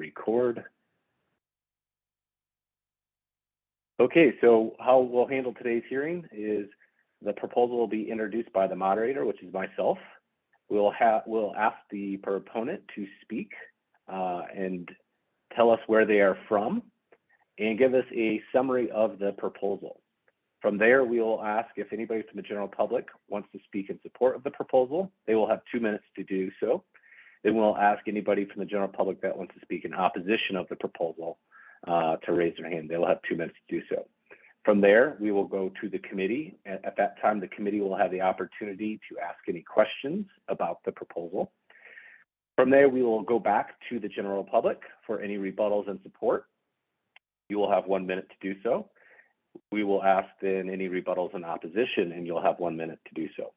record. Okay, so how we'll handle today's hearing is the proposal will be introduced by the moderator, which is myself. We'll ask the proponent to speak and tell us where they are from and give us a summary of the proposal. From there, we will ask if anybody from the general public wants to speak in support of the proposal. They will have 2 minutes to do so. Then we'll ask anybody from the general public that wants to speak in opposition of the proposal to raise their hand. They will have 2 minutes to do so. From there, we will go to the committee. At that time, the committee will have the opportunity to ask any questions about the proposal. From there, we will go back to the general public for any rebuttals and support. You will have 1 minute to do so. We will ask then any rebuttals in opposition, and you'll have 1 minute to do so.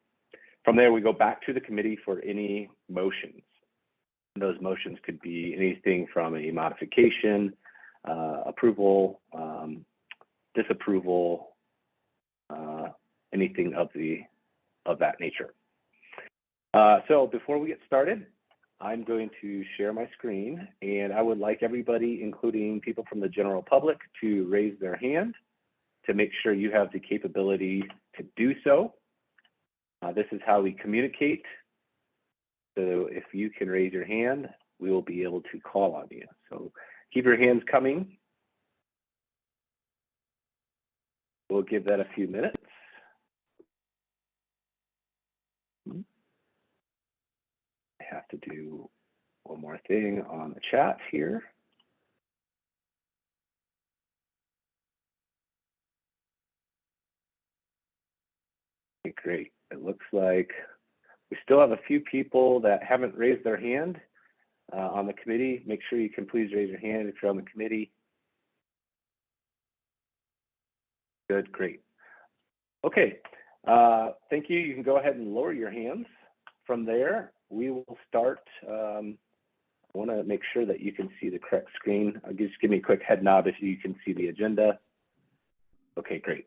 From there, we go back to the committee for any motions. Those motions could be anything from a modification, approval, disapproval, anything of that nature. So before we get started, I'm going to share my screen, and I would like everybody, including people from the general public, to raise their hand to make sure you have the capability to do so. This is how we communicate. So if you can raise your hand, we will be able to call on you. So keep your hands coming. We'll give that a few minutes. I have to do one more thing on the chat here. Okay, great. It looks like we still have a few people that haven't raised their hand on the committee. Make sure you can please raise your hand if you're on the committee. Good, great. Okay, thank you. You can go ahead and lower your hands. From there, we will start. I want to make sure that you can see the correct screen. Just give me a quick head nod if you can see the agenda. Okay, great.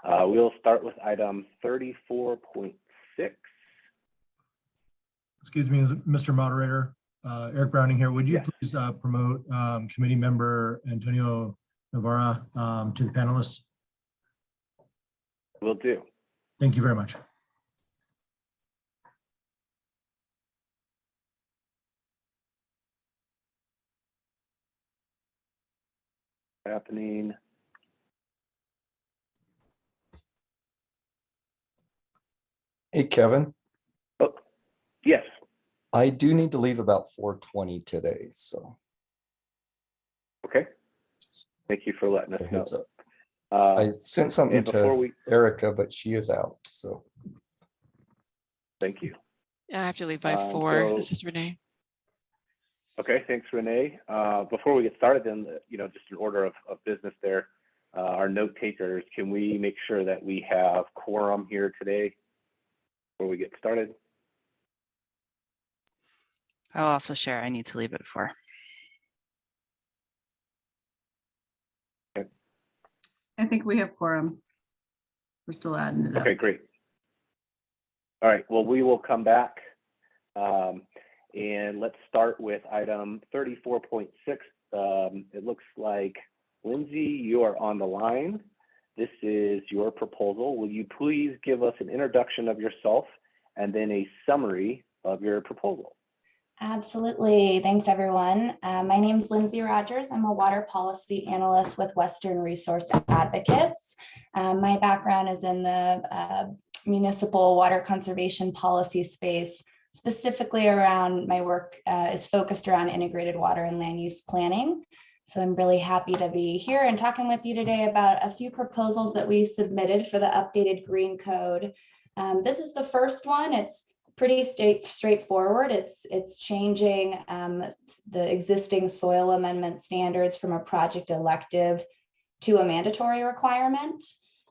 We'll start with item 34.6. Excuse me, Mr. Moderator, Eric Browning here. Would you please promote committee member Antonio Navarra to the panelists? Will do. Thank you very much. Happening. Hey, Kevin. Oh, yes. I do need to leave about 4:20 today, so. Okay. Thank you for letting us know. Heads up. I sent something to Erica, but she is out, so. Thank you. Yeah, I have to leave by 4. This is Renee. Okay, thanks, Renee. Before we get started, then, just in order of business there, our note takers, can we make sure that we have quorum here today before we get started? I'll also share. I need to leave at 4. Okay. I think we have quorum. We're still adding it up. Okay, great. All right, well, we will come back and let's start with item 34.6. It looks like, Lindsay, you are on the line. This is your proposal. Will you please give us an introduction of yourself and then a summary of your proposal? Absolutely. Thanks, everyone. My name is Lindsay Rogers. I'm a water policy analyst with Western Resource Advocates. My background is in the municipal water conservation policy space, specifically around my work is focused around integrated water and land use planning. So I'm really happy to be here and talking with you today about a few proposals that we submitted for the updated Green Code. This is the first one. It's pretty straightforward. It's changing the existing soil amendment standards from a project elective to a mandatory requirement.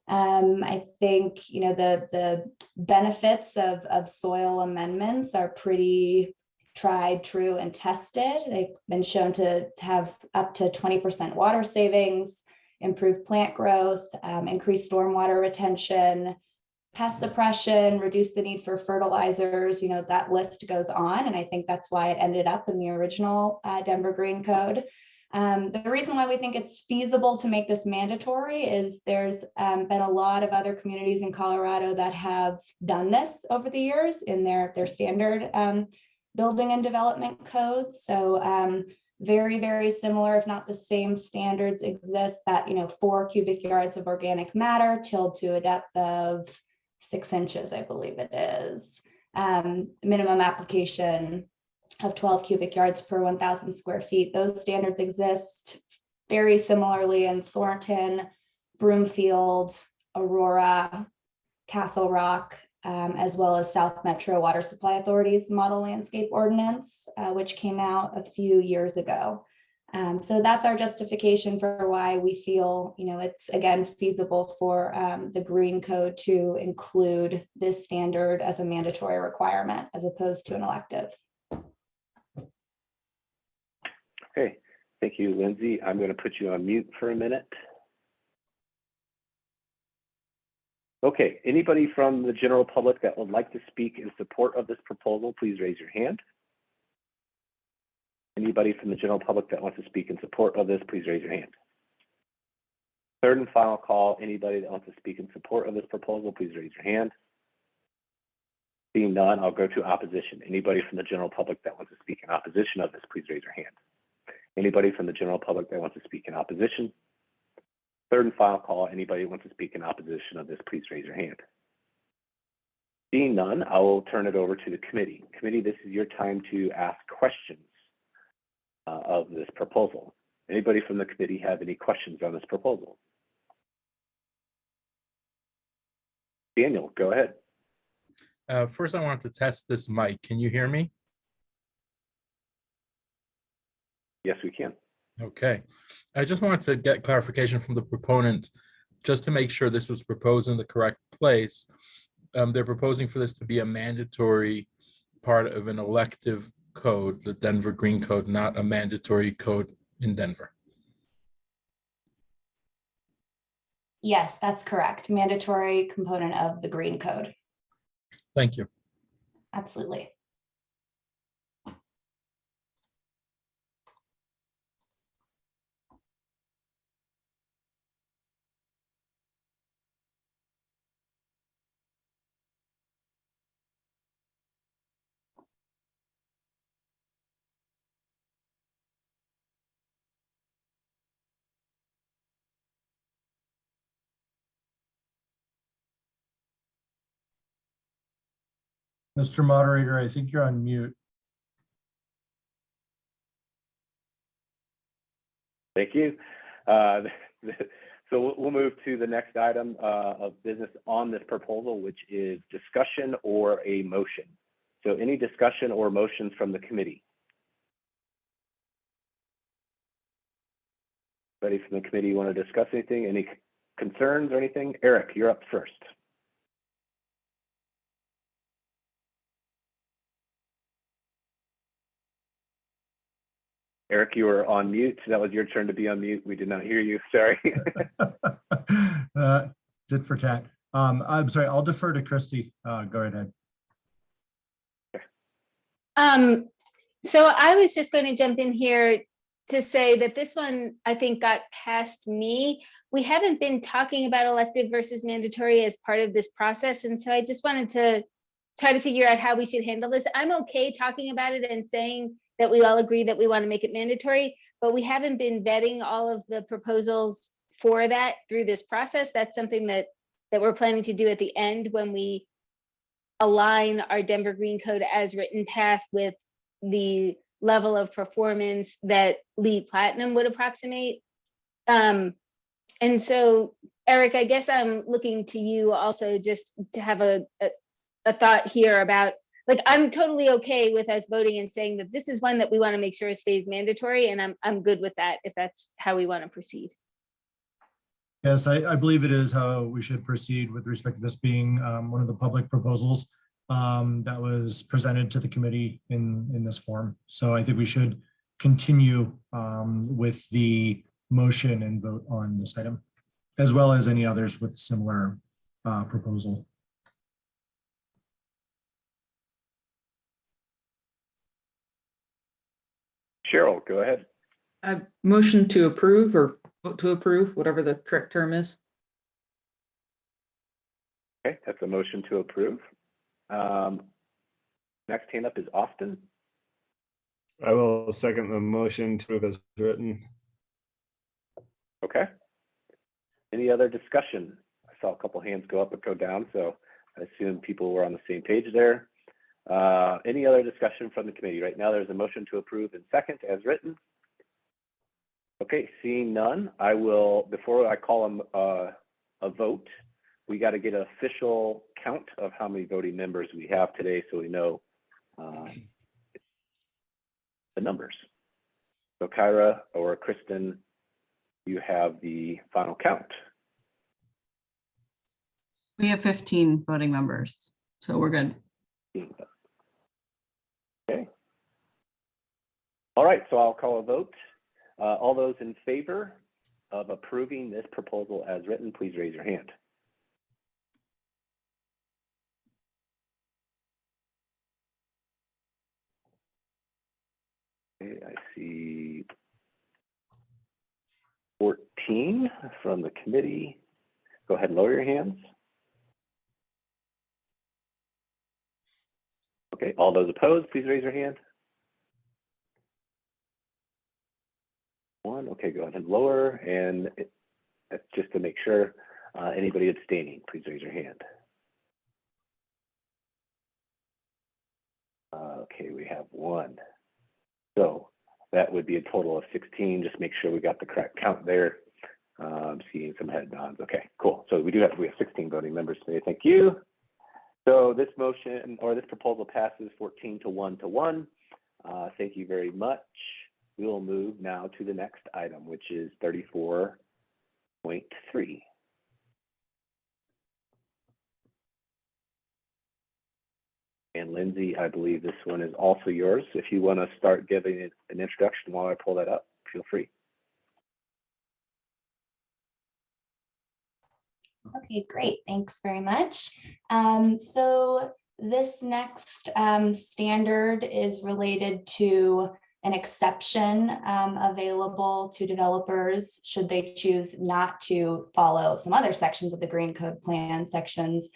I think the benefits of soil amendments are pretty tried, true, and tested. They've been shown to have up to 20% water savings, improve plant growth, increase stormwater retention, pest suppression, reduce the need for fertilizers, that list goes on. And I think that's why it ended up in the original Denver Green Code. The reason why we think it's feasible to make this mandatory is there's been a lot of other communities in Colorado that have done this over the years in their standard building and development codes. So very, very similar, if not the same standards exist that, 4 cubic yards of organic matter tilled to a depth of 6 inches, I believe it is. Minimum application of 12 cubic yards per 1,000 square feet. Those standards exist very similarly in Thornton, Broomfield, Aurora, Castle Rock, as well as South Metro Water Supply Authority's Model Landscape Ordinance, which came out a few years ago. So that's our justification for why we feel, it's again feasible for the Green Code to include this standard as a mandatory requirement as opposed to an elective. Okay, thank you, Lindsay. I'm going to put you on mute for a minute. Okay, anybody from the general public that would like to speak in support of this proposal, please raise your hand. Anybody from the general public that wants to speak in support of this, please raise your hand. Third and final call, anybody that wants to speak in support of this proposal, please raise your hand. Seeing none, I'll go to opposition. Anybody from the general public that wants to speak in opposition of this, please raise your hand. Anybody from the general public that wants to speak in opposition? Third and final call, anybody who wants to speak in opposition of this, please raise your hand. Seeing none, I will turn it over to the committee. Committee, this is your time to ask questions of this proposal. Anybody from the committee have any questions on this proposal? Daniel, go ahead. First, I want to test this mic. Can you hear me? Yes, we can. Okay. I just wanted to get clarification from the proponent, just to make sure this was proposed in the correct place. They're proposing for this to be a mandatory part of an elective code, the Denver Green Code, not a mandatory code in Denver. Yes, that's correct. Mandatory component of the Green Code. Thank you. Absolutely. Mr. Moderator, I think you're on mute. Thank you. So we'll move to the next item of business on this proposal, which is discussion or a motion. So any discussion or motions from the committee? Anybody from the committee want to discuss anything? Any concerns or anything? Eric, you're up first. Eric, you were on mute. That was your turn to be on mute. We did not hear you. Sorry. Tit for tat. I'm sorry. I'll defer to Christy. Go ahead. So I was just going to jump in here to say that this one, I think, got past me. We haven't been talking about elective versus mandatory as part of this process. And so I just wanted to try to figure out how we should handle this. I'm okay talking about it and saying that we all agree that we want to make it mandatory, but we haven't been vetting all of the proposals for that through this process. That's something that we're planning to do at the end when we align our Denver Green Code as written path with the level of performance that LEED Platinum would approximate. And so, Eric, I guess I'm looking to you also just to have a thought here about, like, I'm totally okay with us voting and saying that this is one that we want to make sure stays mandatory, and I'm good with that if that's how we want to proceed. Yes, I believe it is how we should proceed with respect to this being one of the public proposals that was presented to the committee in this form. So I think we should continue with the motion and vote on this item, as well as any others with similar proposal. Cheryl, go ahead. Motion to approve or vote to approve, whatever the correct term is. Okay, that's a motion to approve. Next hand up is Austin. I will second the motion to approve as written. Okay. Any other discussion? I saw a couple hands go up and go down, so I assume people were on the same page there. Any other discussion from the committee? Right now, there's a motion to approve in second as written. Okay, seeing none, I will, before I call a vote, we got to get an official count of how many voting members we have today so we know the numbers. So Kyra or Kristen, you have the final count. We have 15 voting members, so we're good. Okay. All right, so I'll call a vote. All those in favor of approving this proposal as written, please raise your hand. Okay, I see 14 from the committee. Go ahead and lower your hands. Okay, all those opposed, please raise your hand. One, okay, go ahead and lower, and just to make sure, anybody abstaining, please raise your hand. Okay, we have one. So that would be a total of 16. Just make sure we got the correct count there. I'm seeing some head nods. Okay, cool. So we have 16 voting members today. Thank you. So this motion or this proposal passes 14 to 1 to 1. Thank you very much. We will move now to the next item, which is 34.3. And Lindsay, I believe this one is also yours. If you want to start giving it an introduction while I pull that up, feel free. Okay, great. Thanks very much. So this next standard is related to an exception available to developers should they choose not to follow some other sections of the Green Code Plan, sections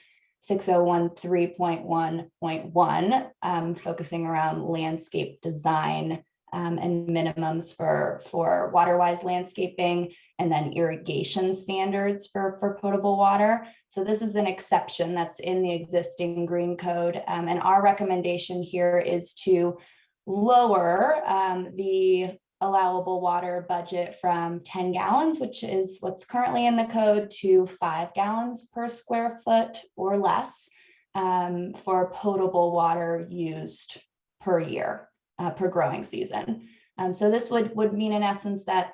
6013.1.1, focusing around landscape design and minimums for water-wise landscaping, and then irrigation standards for potable water. So this is an exception that's in the existing Green Code. And our recommendation here is to lower the allowable water budget from 10 gallons, which is what's currently in the code, to 5 gallons per square foot or less for potable water used per year, per growing season. So this would mean in essence that,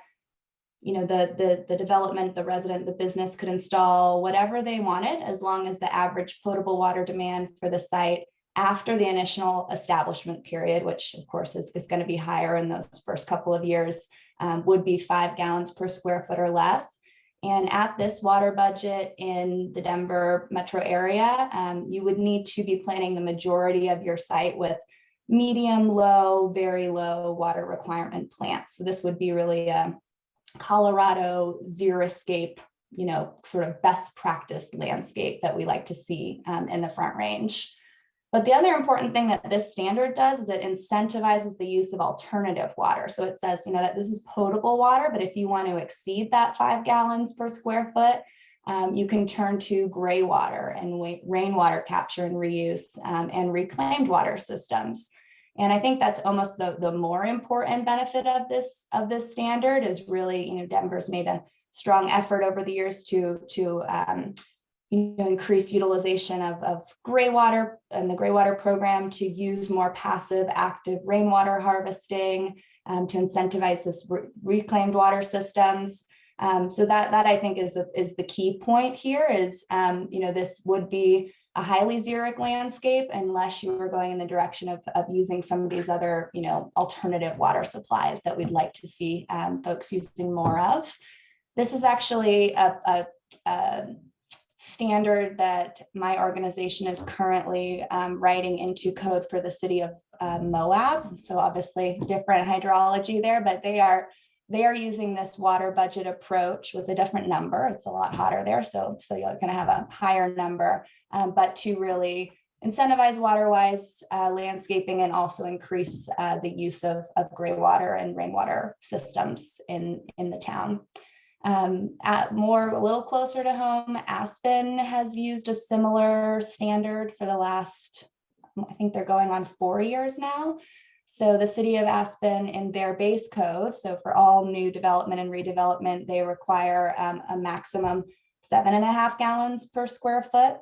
you know, the development, the resident, the business could install whatever they wanted as long as the average potable water demand for the site after the initial establishment period, which of course is going to be higher in those first couple of years, would be 5 gallons per square foot or less. And at this water budget in the Denver metro area, you would need to be planning the majority of your site with medium, low, very low water requirement plants. So this would be really a Colorado xeriscape, you know, sort of best practice landscape that we like to see in the Front Range. But the other important thing that this standard does is it incentivizes the use of alternative water. So it says, you know, that this is potable water, but if you want to exceed that 5 gallons per square foot, you can turn to gray water and rainwater capture and reuse and reclaimed water systems. And I think that's almost the more important benefit of this standard is really, you know, Denver's made a strong effort over the years to increase utilization of gray water and the gray water program, to use more passive active rainwater harvesting, to incentivize this reclaimed water systems. So that I think is the key point here is, you know, this would be a highly xeric landscape unless you were going in the direction of using some of these other, you know, alternative water supplies that we'd like to see folks using more of. This is actually a standard that my organization is currently writing into code for the city of Moab. So obviously different hydrology there, but they are using this water budget approach with a different number. It's a lot hotter there, so you're going to have a higher number, but to really incentivize water-wise landscaping and also increase the use of gray water and rainwater systems in the town. A little closer to home, Aspen has used a similar standard for the last, I think they're going on 4 years now. So the city of Aspen in their base code, so for all new development and redevelopment, they require a maximum 7.5 gallons per square foot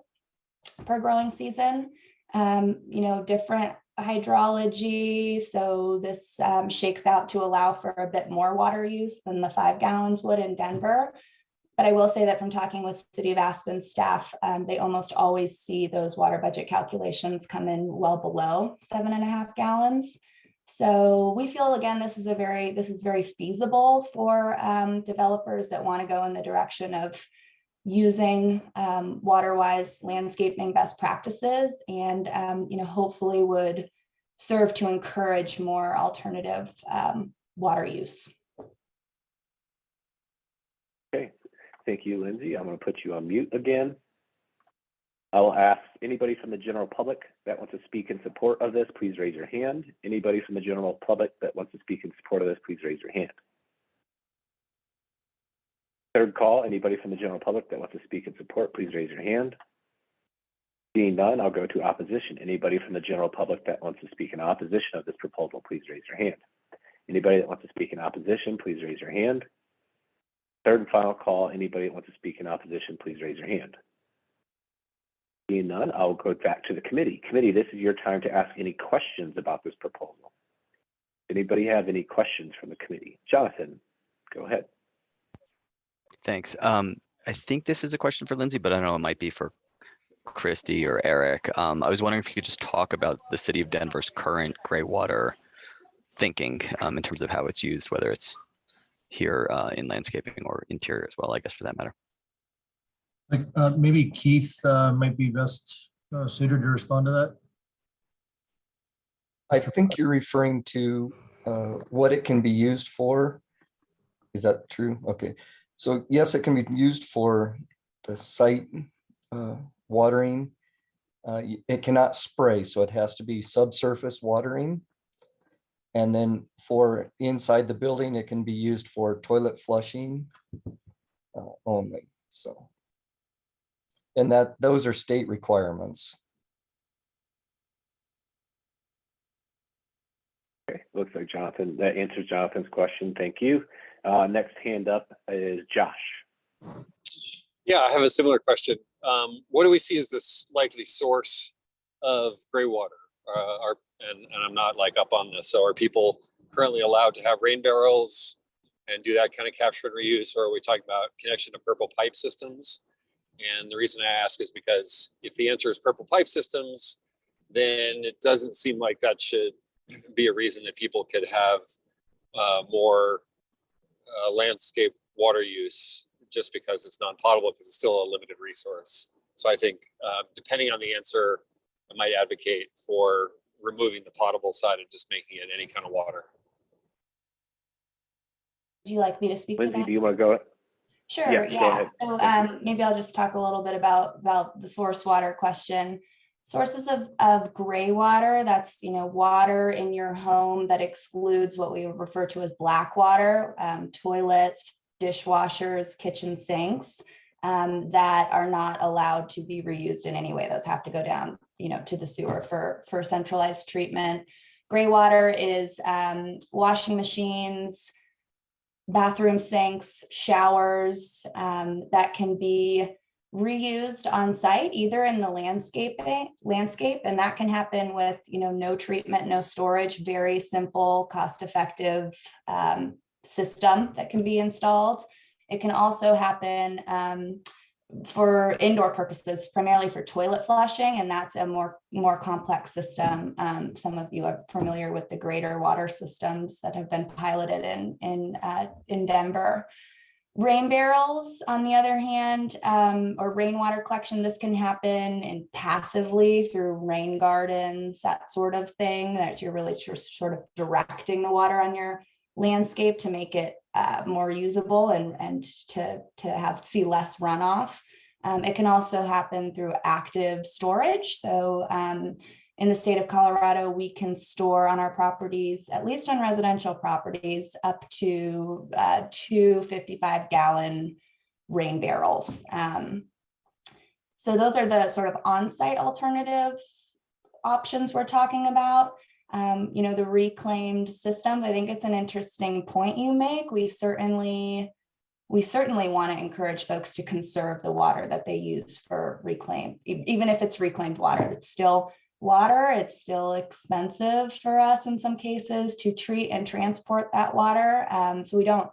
per growing season. Different hydrology, so this shakes out to allow for a bit more water use than the 5 gallons would in Denver. But I will say that from talking with City of Aspen staff, they almost always see those water budget calculations come in well below 7.5 gallons. So we feel, again, this is very feasible for developers that want to go in the direction of using water-wise landscaping best practices, and hopefully would serve to encourage more alternative water use. Okay, thank you, Lindsay. I'm going to put you on mute again. I will ask anybody from the general public that wants to speak in support of this, please raise your hand. Anybody from the general public that wants to speak in support of this, please raise your hand. Third call, anybody from the general public that wants to speak in support, please raise your hand. Seeing none, I'll go to opposition. Anybody from the general public that wants to speak in opposition of this proposal, please raise your hand. Anybody that wants to speak in opposition, please raise your hand. Third and final call, anybody that wants to speak in opposition, please raise your hand. Seeing none, I'll go back to the committee. Committee, this is your time to ask any questions about this proposal. Anybody have any questions from the committee? Jonathan, go ahead. Thanks. I think this is a question for Lindsay, but I don't know, it might be for Christy or Eric. I was wondering if you could just talk about the city of Denver's current gray water thinking in terms of how it's used, whether it's here in landscaping or interior as well, I guess, for that matter. Maybe Keith might be best suited to respond to that. I think you're referring to what it can be used for. Is that true? Okay. So yes, it can be used for the site watering. It cannot spray, so it has to be subsurface watering. And then for inside the building, it can be used for toilet flushing only. So, and those are state requirements. Okay, looks like Jonathan, that answers Jonathan's question. Thank you. Next hand up is Josh. Yeah, I have a similar question. What do we see as this likely source of gray water? And I'm not like up on this. So are people currently allowed to have rain barrels and do that kind of capture and reuse, or are we talking about connection to purple pipe systems? And the reason I ask is because if the answer is purple pipe systems, then it doesn't seem like that should be a reason that people could have more landscape water use just because it's non-potable, because it's still a limited resource. So I think depending on the answer, I might advocate for removing the potable side and just making it any kind of water. Would you like me to speak Lindsay, to that? do you want to go? Sure, Yeah. So maybe I'll just talk a little bit about the source water question. Sources of gray water, that's water in your home that excludes what we refer to as black water, toilets, dishwashers, kitchen sinks, that are not allowed to be reused in any way. Those have to go down to the sewer for centralized treatment. Gray water is washing machines, bathroom sinks, showers, that can be reused on site, either in the landscape, and that can happen with no treatment, no storage, very simple, cost-effective system that can be installed. It can also happen for indoor purposes, primarily for toilet flushing, and that's a more complex system. Some of you are familiar with the greater water systems that have been piloted in Denver. Rain barrels, on the other hand, or rainwater collection, this can happen in passively through rain gardens, that sort of thing. That you're really just sort of directing the water on your landscape to make it more usable and to see less runoff. It can also happen through active storage. So in the state of Colorado, we can store on our properties, at least on residential properties, up to 2 55-gallon rain barrels. So those are the sort of on-site alternative options we're talking about. The reclaimed systems, I think it's an interesting point you make. We certainly want to encourage folks to conserve the water that they use for reclaim, even if it's reclaimed water. It's still water. It's still expensive for us in some cases to treat and transport that water. So we don't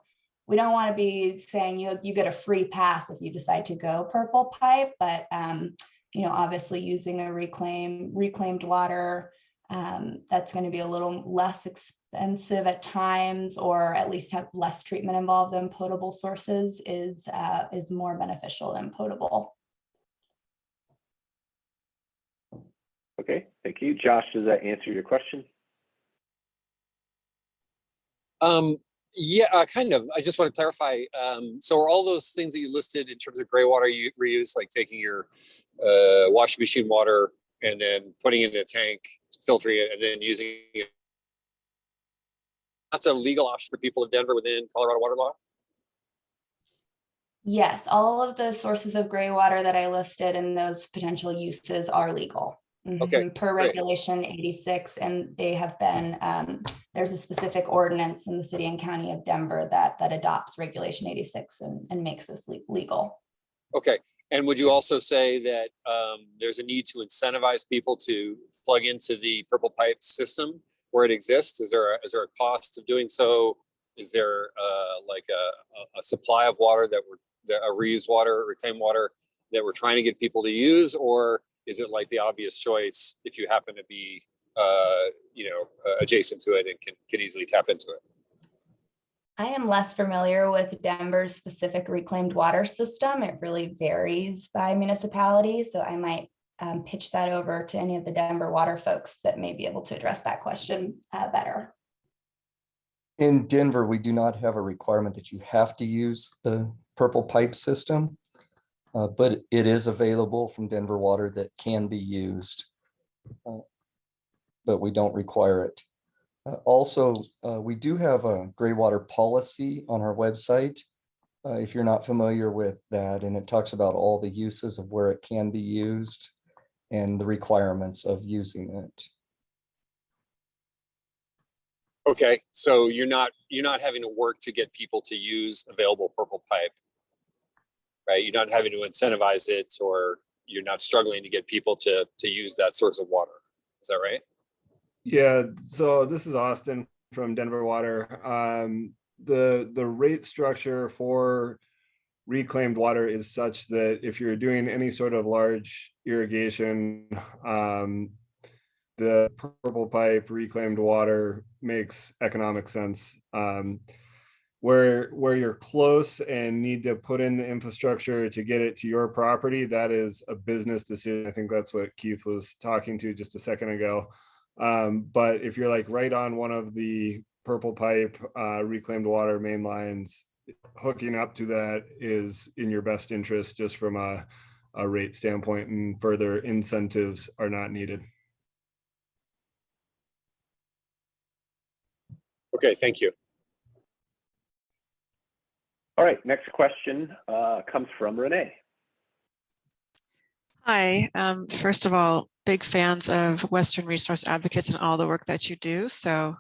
want to be saying you get a free pass if you decide to go purple pipe, but obviously using a reclaimed water that's going to be a little less expensive at times, or at least have less treatment involved than potable sources is more beneficial than potable. Okay, thank you. Josh, does that answer your question? Yeah, kind of. I just want to clarify. So are all those things that you listed in terms of gray water reuse, like taking your washing machine water and then putting it in a tank, filtering it, and then using it? That's a legal option for people in Denver within Colorado water law? Yes, all of the sources of gray water that I listed and those potential uses are legal. Okay, per great. regulation 86, and they have been there's a specific ordinance in the city and county of Denver that adopts regulation 86 and makes this legal. Okay, and would you also say that there's a need to incentivize people to plug into the purple pipe system where it exists? Is there a cost of doing so? Is there like a supply of water a reused water, reclaimed water that we're trying to get people to use, or is it like the obvious choice if you happen to be, adjacent to it and can easily tap into it? I am less familiar with Denver's specific reclaimed water system. It really varies by municipality. So I might pitch that over to any of the Denver water folks that may be able to address that question better. In Denver, we do not have a requirement that you have to use the purple pipe system. But it is available from Denver Water that can be used, but we don't require it. Also, we do have a gray water policy on our website, if you're not familiar with that, and it talks about all the uses of where it can be used and the requirements of using it. Okay, so you're not having to work to get people to use available purple pipe. Right, you're not having to incentivize it, or you're not struggling to get people to use that source of water. Is that right? Yeah, so this is Austin from Denver Water. The rate structure for reclaimed water is such that if you're doing any sort of large irrigation, the purple pipe reclaimed water makes economic sense. Where you're close and need to put in the infrastructure to get it to your property, that is a business decision. I think that's what Keith was talking to just a second ago. But if you're like right on one of the purple pipe reclaimed water main lines, hooking up to that is in your best interest just from a rate standpoint, and further incentives are not needed. Okay, thank you. All right, next question comes from Renee. Hi, first of all, big fans of Western Resource Advocates and all the work that you do. So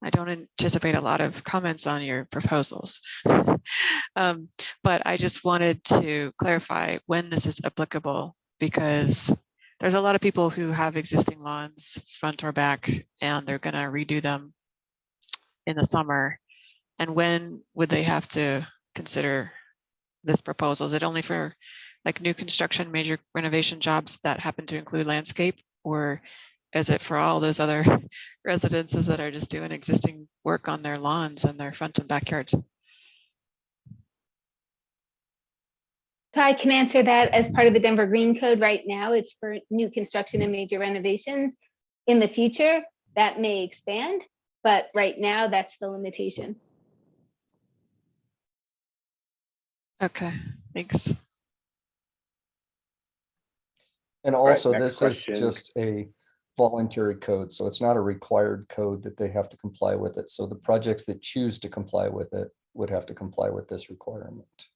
I don't anticipate a lot of comments on your proposals. But I just wanted to clarify when this is applicable, because there's a lot of people who have existing lawns front or back, and they're going to redo them in the summer. And when would they have to consider this proposal? Is it only for like new construction, major renovation jobs that happen to include landscape, or is it for all those other residences that are just doing existing work on their lawns and their front and backyards? So I can answer that as part of the Denver Green Code right now. It's for new construction and major renovations. In the future, that may expand, but right now that's the limitation. Okay, thanks. And right, also, next this question. is just a voluntary code, so it's not a required code that they have to comply with it. So the projects that choose to comply with it would have to comply with this requirement.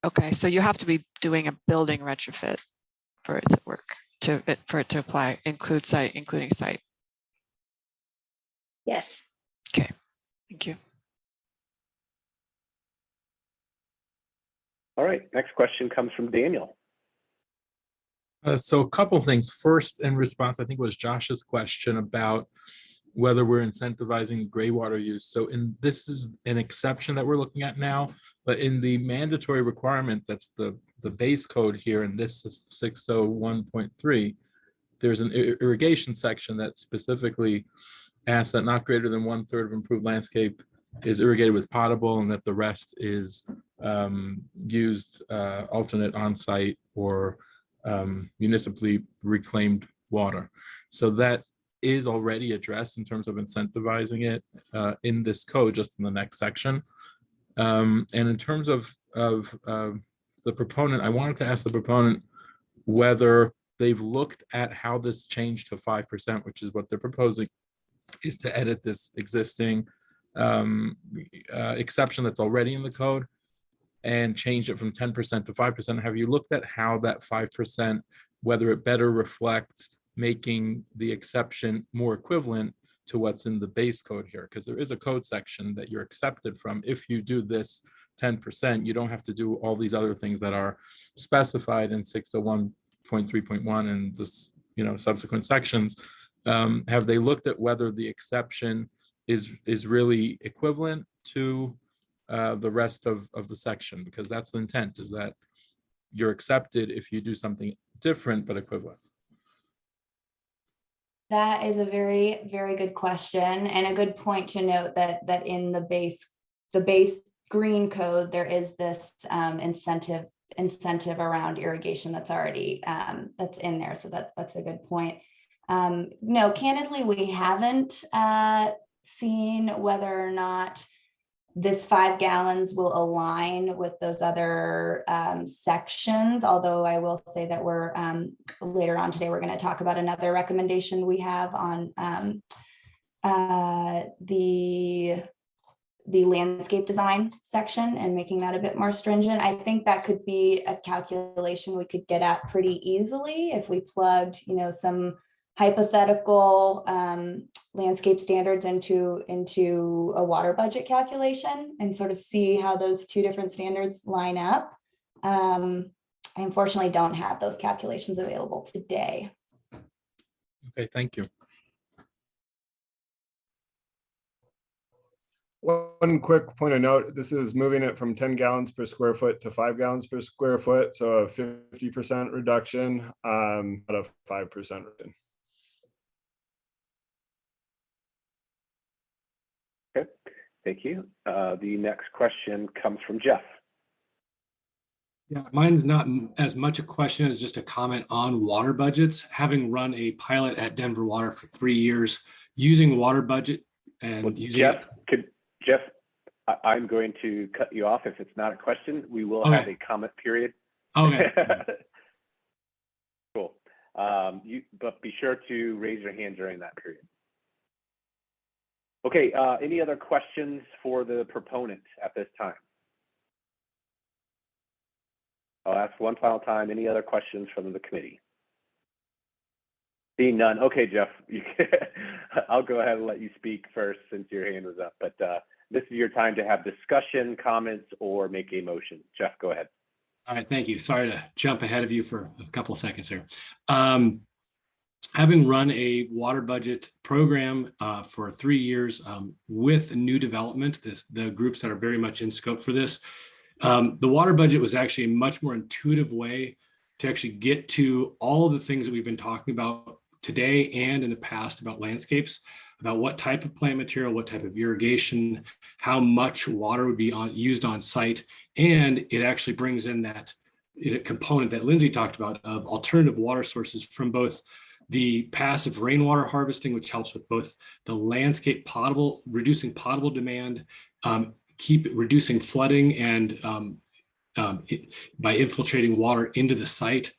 Okay, so you have to be doing a building retrofit for it to work, for it to apply, including site. Yes. Okay, thank you. All right, next question comes from Daniel. So a couple things. First, in response, I think it was Josh's question about whether we're incentivizing gray water use. So this is an exception that we're looking at now, but in the mandatory requirement, that's the base code here, and this is 601.3, there's an irrigation section that specifically asks that not greater than 1/3 of improved landscape is irrigated with potable, and that the rest is used alternate on-site or municipally reclaimed water. So that is already addressed in terms of incentivizing it in this code, just in the next section. And in terms of the proponent, I wanted to ask the proponent whether they've looked at how this changed to 5%, which is what they're proposing, is to edit this existing exception that's already in the code and change it from 10% to 5%. Have you looked at how that 5%, whether it better reflects making the exception more equivalent to what's in the base code here? Because there is a code section that you're accepted from. If you do this 10%, you don't have to do all these other things that are specified in 601.3.1 and this, subsequent sections. Have they looked at whether the exception is really equivalent to the rest of the section? Because that's the intent, is that you're accepted if you do something different but equivalent. That is a very, very good question, and a good point to note that in the base green code, there is this incentive around irrigation that's already that's in there. So that's a good point. No, candidly, we haven't seen whether or not this 5 gallons will align with those other sections, although I will say that we're later on today, we're going to talk about another recommendation we have on the landscape design section and making that a bit more stringent. I think that could be a calculation we could get at pretty easily if we plugged, some hypothetical landscape standards into a water budget calculation and sort of see how those two different standards line up. I unfortunately don't have those calculations available today. Okay, thank you. One quick point of note, this is moving it from 10 gallons per square foot to 5 gallons per square foot. So a 50% reduction, not a 5% reduction. Okay, thank you. The next question comes from Jeff. Yeah, mine's not as much a question as just a comment on water budgets. Having run a pilot at Denver Water for 3 years using water budget and using Jeff, I'm going to cut you off if it's not a question. We will have a comment period. Okay. Cool. But be sure to raise your hand during that period. Okay, any other questions for the proponent at this time? I'll ask one final time. Any other questions from the committee? Seeing none. Okay, Jeff, I'll go ahead and let you speak first since your hand was up. But this is your time to have discussion, comments, or make a motion. Jeff, go ahead. All right, thank you. Sorry to jump ahead of you for a couple of seconds here. Having run a water budget program for 3 years with new development, the groups that are very much in scope for this, the water budget was actually a much more intuitive way to actually get to all of the things that we've been talking about today and in the past about landscapes. about what type of plant material, what type of irrigation, how much water would be used on site. And it actually brings in that component that Lindsay talked about of alternative water sources from both the passive rainwater harvesting, which helps with both the landscape reducing potable demand, keep reducing flooding and by infiltrating water into the site.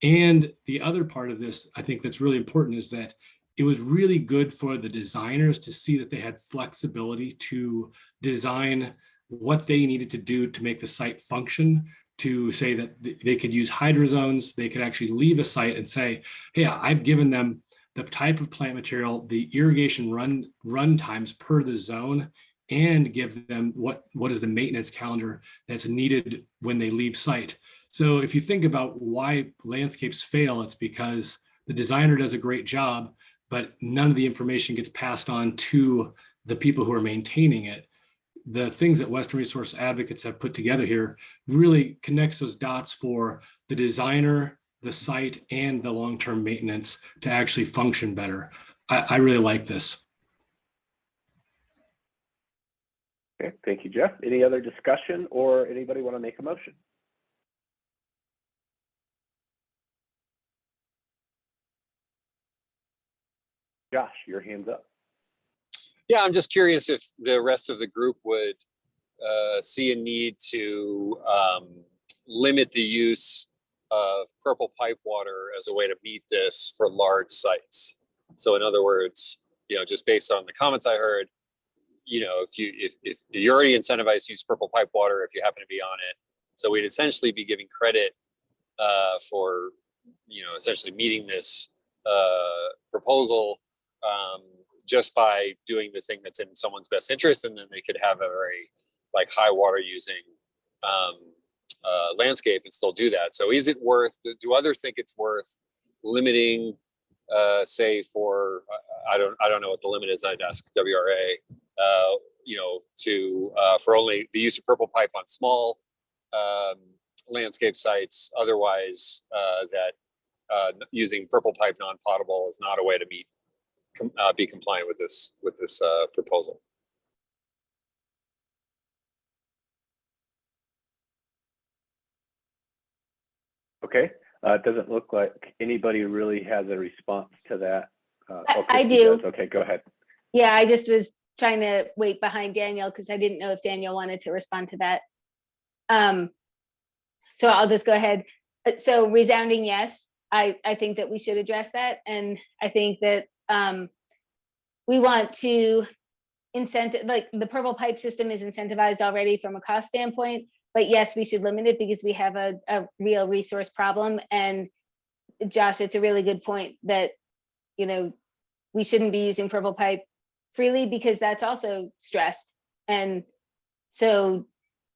And the other part of this, I think that's really important, is that it was really good for the designers to see that they had flexibility to design what they needed to do to make the site function, to say that they could use hydro zones, they could actually leave a site and say, hey, I've given them the type of plant material, the irrigation run times per the zone, and give them what is the maintenance calendar that's needed when they leave site. So if you think about why landscapes fail, it's because the designer does a great job, but none of the information gets passed on to the people who are maintaining it. The things that Western Resource Advocates have put together here really connects those dots for the designer, the site, and the long-term maintenance to actually function better. I really like this. Okay, thank you, Jeff. Any other discussion or anybody want to make a motion? Josh, your hand's up. Yeah, I'm just curious if the rest of the group would see a need to limit the use of purple pipe water as a way to meet this for large sites. So in other words, just based on the comments I heard, if you're already incentivized to use purple pipe water, if you happen to be on it, so we'd essentially be giving credit for, essentially meeting this proposal just by doing the thing that's in someone's best interest, and then they could have a very high water using landscape and still do that. So is it worth, do others think it's worth limiting, say for, I don't know what the limit is, I'd ask WRA, for only the use of purple pipe on small landscape sites, otherwise that using purple pipe non-potable is not a way to be compliant with this proposal. Okay, it doesn't look like anybody really has a response to that. I do. Does. Okay, go ahead. Yeah, I just was trying to wait behind Daniel because I didn't know if Daniel wanted to respond to that. So I'll just go ahead. So resounding yes, I think that we should address that. And I think that we want to incentive, the purple pipe system is incentivized already from a cost standpoint, but yes, we should limit it because we have a real resource problem. And Josh, it's a really good point that, we shouldn't be using purple pipe freely because that's also stressed. And so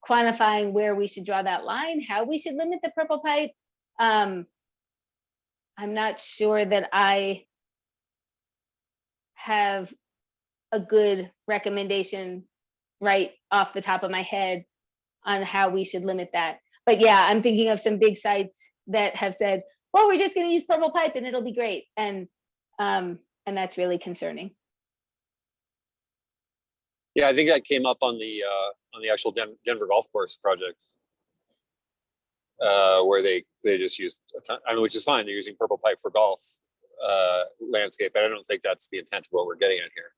quantifying where we should draw that line, how we should limit the purple pipe, I'm not sure that I have a good recommendation right off the top of my head on how we should limit that. But yeah, I'm thinking of some big sites that have said, well, we're just going to use purple pipe and it'll be great. And that's really concerning. Yeah, I think that came up on the actual Denver golf course project, where they just used a ton, which is fine. They're using purple pipe for golf landscape, but I don't think that's the intent of what we're getting at here.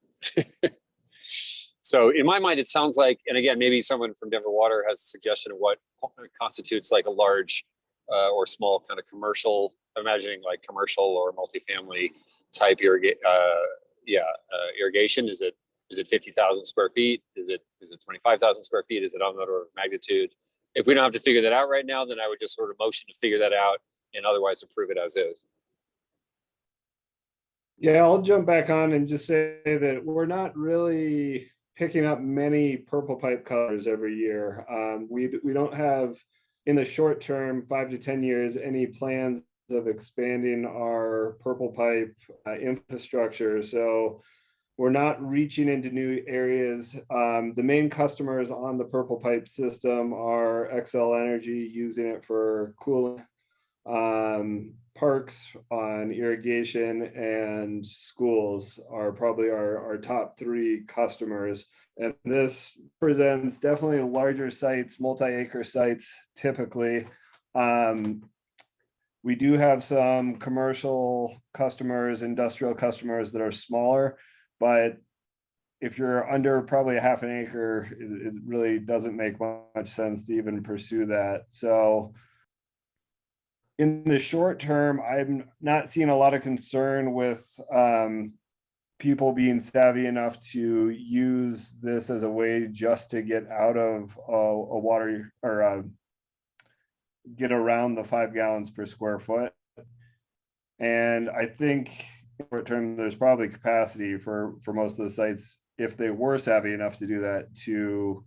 So in my mind, it sounds like, and again, maybe someone from Denver Water has a suggestion of what constitutes a large or small kind of commercial, imagining commercial or multifamily type irrigation. Is it 50,000 square feet? Is it 25,000 square feet? Is it on the order of magnitude? If we don't have to figure that out right now, then I would just sort of motion to figure that out and otherwise approve it as is. Yeah, I'll jump back on and just say that we're not really picking up many purple pipe colors every year. We don't have, in the short term, 5 to 10 years, any plans of expanding our purple pipe infrastructure. So we're not reaching into new areas. The main customers on the purple pipe system are XL Energy, using it for cooling parks, on irrigation, and schools are probably our top 3 customers. And this presents definitely larger sites, multi-acre sites typically. We do have some commercial customers, industrial customers that are smaller, but if you're under probably a half an acre, it really doesn't make much sense to even pursue that. So in the short term, I'm not seeing a lot of concern with people being savvy enough to use this as a way just to get out of a water or get around the 5 gallons per square foot. And I think in short term, there's probably capacity for most of the sites, if they were savvy enough to do that, to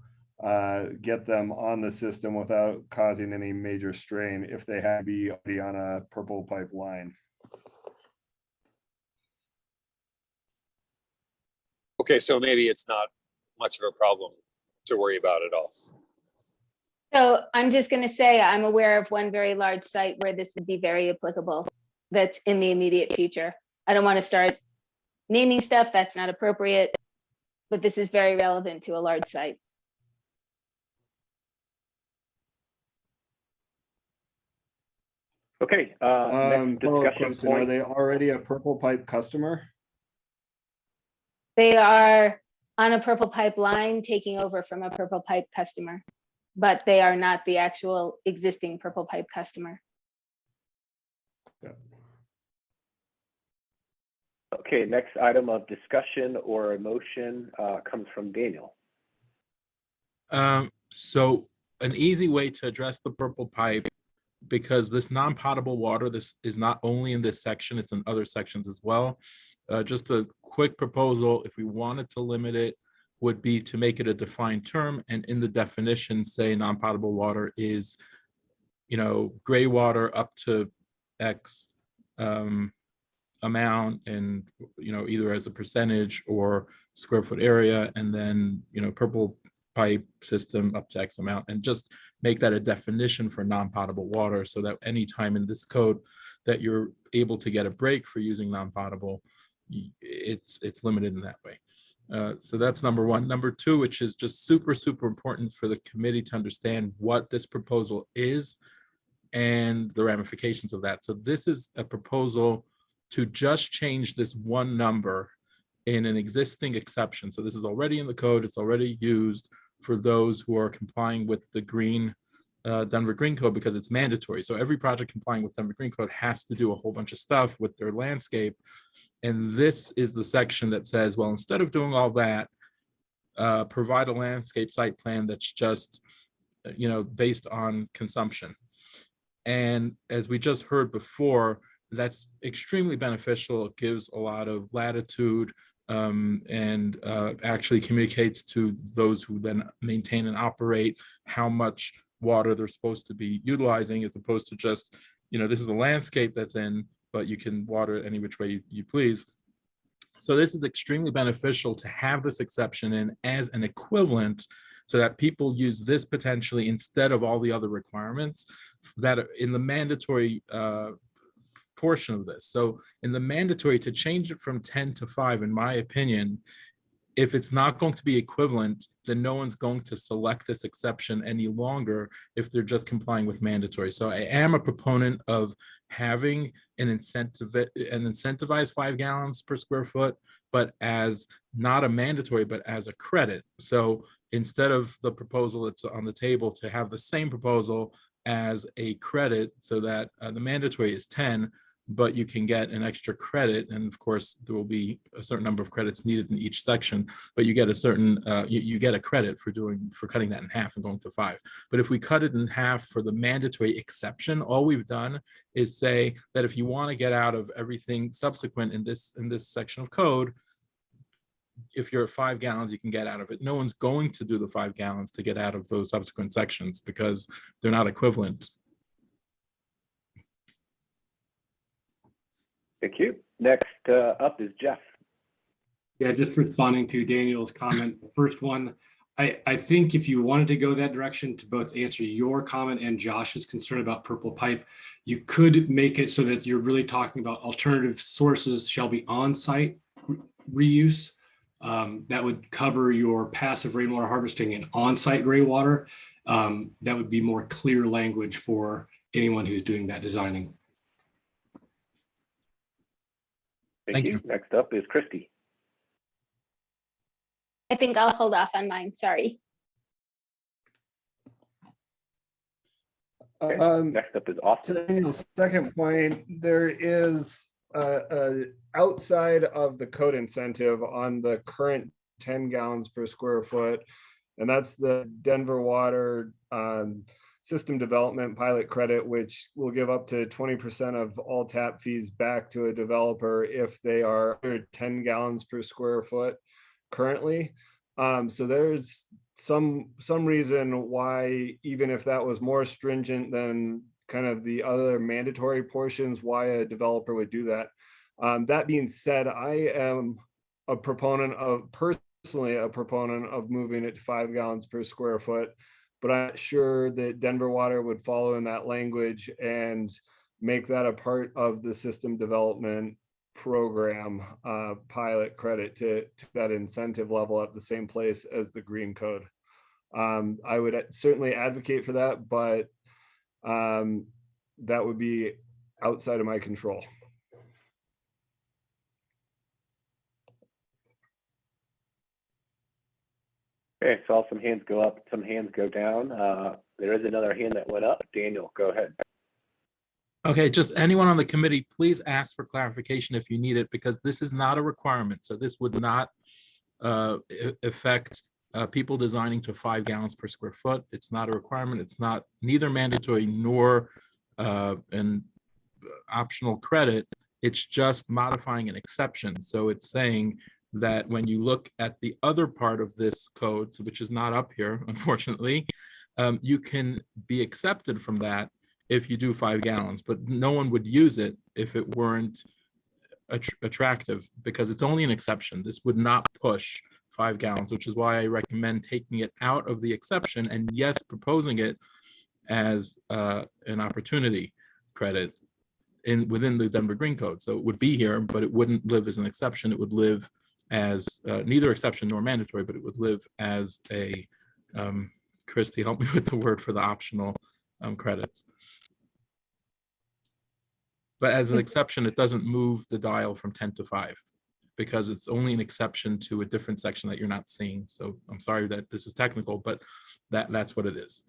get them on the system without causing any major strain if they had to be already on a purple pipe line. Okay, so maybe it's not much of a problem to worry about at all. So I'm just going to say I'm aware of one very large site where this would be very applicable that's in the immediate future. I don't want to start naming stuff, that's not appropriate, but this is very relevant to a large site. Okay, next Follow-up discussion question, are point. they already a purple pipe customer? They are on a purple pipe line taking over from a purple pipe customer, but they are not the actual existing purple pipe customer. Okay, next item of discussion or a motion comes from Daniel. So an easy way to address the purple pipe, because this non-potable water, this is not only in this section, it's in other sections as well. Just a quick proposal, if we wanted to limit it, would be to make it a defined term, and in the definition say non-potable water is, gray water up to X amount, and either as a percentage or square foot area, and then purple pipe system up to X amount, and just make that a definition for non-potable water, so that anytime in this code that you're able to get a break for using non-potable, it's limited in that way. So that's number one. Number two, which is just super important for the committee to understand what this proposal is and the ramifications of that. So this is a proposal to just change this one number in an existing exception. So this is already in the code, it's already used for those who are complying with the Denver Green Code, because it's mandatory. So every project complying with Denver Green Code has to do a whole bunch of stuff with their landscape. And this is the section that says, well, instead of doing all that, provide a landscape site plan that's just, based on consumption. And as we just heard before, that's extremely beneficial. It gives a lot of latitude and actually communicates to those who then maintain and operate how much water they're supposed to be utilizing, as opposed to just, this is the landscape that's in, but you can water it any which way you please. So this is extremely beneficial to have this exception in as an equivalent, so that people use this potentially instead of all the other requirements that are in the mandatory portion of this. So in the mandatory, to change it from 10 to 5, in my opinion, if it's not going to be equivalent, then no one's going to select this exception any longer if they're just complying with mandatory. So I am a proponent of having an incentivized 5 gallons per square foot, but as not a mandatory, but as a credit. So instead of the proposal that's on the table, to have the same proposal as a credit, so that the mandatory is 10, but you can get an extra credit. And of course, there will be a certain number of credits needed in each section, but you get a certain, you get a credit for cutting that in half and going to 5. But if we cut it in half for the mandatory exception, all we've done is say that if you want to get out of everything subsequent in this section of code, if you're at 5 gallons, you can get out of it. No one's going to do the 5 gallons to get out of those subsequent sections because they're not equivalent. Thank you. Next up is Jeff. Yeah, just responding to Daniel's comment. The first one, I think if you wanted to go that direction to both answer your comment and Josh's concern about purple pipe, you could make it so that you're really talking about alternative sources shall be on-site reuse. That would cover your passive rainwater harvesting and on-site gray water. That would be more clear language for anyone who's doing that designing. Thank you. Next up is Christy. I think I'll hold off on mine, sorry. Next up is Austin. To Daniel's second point, there is outside of the code incentive on the current 10 gallons per square foot, and that's the Denver Water System Development Pilot Credit, which will give up to 20% of all tap fees back to a developer if they are under 10 gallons per square foot currently. So there's some reason why, even if that was more stringent than kind of the other mandatory portions, why a developer would do that. That being said, I am personally a proponent of moving it to 5 gallons per square foot, but I'm not sure that Denver Water would follow in that language and make that a part of the system development program pilot credit to that incentive level at the same place as the green code. I would certainly advocate for that, but that would be outside of my control. Okay, saw some hands go up, some hands go down. There is another hand that went up. Daniel, go ahead. Okay, just anyone on the committee, please ask for clarification if you need it, because this is not a requirement. So this would not affect people designing to 5 gallons per square foot. It's not a requirement. It's not neither mandatory nor an optional credit. It's just modifying an exception. So it's saying that when you look at the other part of this code, which is not up here, unfortunately, you can be accepted from that if you do 5 gallons, but no one would use it if it weren't attractive, because it's only an exception. This would not push 5 gallons, which is why I recommend taking it out of the exception and yes, proposing it as an opportunity credit within the Denver Green Code. So it would be here, but it wouldn't live as an exception. It would live as neither exception nor mandatory, but it would live as a, Christy, help me with the word for the optional credits. But as an exception, it doesn't move the dial from 10 to 5 because it's only an exception to a different section that you're not seeing. So I'm sorry that this is technical, but that's what it is.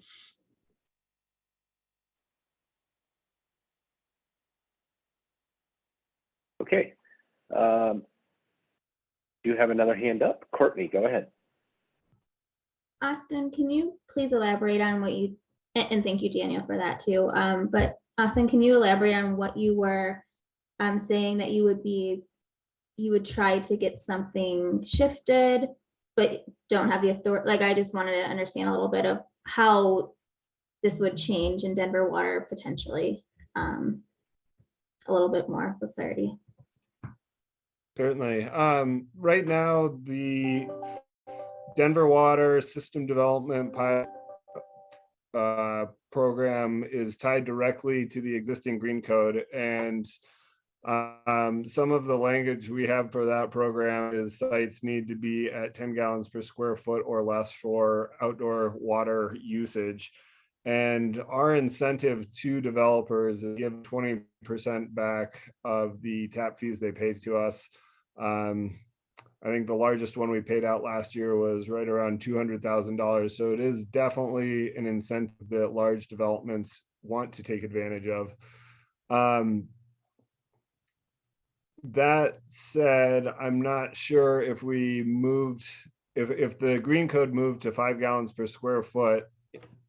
Okay. You have another hand up. Courtney, go ahead. Austin, can you please elaborate on what you, and thank you, Daniel, for that too. But Austin, can you elaborate on what you were saying that you would try to get something shifted, but don't have the authority? Like, I just wanted to understand a little bit of how this would change in Denver Water potentially, a little bit more for clarity. Certainly. Right now, the Denver Water System Development program is tied directly to the existing Green Code, and some of the language we have for that program is sites need to be at 10 gallons per square foot or less for outdoor water usage. And our incentive to developers is to give 20% back of the tap fees they pay to us. I think the largest one we paid out last year was right around $200,000. So it is definitely an incentive that large developments want to take advantage of. That said, I'm not sure if we moved, if the Green Code moved to 5 gallons per square foot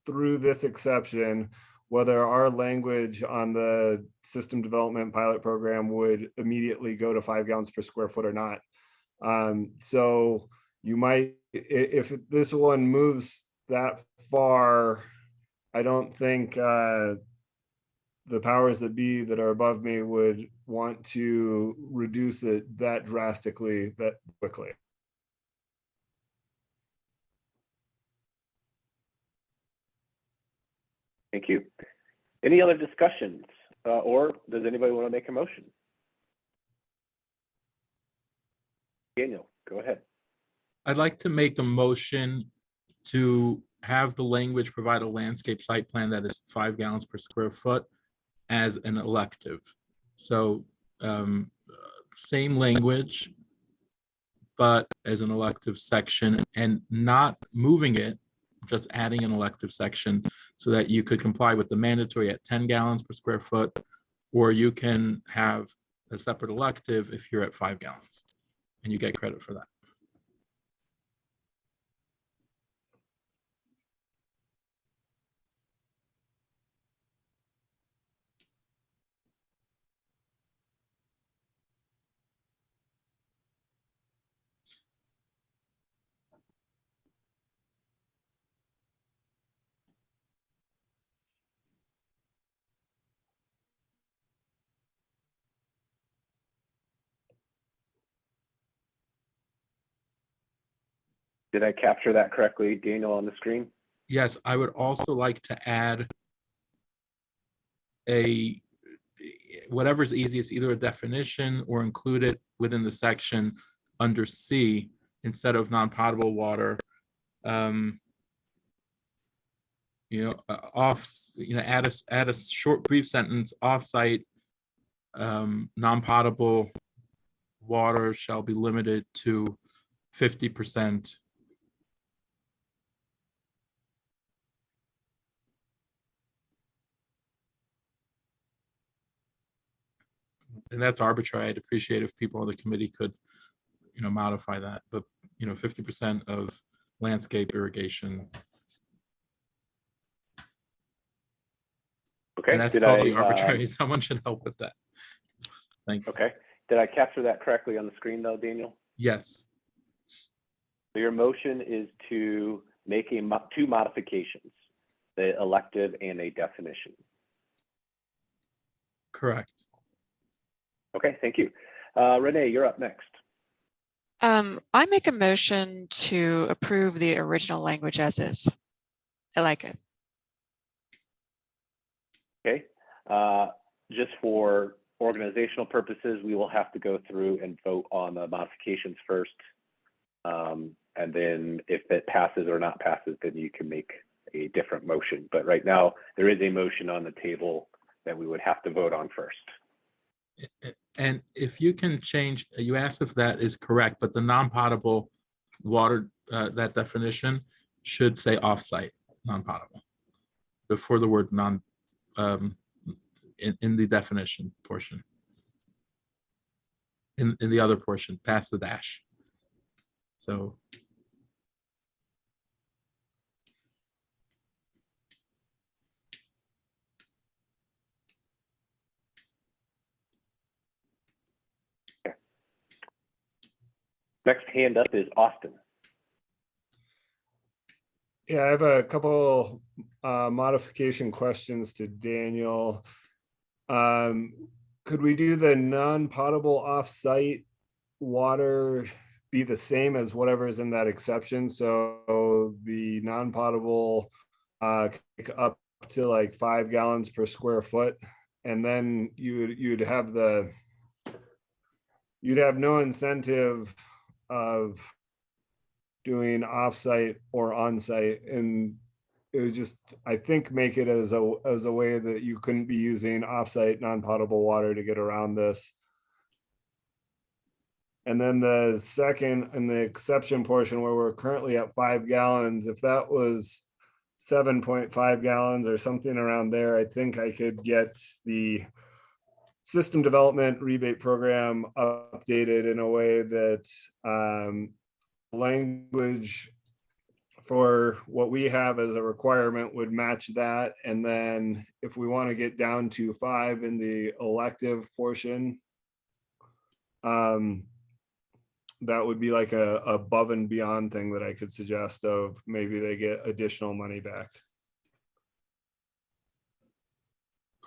through this exception, whether our language on the system development pilot program would immediately go to 5 gallons per square foot or not. So you might, if this one moves that far, I don't think the powers that be that are above me would want to reduce it that drastically, that quickly. Thank you. Any other discussions, or does anybody want to make a motion? Daniel, go ahead. I'd like to make a motion to have the language provide a landscape site plan that is 5 gallons per square foot as an elective. So same language, but as an elective section, and not moving it, just adding an elective section so that you could comply with the mandatory at 10 gallons per square foot, or you can have a separate elective if you're at 5 gallons and you get credit for that. Did I capture that correctly, Daniel, on the screen? Yes, I would also like to add whatever's easiest, either a definition or include it within the section under C instead of non-potable water. Add a short brief sentence. Off-site non-potable water shall be limited to 50%. And that's arbitrary. I'd appreciate if people on the committee could, modify that. But 50% of landscape irrigation. Okay. And that's totally arbitrary. Someone should help with that. Thank you. Okay. Did I capture that correctly on the screen, though, Daniel? Yes. So your motion is to make two modifications, the elective and a definition. Correct. Okay, thank you. Renee, you're up next. I make a motion to approve the original language as is. I like it. Okay. Just for organizational purposes, we will have to go through and vote on the modifications first. And then if it passes or not passes, then you can make a different motion. But right now, there is a motion on the table that we would have to vote on first. And if you can change, you asked if that is correct, but the non-potable water, that definition should say off-site non-potable before the word non, in the definition portion. In the other portion, past the dash. So. Next hand up is Austin. Yeah, I have a couple modification questions to Daniel. Could we do the non-potable off-site water be the same as whatever is in that exception? So the non-potable up to like 5 gallons per square foot, and then you'd have no incentive of doing offsite or onsite, and it would just, I think, make it as a way that you couldn't be using offsite non-potable water to get around this. And then the second, in the exception portion where we're currently at 5 gallons, if that was 7.5 gallons or something around there, I think I could get the system development rebate program updated in a way that language for what we have as a requirement would match that. And then if we want to get down to 5 in the elective portion, that would be like a above and beyond thing that I could suggest of maybe they get additional money back.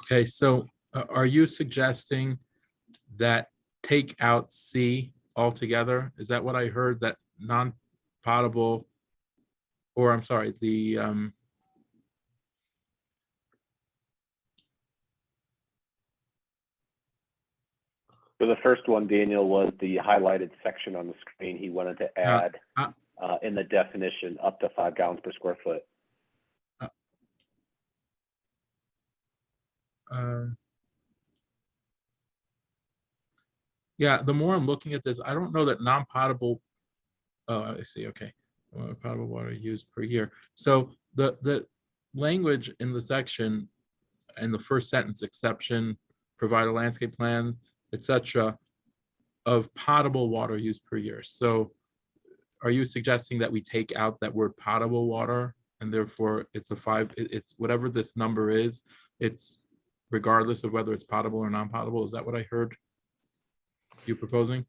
Okay, so are you suggesting that take out C altogether? Is that what I heard, that non-potable, or I'm sorry, the So the first one, Daniel, was the highlighted section on the screen. He wanted to add in the definition up to 5 gallons per square foot. Yeah, the more I'm looking at this, I don't know that non-potable. Oh, I see. Okay, potable water used per year. So the language in the section, in the first sentence, exception, provide a landscape plan, etc., of potable water used per year. So, are you suggesting that we take out that word potable water, and therefore it's a 5? It's whatever this number is. It's regardless of whether it's potable or non-potable. Is that what I heard you proposing?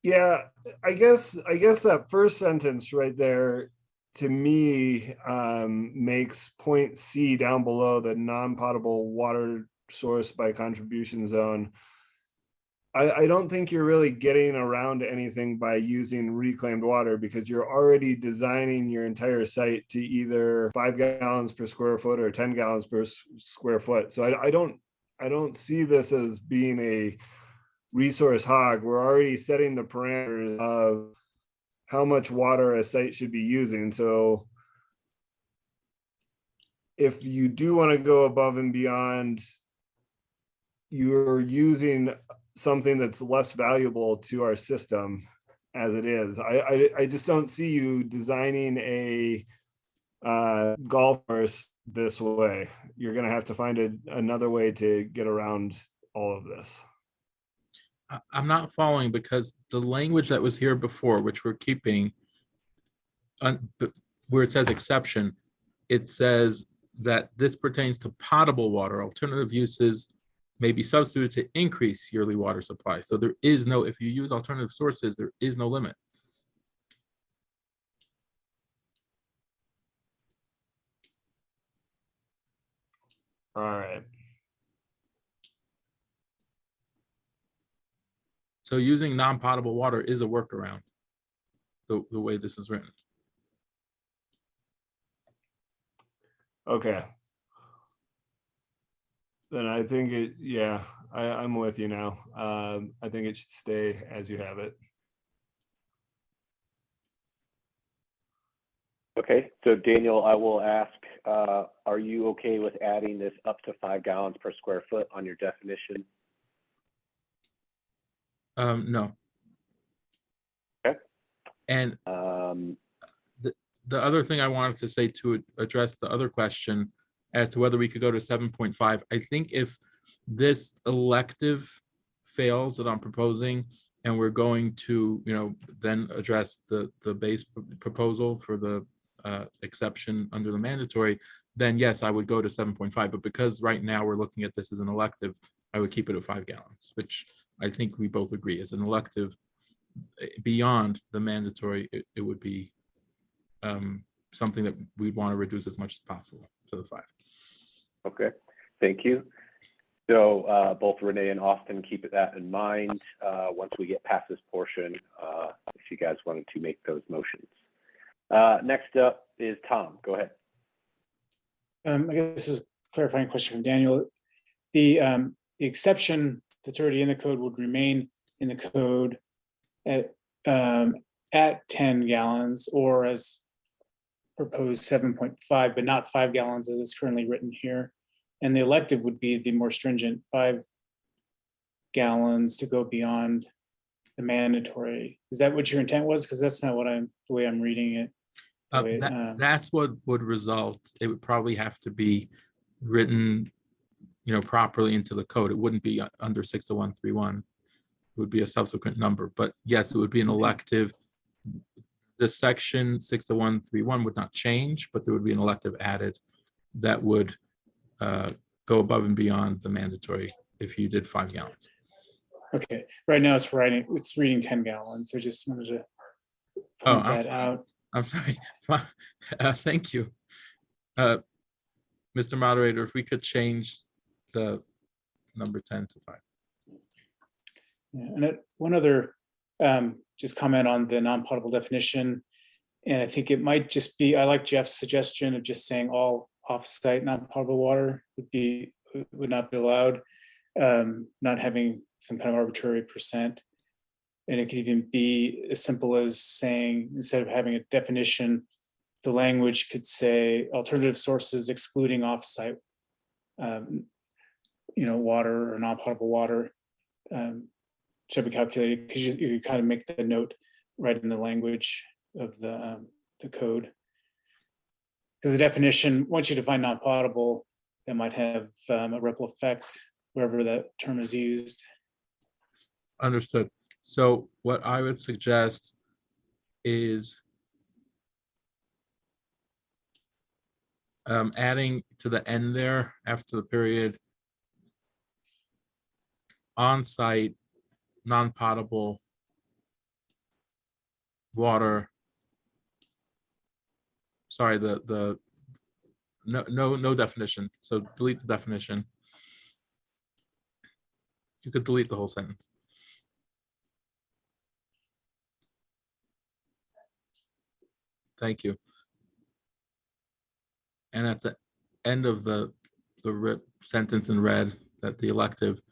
Yeah, I guess that first sentence right there to me makes point C down below the non-potable water source by contribution zone. I don't think you're really getting around anything by using reclaimed water, because you're already designing your entire site to either 5 gallons per square foot or 10 gallons per square foot. So I don't see this as being a resource hog. We're already setting the parameters of how much water a site should be using. So if you do want to go above and beyond, you're using something that's less valuable to our system as it is. I just don't see you designing a golf course this way. You're going to have to find another way to get around all of this. I'm not following, because the language that was here before, which we're keeping, where it says exception, it says that this pertains to potable water. Alternative uses may be substituted to increase yearly water supply. So there is no, if you use alternative sources, there is no limit. All right. So using non-potable water is a workaround, the way this is written. Okay. Then I think I'm with you now. I think it should stay as you have it. Okay, so Daniel, I will ask, are you okay with adding this up to 5 gallons per square foot on your definition? No. Okay. And the other thing I wanted to say to address the other question as to whether we could go to 7.5, I think if this elective fails that I'm proposing, and we're going to, then address the base proposal for the exception under the mandatory, then yes, I would go to 7.5. But because right now we're looking at this as an elective, I would keep it at 5 gallons, which I think we both agree is an elective. Beyond the mandatory, it would be something that we'd want to reduce as much as possible to the 5. Okay, thank you. So both Renee and Austin, keep that in mind once we get past this portion, if you guys wanted to make those motions. Next up is Tom. Go ahead. I guess this is a clarifying question from Daniel. The exception that's already in the code would remain in the code at 10 gallons, or as proposed 7.5, but not 5 gallons as it's currently written here. And the elective would be the more stringent 5 gallons to go beyond the mandatory. Is that what your intent was? Because that's not what the way I'm reading it. That's what would result. It would probably have to be written, properly into the code. It wouldn't be under 60131. It would be a subsequent number. But yes, it would be an elective. The section 60131 would not change, but there would be an elective added that would go above and beyond the mandatory if you did 5 gallons. Okay, right now it's reading 10 gallons. I just wanted to point that out. I'm sorry. Thank you. Mr. Moderator, if we could change the number 10 to 5. Yeah, and one other just comment on the non-potable definition. And I think it might just be, I like Jeff's suggestion of just saying all off-site non-potable water would not be allowed. not having some kind of arbitrary percent. And it could even be as simple as saying, instead of having a definition, the language could say alternative sources excluding offsite, water or non-potable water shall be calculated, because you kind of make the note right in the language of the code. Because the definition, once you define non-potable, that might have a ripple effect wherever that term is used. Understood. So what I would suggest is adding to the end there after the period, on-site, non-potable water. Sorry, no definition. So delete the definition. You could delete the whole sentence. Thank you. And at the end of the sentence in red, that the elective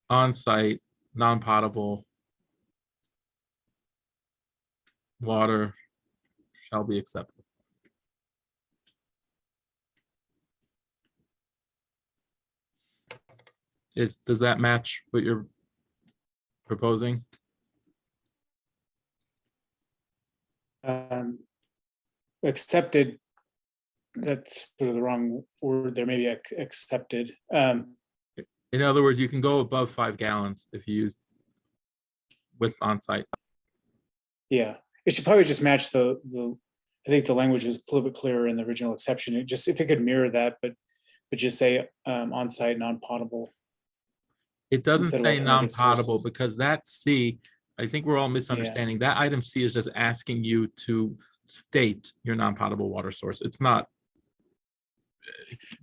on-site, non-potable water shall be accepted. Does that match what you're proposing? Accepted, that's sort of the wrong word there, maybe accepted. In other words, you can go above 5 gallons if you use with on-site. Yeah, it should probably just match I think the language was a little bit clearer in the original exception. If it could mirror that, but just say on-site non-potable. It doesn't instead of say alternative non-potable sources. because that C, I think we're all misunderstanding. That item C is just asking you to state your non-potable water source. It's not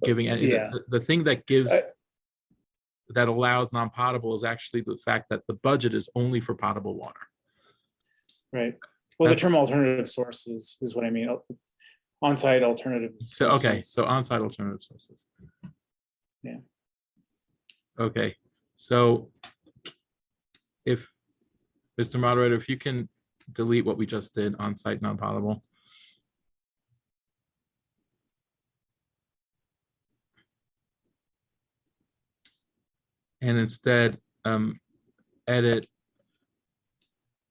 giving any. Yeah. The thing that gives that allows non-potable is actually the fact that the budget is only for potable water. Right. Well, the term alternative sources is what I mean. On-site alternative So sources. okay, so on-site alternative sources. Yeah. Okay, so if Mr. Moderator, if you can delete what we just did, on-site non-potable. And instead edit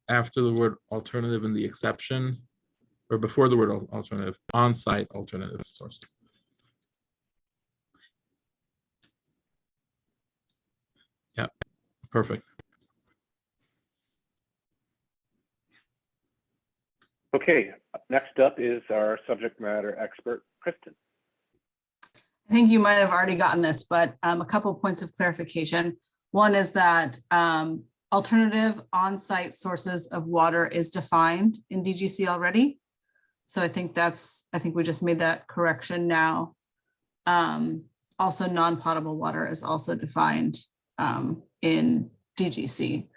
after the word alternative in the exception, or before the word alternative, on-site alternative sources. Yeah, perfect. Okay, next up is our subject matter expert, Kristen. I think you might have already gotten this, but a couple of points of clarification. One is that alternative on-site sources of water is defined in DGC already. So I think we just made that correction now. Also, non-potable water is also defined in DGC.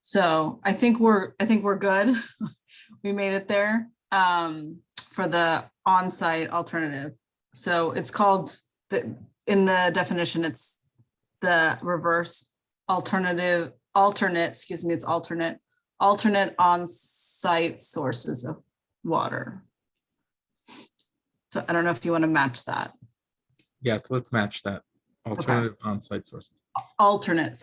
So I think we're good. We made it there for the on-site alternative. So it's called in the definition, it's the reverse alternate on-site sources of water. So I don't know if you want to match that. Yes, let's match that. Alternative on-site sources. Alternate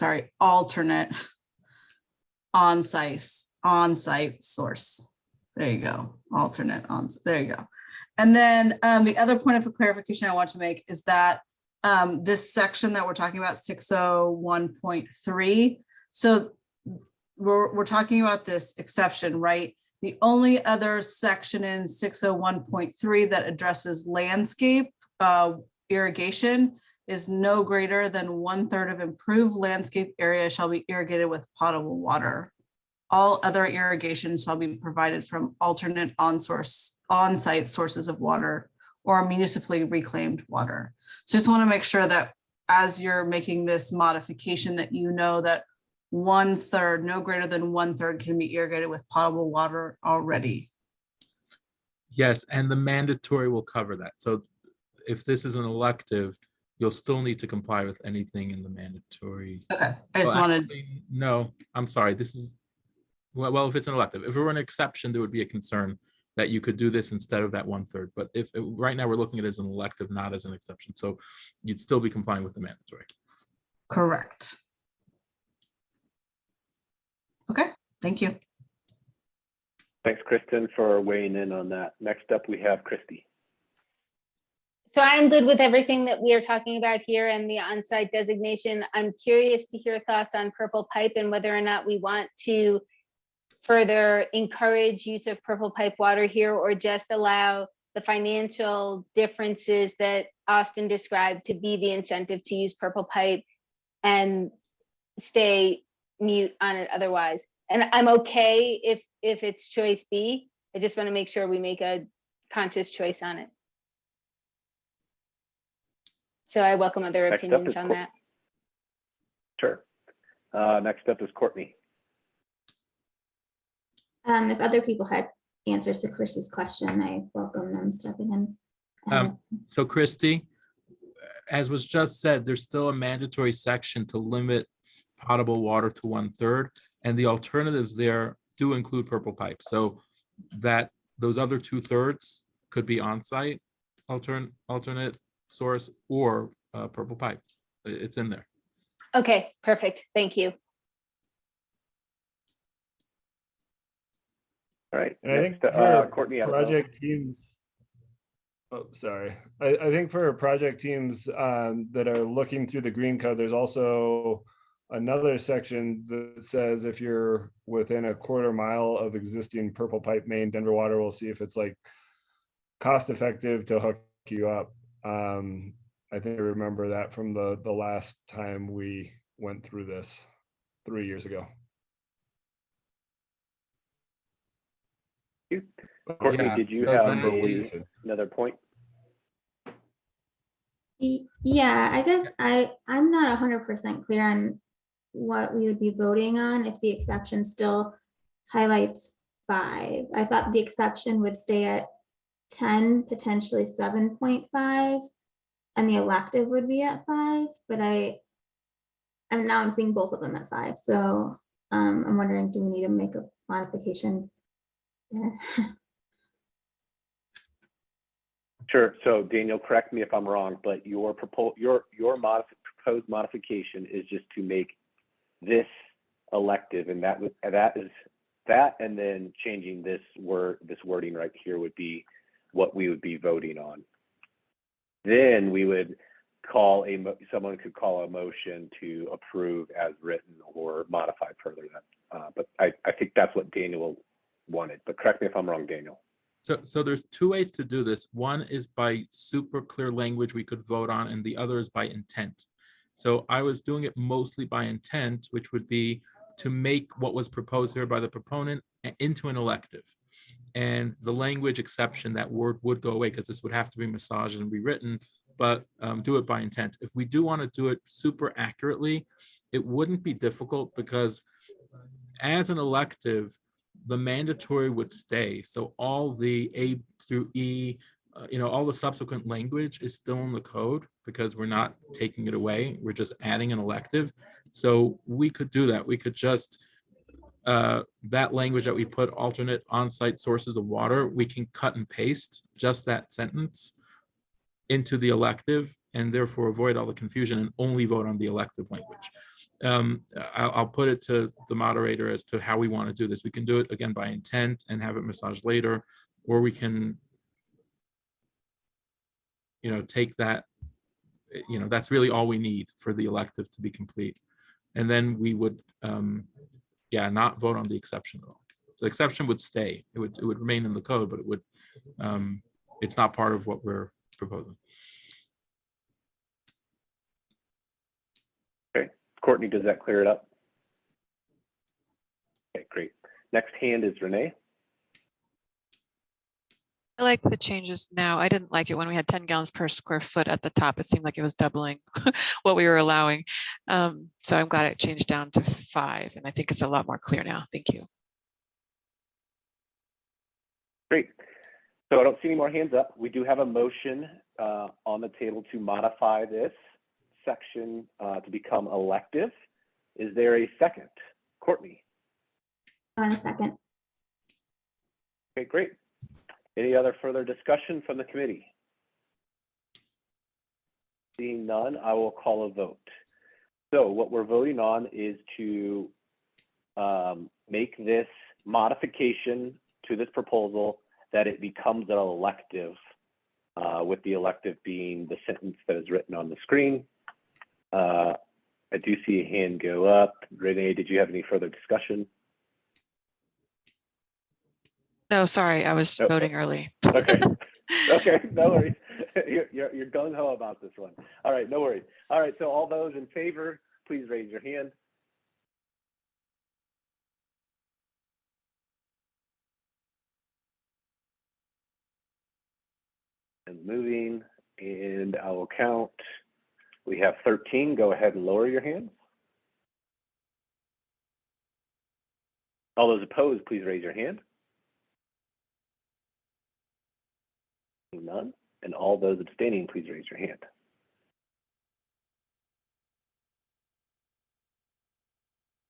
on-site source. There you go. Alternate on, there you go. And then the other point of clarification I want to make is that this section that we're talking about, 601.3. So we're talking about this exception, right? The only other section in 601.3 that addresses landscape irrigation is no greater than 1/3 of improved landscape area shall be irrigated with potable water. All other irrigation shall be provided from alternate on-site sources of water or municipally reclaimed water. So just want to make sure that as you're making this modification that you know that 1/3, no greater than 1/3 can be irrigated with potable water already. Yes, and the mandatory will cover that. So if this is an elective, you'll still need to comply with anything in the mandatory. Okay, I just Well, wanted, actually, no, I'm sorry, this is, well, if it's an elective, if it were an exception, there would be a concern that you could do this instead of that 1/3. But if, right now we're looking at it as an elective, not as an exception. So you'd still be complying with the mandatory. correct. Okay, thank you. Thanks, Kristen, for weighing in on that. Next up, we have Christy. So I'm good with everything that we are talking about here and the on-site designation. I'm curious to hear thoughts on purple pipe and whether or not we want to further encourage use of purple pipe water here, or just allow the financial differences that Austin described to be the incentive to use purple pipe and stay mute on it otherwise. And I'm okay if it's choice B. I just want to make sure we make a conscious choice on it. So I welcome other Next up opinions is on Cour- that. Sure. Next up is Courtney. If other people had answers to Chris's question, I welcome them stepping in. So Christy, as was just said, there's still a mandatory section to limit potable water to 1/3, and the alternatives there do include purple pipe. So that those other 2/3 could be on-site alternate source or purple pipe. It's in there. Okay, perfect. Thank you. All right. And I think Next, for Courtney, I don't know. project teams, oh, sorry. I think for project teams that are looking through the green code, there's also another section that says if you're within a 1/4 mile of existing purple pipe main, Denver Water will see if it's like cost effective to hook you up. I think I remember that from the last time we went through this 3 years ago. Courtney, Yeah, did you so have that is- another point? Yeah, I guess I'm not 100% clear on what we would be voting on if the exception still highlights 5. I thought the exception would stay at 10, potentially 7.5, and the elective would be at 5, but I'm seeing both of them at 5. So I'm wondering, do we need to make a modification there? Sure. So Daniel, correct me if I'm wrong, but your proposed modification is just to make this elective, and that is that, and then changing this wording right here would be what we would be voting on. Then we would call someone could call a motion to approve as written or modify further. But I think that's what Daniel wanted. But correct me if I'm wrong, Daniel. So there's 2 ways to do this. One is by super clear language we could vote on, and the other is by intent. So I was doing it mostly by intent, which would be to make what was proposed here by the proponent into an elective. And the language exception, that word would go away because this would have to be massaged and rewritten, but do it by intent. If we do want to do it super accurately, it wouldn't be difficult because as an elective, the mandatory would stay. So all the A through E, all the subsequent language is still in the code because we're not taking it away. We're just adding an elective. So we could do that. We could just, that language that we put alternate on-site sources of water, we can cut and paste just that sentence into the elective and therefore avoid all the confusion and only vote on the elective language. I'll put it to the moderator as to how we want to do this. We can do it again by intent and have it massaged later, or we can, take that, that's really all we need for the elective to be complete. And then we would, not vote on the exception at all. The exception would stay. It would remain in the code, but it would, it's not part of what we're proposing. Okay, Courtney, does that clear it up? Okay, great. Next hand is Renee. I like the changes now. I didn't like it when we had 10 gallons per square foot at the top. It seemed like it was doubling what we were allowing. So I'm glad it changed down to 5, and I think it's a lot more clear now. Thank you. Great. So I don't see any more hands up. We do have a motion on the table to modify this section to become elective. Is there a second? Courtney? On a second. Okay, great. Any other further discussion from the committee? Seeing none, I will call a vote. So what we're voting on is to make this modification to this proposal that it becomes an elective, with the elective being the sentence that is written on the screen. I do see a hand go up. Renee, did you have any further discussion? No, sorry, I was voting early. Okay. Okay, no worries. You're gung ho about this one. All right, no worries. All right, so all those in favor, please raise your hand. And moving, and I will count. We have 13. Go ahead and lower your hands. All those opposed, please raise your hand. None. And all those abstaining, please raise your hand.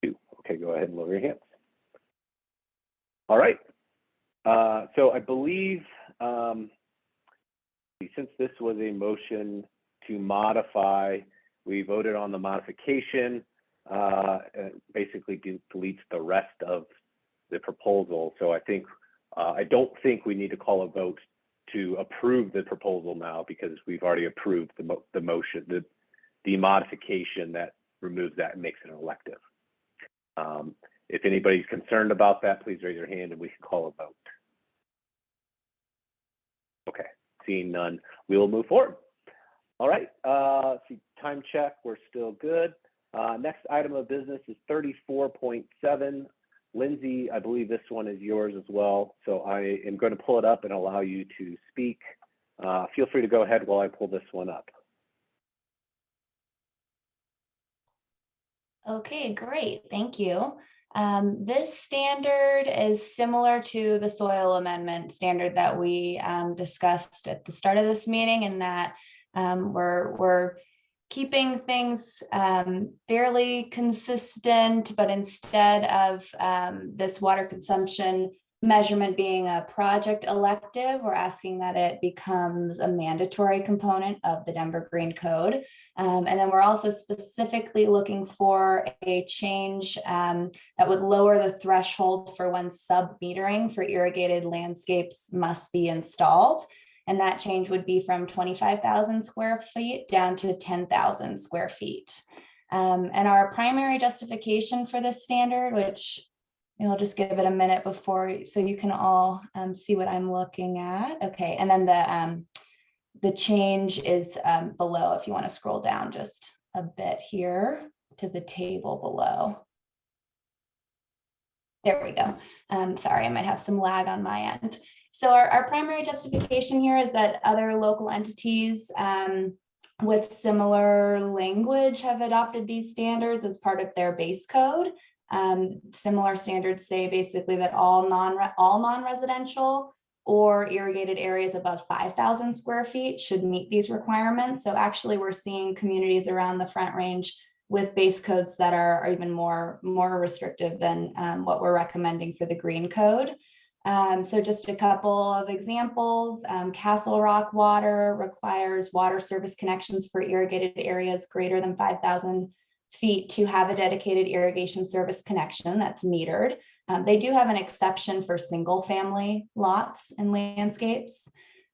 Two. Okay, go ahead and lower your hands. All right. So I believe since this was a motion to modify, we voted on the modification. Basically deletes the rest of the proposal. So I don't think we need to call a vote to approve the proposal now, because we've already approved the motion, the modification that removes that and makes it an elective. If anybody's concerned about that, please raise your hand and we can call a vote. Okay, seeing none, we will move forward. All right, see, time check, we're still good. Next item of business is 34.7. Lindsay, I believe this one is yours as well. So I am going to pull it up and allow you to speak. Feel free to go ahead while I pull this one up. Okay, great. Thank you. This standard is similar to the soil amendment standard that we discussed at the start of this meeting, in that we're keeping things fairly consistent, but instead of this water consumption measurement being a project elective, we're asking that it becomes a mandatory component of the Denver Green Code. And then we're also specifically looking for a change that would lower the threshold for when sub-metering for irrigated landscapes must be installed. And that change would be from 25,000 square feet down to 10,000 square feet. And our primary justification for this standard, which I'll just give it a minute before, so you can all see what I'm looking at. Okay, and then the change is below, if you want to scroll down just a bit here to the table below. There we go. Sorry, I might have some lag on my end. So our primary justification here is that other local entities with similar language have adopted these standards as part of their base code. Similar standards say basically that all non-residential or irrigated areas above 5,000 square feet should meet these requirements. So actually we're seeing communities around the Front Range with base codes that are even more restrictive than what we're recommending for the Green Code. So just a couple of examples. Castle Rock Water requires water service connections for irrigated areas greater than 5,000 feet to have a dedicated irrigation service connection that's metered. They do have an exception for single family lots and landscapes.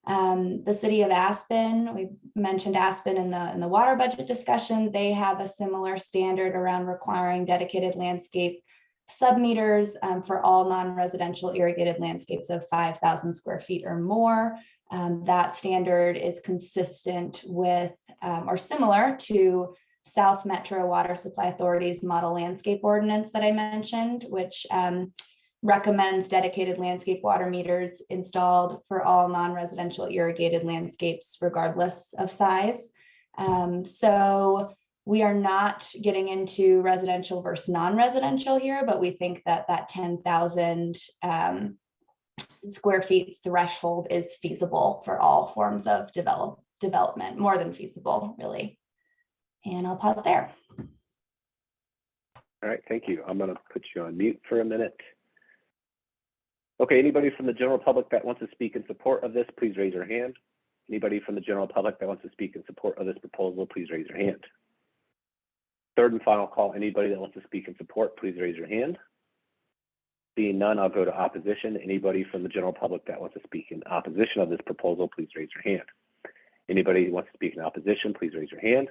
The city of Aspen, we mentioned Aspen in the water budget discussion, they have a similar standard around requiring dedicated landscape submeters for all non-residential irrigated landscapes of 5,000 square feet or more. That standard is consistent with or similar to South Metro Water Supply Authority's model landscape ordinance that I mentioned, which recommends dedicated landscape water meters installed for all non-residential irrigated landscapes, regardless of size. So we are not getting into residential versus non-residential here, but we think that that 10,000 square feet threshold is feasible for all forms of development, more than feasible, really. And I'll pause there. All right, thank you. I'm going to put you on mute for a minute. Okay, anybody from the general public that wants to speak in support of this, please raise your hand. Anybody from the general public that wants to speak in support of this proposal, please raise your hand. Third and final call, anybody that wants to speak in support, please raise your hand. Seeing none, I'll go to opposition. Anybody from the general public that wants to speak in opposition of this proposal, please raise your hand. Anybody who wants to speak in opposition, please raise your hand.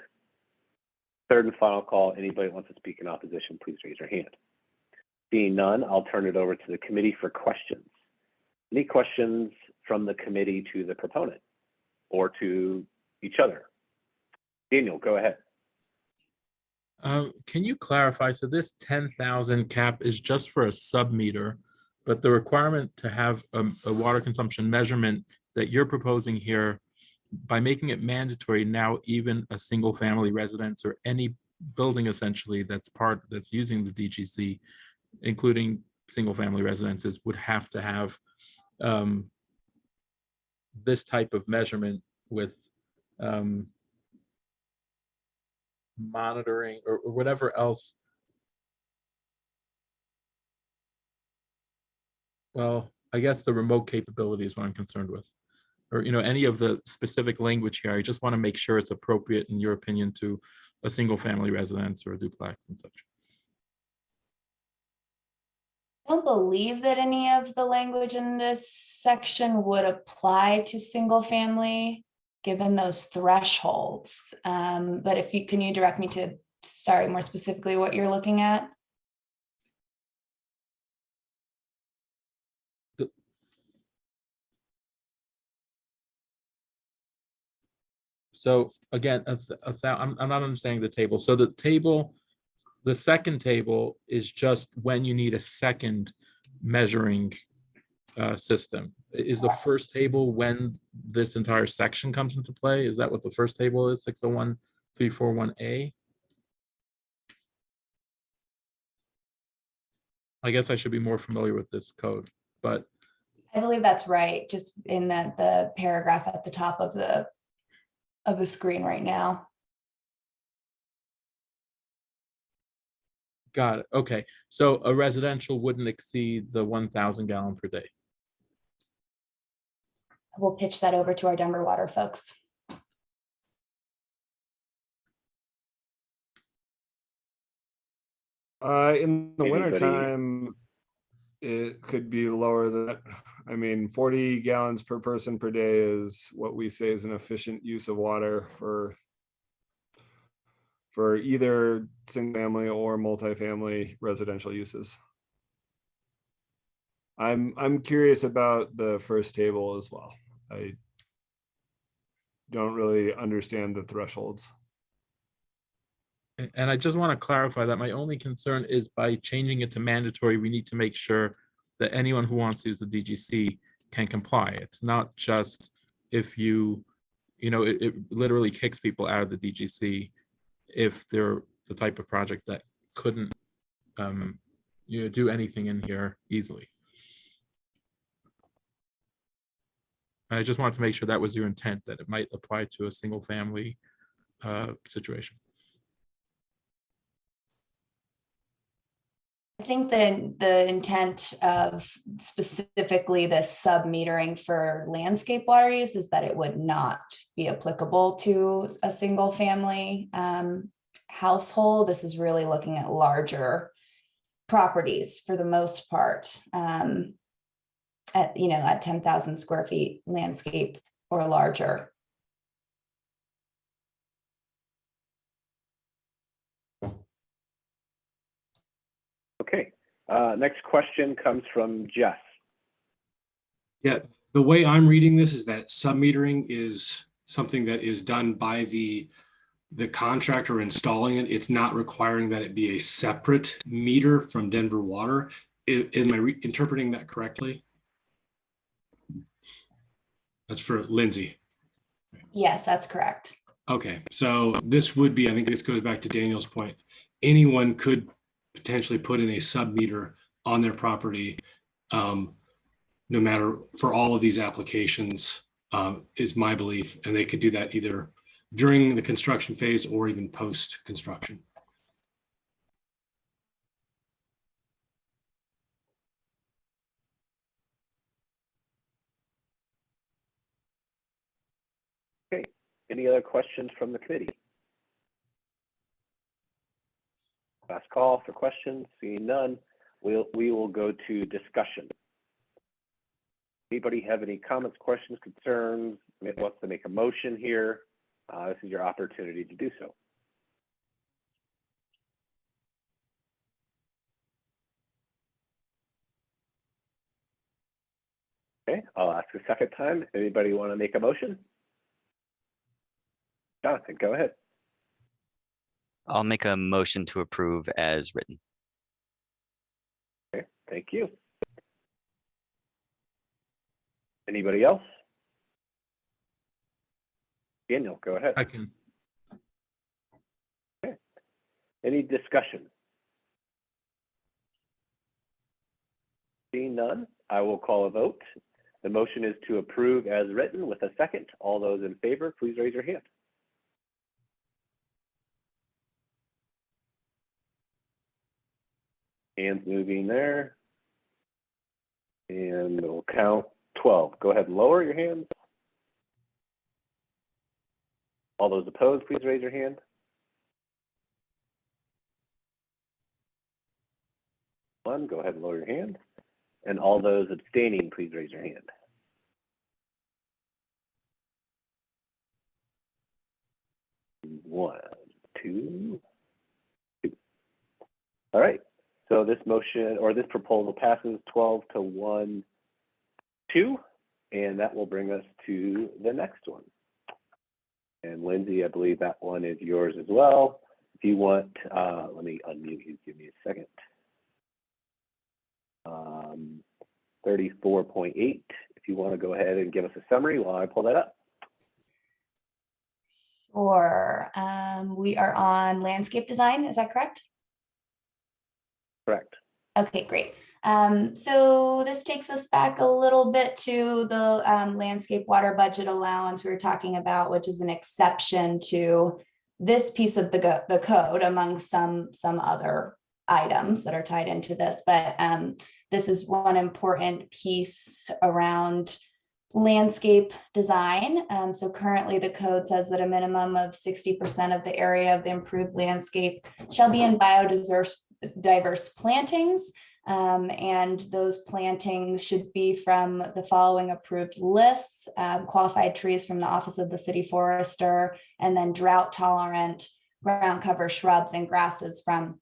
Third and final call, anybody who wants to speak in opposition, please raise your hand. Seeing none, I'll turn it over to the committee for questions. Any questions from the committee to the proponent or to each other? Daniel, go ahead. Can you clarify? So this 10,000 cap is just for a sub-meter, but the requirement to have a water consumption measurement that you're proposing here, by making it mandatory now, even a single family residence or any building essentially that's using the DGC, including single family residences, would have to have this type of measurement with monitoring or whatever else. Well, I guess the remote capability is what I'm concerned with, or any of the specific language here. I just want to make sure it's appropriate, in your opinion, to a single family residence or a duplex and such. I don't believe that any of the language in this section would apply to single family, given those thresholds. But if you, can you direct me to, sorry, more specifically what you're looking at? So again, I'm not understanding the table. So the second table is just when you need a second measuring system. Is the first table when this entire section comes into play? Is that what the first table is, 601-341A? I guess I should be more familiar with this code, but I believe that's right, just in that the paragraph at the top of the screen right now. got it. Okay, so a residential wouldn't exceed the 1,000 gallon per day. We'll pitch that over to our Denver Water folks. In the Anybody? wintertime, it could be lower than that. I mean, 40 gallons per person per day is what we say is an efficient use of water for either single family or multifamily residential uses. I'm curious about the first table as well. I don't really understand the thresholds. And I just want to clarify that my only concern is by changing it to mandatory, we need to make sure that anyone who wants to use the DGC can comply. It's not just if it literally kicks people out of the DGC if they're the type of project that couldn't do anything in here easily. I just wanted to make sure that was your intent, that it might apply to a single family situation. I think the intent of specifically the sub-metering for landscape water use is that it would not be applicable to a single family household. This is really looking at larger properties for the most part, at 10,000 square feet landscape or larger. Okay, next question comes from Jess. Yeah, the way I'm reading this is that sub-metering is something that is done by the contractor installing it. It's not requiring that it be a separate meter from Denver Water. Am I interpreting that correctly? That's for Lindsay. Yes, that's correct. Okay, so this would be, I think this goes back to Daniel's point. Anyone could potentially put in a sub-meter on their property, no matter, for all of these applications is my belief. And they could do that either during the construction phase or even post-construction. Okay, any other questions from the committee? Last call for questions, seeing none, we will go to discussion. Anybody have any comments, questions, concerns, wants to make a motion here? This is your opportunity to do so. Okay, I'll ask a second time. Anybody want to make a motion? Jonathan, go ahead. I'll make a motion to approve as written. Okay, thank you. Anybody else? Daniel, go ahead. I can. Okay. Any discussion? Seeing none, I will call a vote. The motion is to approve as written with a second. All those in favor, please raise your hand. Hands moving there. And we'll count 12. Go ahead and lower your hands. All those opposed, please raise your hand. One, go ahead and lower your hand. And all those abstaining, please raise your hand. One, two. All right. So this motion or this proposal passes 12 to 1, 2, and that will bring us to the next one. And Lindsay, I believe that one is yours as well. If you want, let me unmute you, give me a second. 34.8, if you want to go ahead and give us a summary while I pull that up. Sure. We are on landscape design, is that correct? Correct. Okay, great. So this takes us back a little bit to the landscape water budget allowance we were talking about, which is an exception to this piece of the code among some other items that are tied into this. But this is one important piece around landscape design. So currently the code says that a minimum of 60% of the area of the improved landscape shall be in diverse plantings, and those plantings should be from the following approved lists: qualified trees from the Office of the City Forester, and then drought tolerant ground cover shrubs and grasses from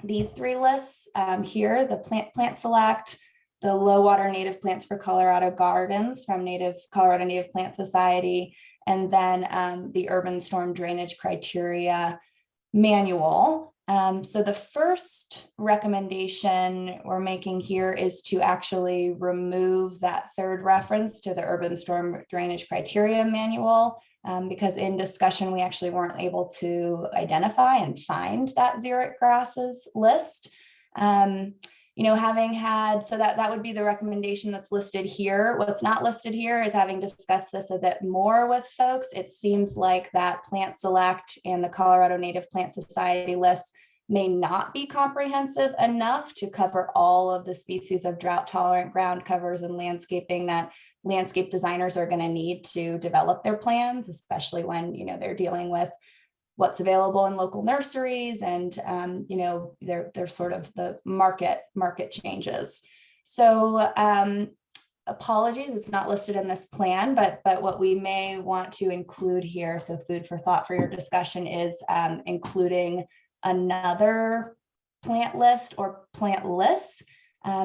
these three lists here: the plant select, the low water native plants for Colorado Gardens from Colorado Native Plant Society, and then the urban storm drainage criteria manual. So the first recommendation we're making here is to actually remove that third reference to the urban storm drainage criteria manual, because in discussion, we actually weren't able to identify and find that xeric grasses list. Having had, so that would be the recommendation that's listed here. What's not listed here is, having discussed this a bit more with folks, it seems like that plant select and the Colorado Native Plant Society lists may not be comprehensive enough to cover all of the species of drought tolerant ground covers and landscaping that landscape designers are going to need to develop their plans, especially when they're dealing with what's available in local nurseries and they're sort of the market changes. So apologies, it's not listed in this plan, but what we may want to include here, so food for thought for your discussion, is including another plant list or plant lists.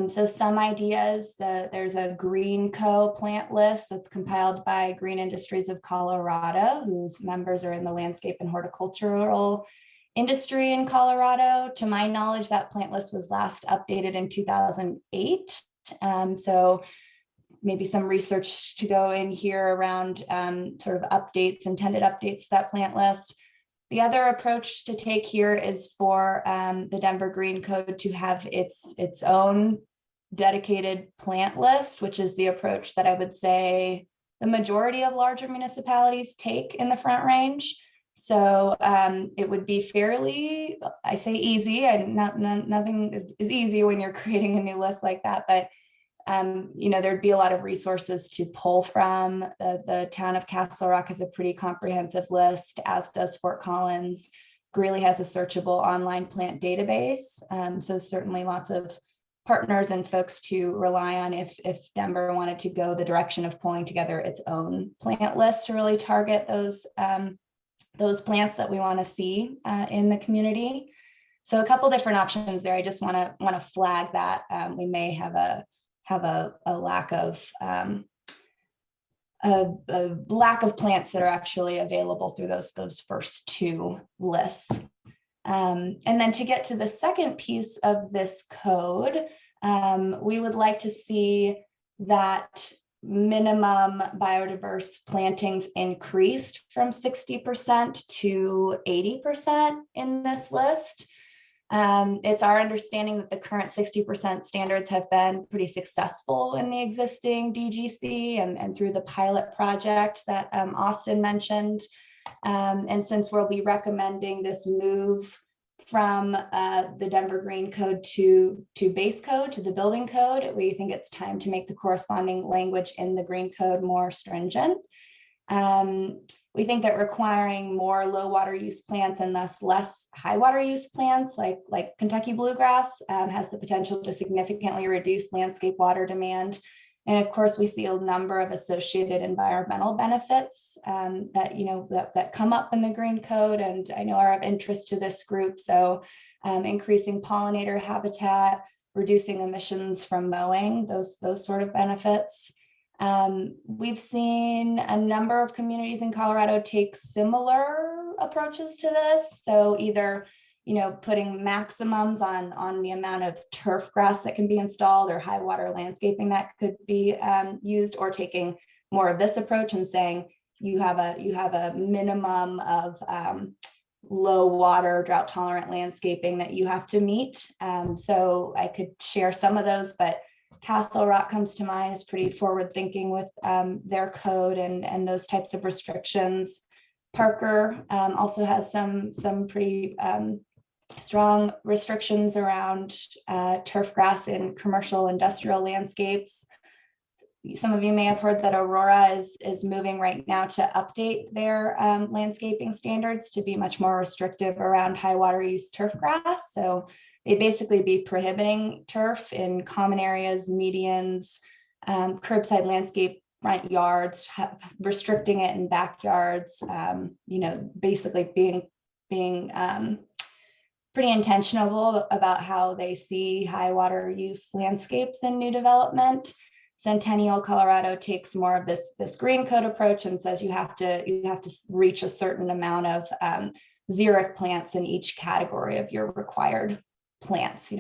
So some ideas, there's a Green Co. plant list that's compiled by Green Industries of Colorado, whose members are in the landscape and horticultural industry in Colorado. To my knowledge, that plant list was last updated in 2008. So maybe some research to go in here around sort of updates, intended updates to that plant list. The other approach to take here is for the Denver Green Code to have its own dedicated plant list, which is the approach that I would say the majority of larger municipalities take in the Front Range. So it would be fairly, I say easy, and nothing is easy when you're creating a new list like that, but you know, there'd be a lot of resources to pull from. The town of Castle Rock has a pretty comprehensive list, as does Fort Collins. Greeley has a searchable online plant database. So certainly lots of partners and folks to rely on if Denver wanted to go the direction of pulling together its own plant list to really target those plants that we want to see in the community. So a couple different options there. I just want to flag that we may have a lack of a lack of plants that are actually available through those first two lists. And then to get to the second piece of this code, we would like to see that minimum biodiverse plantings increased from 60% to 80% in this list. It's our understanding that the current 60% standards have been pretty successful in the existing DGC and through the pilot project that Austin mentioned. And since we'll be recommending this move from the Denver Green Code to base code, to the building code, we think it's time to make the corresponding language in the Green Code more stringent. We think that requiring more low water use plants and thus less high water use plants like Kentucky bluegrass has the potential to significantly reduce landscape water demand. And of course, we see a number of associated environmental benefits that come up in the Green Code and I know are of interest to this group. So increasing pollinator habitat, reducing emissions from mowing, those sort of benefits. We've seen a number of communities in Colorado take similar approaches to this. So either putting maximums on the amount of turf grass that can be installed or high water landscaping that could be used, or taking more of this approach and saying you have a minimum of low water drought tolerant landscaping that you have to meet. So I could share some of those, but Castle Rock comes to mind as pretty forward thinking with their code and those types of restrictions. Parker also has some pretty strong restrictions around turf grass in commercial industrial landscapes. Some of you may have heard that Aurora is moving right now to update their landscaping standards to be much more restrictive around high water use turf grass. So they basically be prohibiting turf in common areas, medians, curbside landscape front yards, restricting it in backyards, basically being pretty intentional about how they see high water use landscapes in new development. Centennial Colorado takes more of this Green Code approach and says you have to reach a certain amount of xeric plants in each category of your required plants,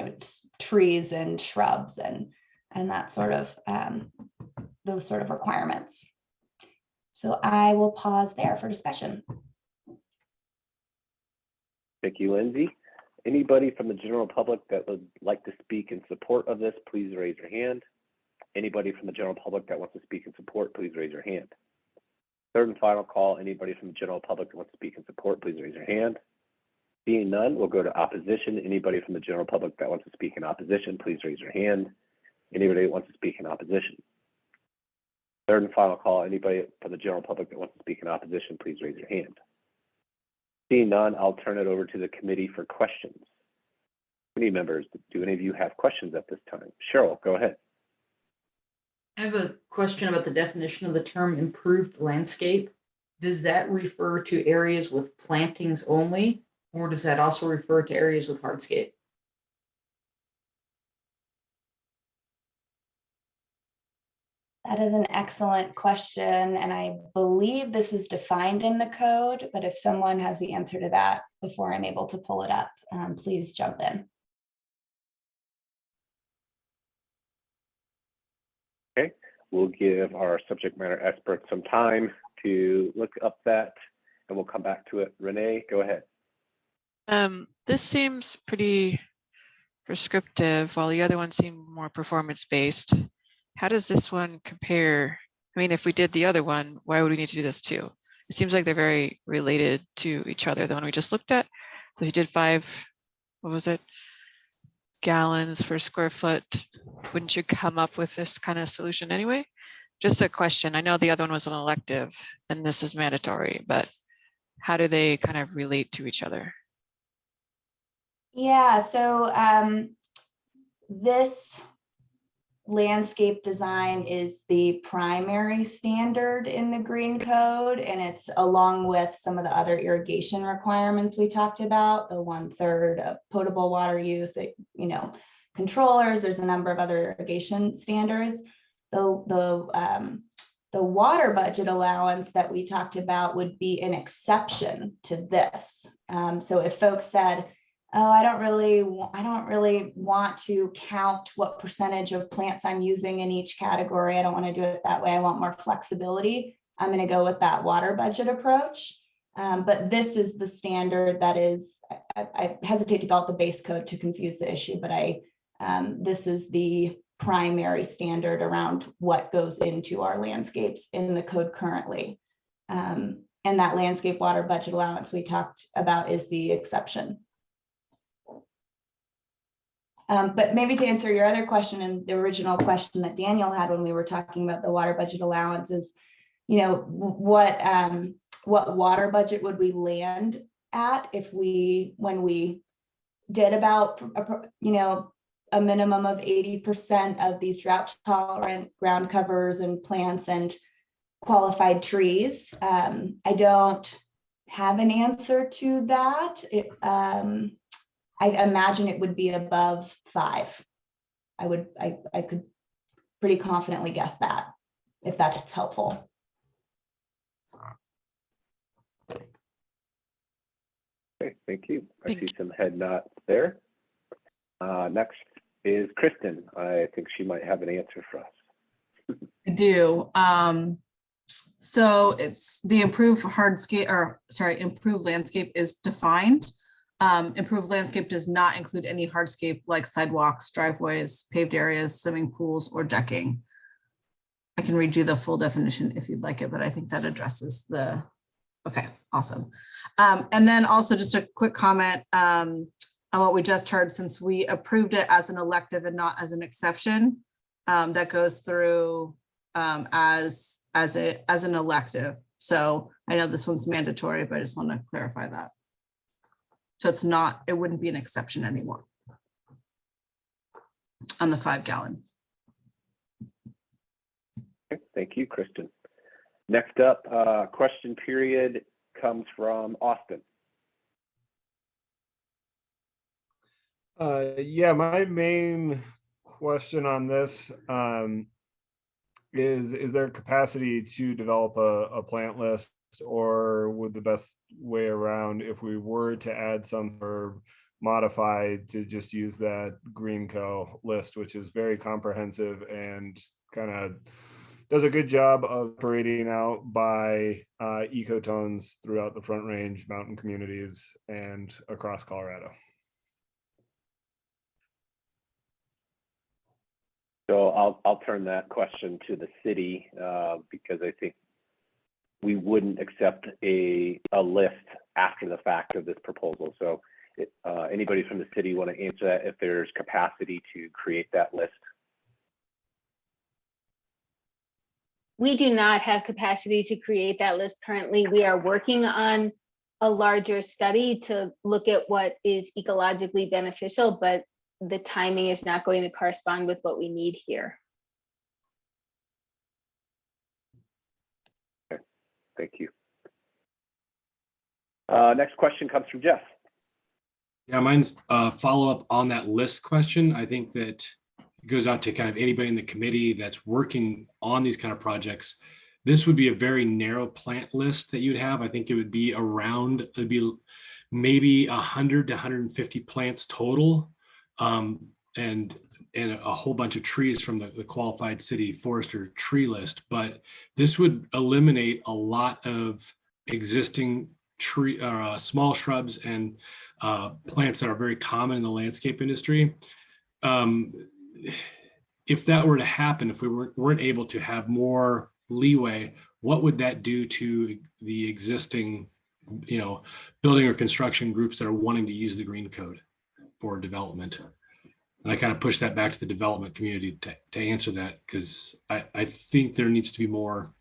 trees and shrubs and that sort of those sort of requirements. So I will pause there for discussion. Thank you, Lindsay. Anybody from the general public that would like to speak in support of this, please raise your hand. Anybody from the general public that wants to speak in support, please raise your hand. Third and final call, anybody from the general public that wants to speak in support, please raise your hand. Seeing none, we'll go to opposition. Anybody from the general public that wants to speak in opposition, please raise your hand. Anybody that wants to speak in opposition. Third and final call, anybody from the general public that wants to speak in opposition, please raise your hand. Seeing none, I'll turn it over to the committee for questions. Committee members, do any of you have questions at this time? Cheryl, go ahead. I have a question about the definition of the term improved landscape. Does that refer to areas with plantings only, or does that also refer to areas with hardscape? That is an excellent question, and I believe this is defined in the code, but if someone has the answer to that before I'm able to pull it up, please jump in. Okay, we'll give our subject matter experts some time to look up that, and we'll come back to it. Renee, go ahead. This seems pretty prescriptive, while the other one seemed more performance-based. How does this one compare I mean, if we did the other one, why would we need to do this too? It seems like they're very related to each other, the one we just looked at. So if you did 5, what was it? Gallons per square foot, wouldn't you come up with this kind of solution anyway? Just a question. I know the other one was an elective and this is mandatory, but how do they kind of relate to each other? Yeah, so this landscape design is the primary standard in the green code, and it's along with some of the other irrigation requirements we talked about, the 1/3 of potable water use, controllers. There's a number of other irrigation standards. The water budget allowance that we talked about would be an exception to this. So if folks said, oh, I don't really want to count what percentage of plants I'm using in each category. I don't want to do it that way. I want more flexibility. I'm going to go with that water budget approach. But this is the standard that is, I hesitate to call it the base code to confuse the issue, but this is the primary standard around what goes into our landscapes in the code currently. And that landscape water budget allowance we talked about is the exception. But maybe to answer your other question and the original question that Daniel had when we were talking about the water budget allowance is, what water budget would we land at when we did about, a minimum of 80% of these drought tolerant ground covers and plants and qualified trees? I don't have an answer to that. I imagine it would be above 5. I could pretty confidently guess that, if that's helpful. Okay, thank you. I see some head nods there. Next is Kristen. I think she might have an answer for us. I do. So it's the improved landscape is defined. Improved landscape does not include any hardscape like sidewalks, driveways, paved areas, swimming pools, or decking. I can read you the full definition if you'd like it, but I think that addresses okay, awesome. And then also just a quick comment on what we just heard, since we approved it as an elective and not as an exception, that goes through as an elective. So I know this one's mandatory, but I just want to clarify that. So it wouldn't be an exception anymore on the 5 gallon. Okay, thank you, Kristen. Next up, question period comes from Austin. Yeah, my main question on this is there capacity to develop a plant list, or would the best way around, if we were to add some or modify, to just use that GreenCo list, which is very comprehensive and kind of does a good job of operating out by ecotones throughout the Front Range mountain communities and across Colorado? So I'll turn that question to the city because I think we wouldn't accept a list after the fact of this proposal. So anybody from the city want to answer that, if there's capacity to create that list? We do not have capacity to create that list currently. We are working on a larger study to look at what is ecologically beneficial, but the timing is not going to correspond with what we need here. Okay, thank you. Next question comes from Jeff. Yeah, mine's a follow-up on that list question. I think that it goes out to kind of anybody in the committee that's working on these kind of projects. This would be a very narrow plant list that you'd have. I think it would be maybe 100 to 150 plants total. And a whole bunch of trees from the qualified city forester tree list. But this would eliminate a lot of existing tree small shrubs and plants that are very common in the landscape industry. If that were to happen, if we weren't able to have more leeway, what would that do to the existing, building or construction groups that are wanting to use the green code for development? And I kind of push that back to the development community to answer that, because I think there needs to be more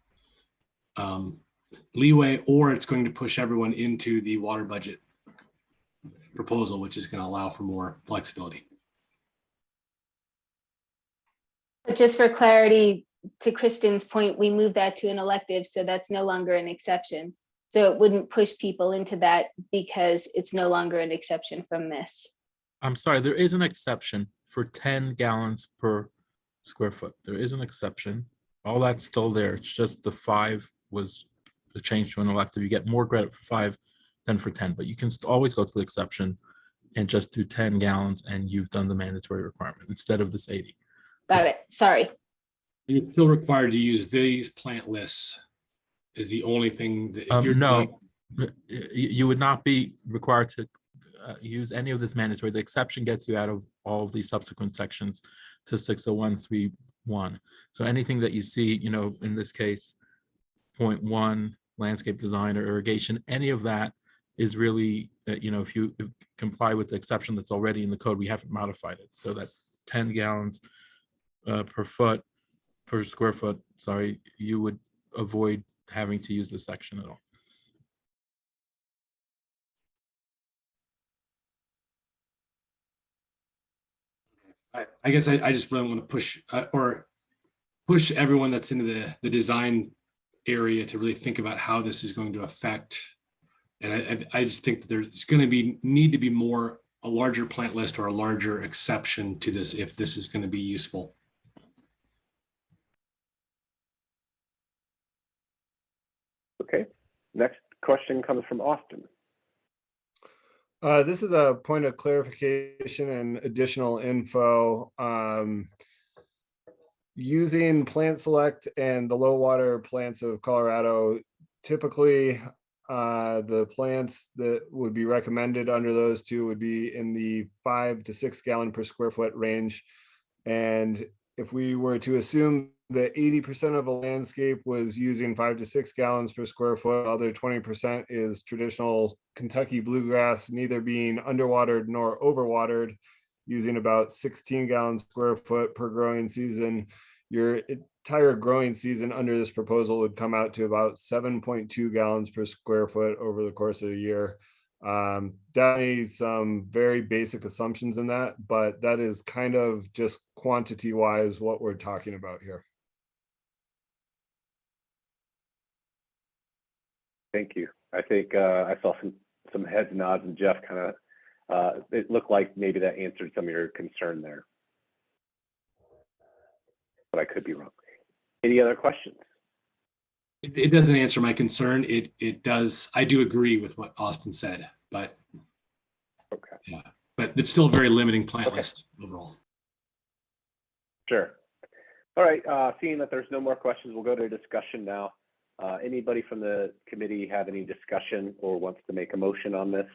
leeway, or it's going to push everyone into the water budget proposal, which is going to allow for more flexibility. But just for clarity, to Kristen's point, we moved that to an elective, so that's no longer an exception. So it wouldn't push people into that because it's no longer an exception from this. I'm sorry, there is an exception for 10 gallons per square foot. There is an exception. All that's still there. It's just the 5 was changed to an elective. You get more credit for 5 than for 10, but you can always go to the exception and just do 10 gallons and you've done the mandatory requirement instead of this 80. Got it. Sorry. You're still required to use these plant lists is the only thing that if you're no, you would not be required to use any of this mandatory. The exception gets you out of all of these subsequent sections to 601(3)(1). So anything that you see, in this case, 0.1, landscape design or irrigation, any of that is really, if you comply with the exception that's already in the code, we haven't modified it. So that 10 gallons per square foot, sorry, you would avoid having to use this section at all. I guess I just really want to push everyone that's into the design area to really think about how this is going to affect. And I just think that there's going to need to be a larger plant list or a larger exception to this if this is going to be useful. Okay, next question comes from Austin. This is a point of clarification and additional info. Using Plant Select and the low water plants of Colorado, typically the plants that would be recommended under those two would be in the 5 to 6 gallon per square foot range. And if we were to assume that 80% of a landscape was using 5 to 6 gallons per square foot, other 20% is traditional Kentucky bluegrass, neither being underwatered nor overwatered, using about 16 gallons square foot per growing season. Your entire growing season under this proposal would come out to about 7.2 gallons per square foot over the course of the year. Definitely some very basic assumptions in that, but that is kind of just quantity wise what we're talking about here. Thank you. I think I saw some heads nods, and Jeff kind of, it looked like maybe that answered some of your concern there, but I could be wrong. Any other questions? It doesn't answer my concern. It does. I do agree with what Austin said, but okay. Yeah, but it's still a very limiting plant list overall. Sure. All right. Seeing that there's no more questions, we'll go to discussion now. Anybody from the committee have any discussion or wants to make a motion on this?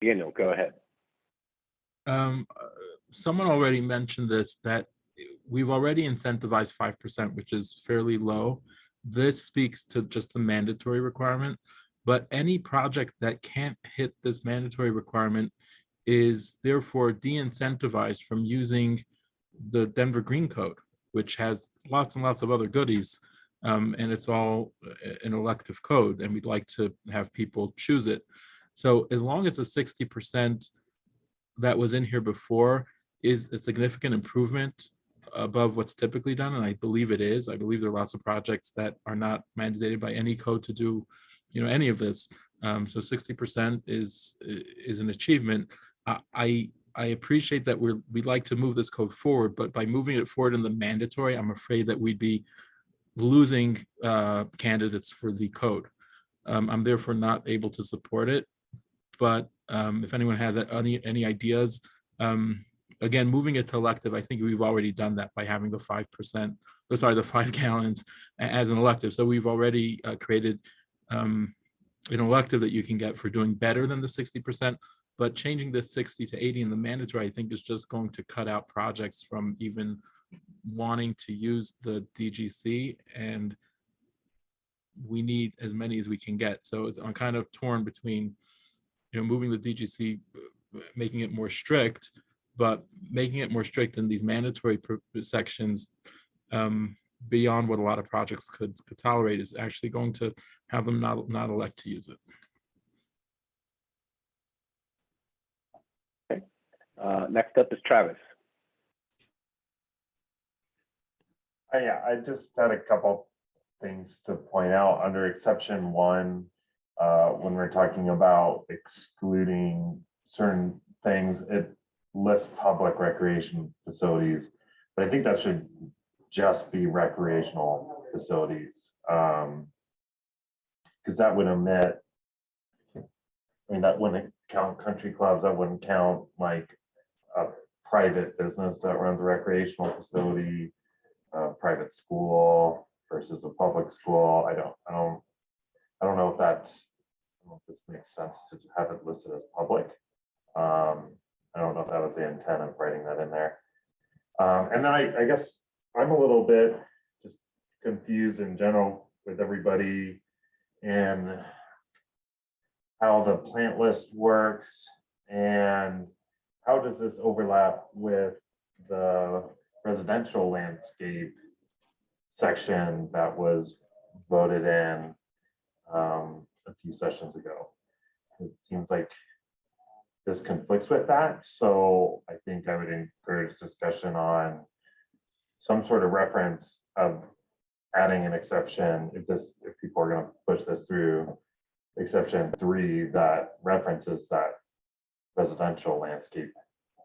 Daniel, go ahead. Someone already mentioned this, that we've already incentivized 5%, which is fairly low. This speaks to just the mandatory requirement, but any project that can't hit this mandatory requirement is therefore de-incentivized from using the Denver Green Code, which has lots and lots of other goodies, and it's all an elective code, and we'd like to have people choose it. So as long as the 60% that was in here before is a significant improvement above what's typically done, and I believe it is. I believe there are lots of projects that are not mandated by any code to do, any of this. So 60% is an achievement. I appreciate that we'd like to move this code forward, but by moving it forward in the mandatory, I'm afraid that we'd be losing candidates for the code. I'm therefore not able to support it. But if anyone has any ideas, again, moving it to elective, I think we've already done that by having the 5 gallons as an elective. So we've already created an elective that you can get for doing better than the 60%. But changing this 60 to 80 in the mandatory, I think, is just going to cut out projects from even wanting to use the DGC, and we need as many as we can get. So I'm kind of torn between, moving the DGC, making it more strict, but making it more strict in these mandatory sections beyond what a lot of projects could tolerate is actually going to have them not elect to use it. Okay. Next up is Travis. Yeah, I just had a couple things to point out under exception 1, when we're talking about excluding certain things, it lists public recreation facilities, but I think that should just be recreational facilities, because that would omit, that wouldn't count country clubs, that wouldn't count like a private business that runs a recreational facility, private school versus a public school. I don't know if that's, I don't know if this makes sense to have it listed as public. I don't know if that was the intent of writing that in there. And then I guess I'm a little bit just confused in general with everybody and how the plant list works and how does this overlap with the residential landscape section that was voted in a few sessions ago. It seems like this conflicts with that. So I think I would encourage discussion on some sort of reference of adding an exception if people are going to push this through, exception 3 that references that residential landscape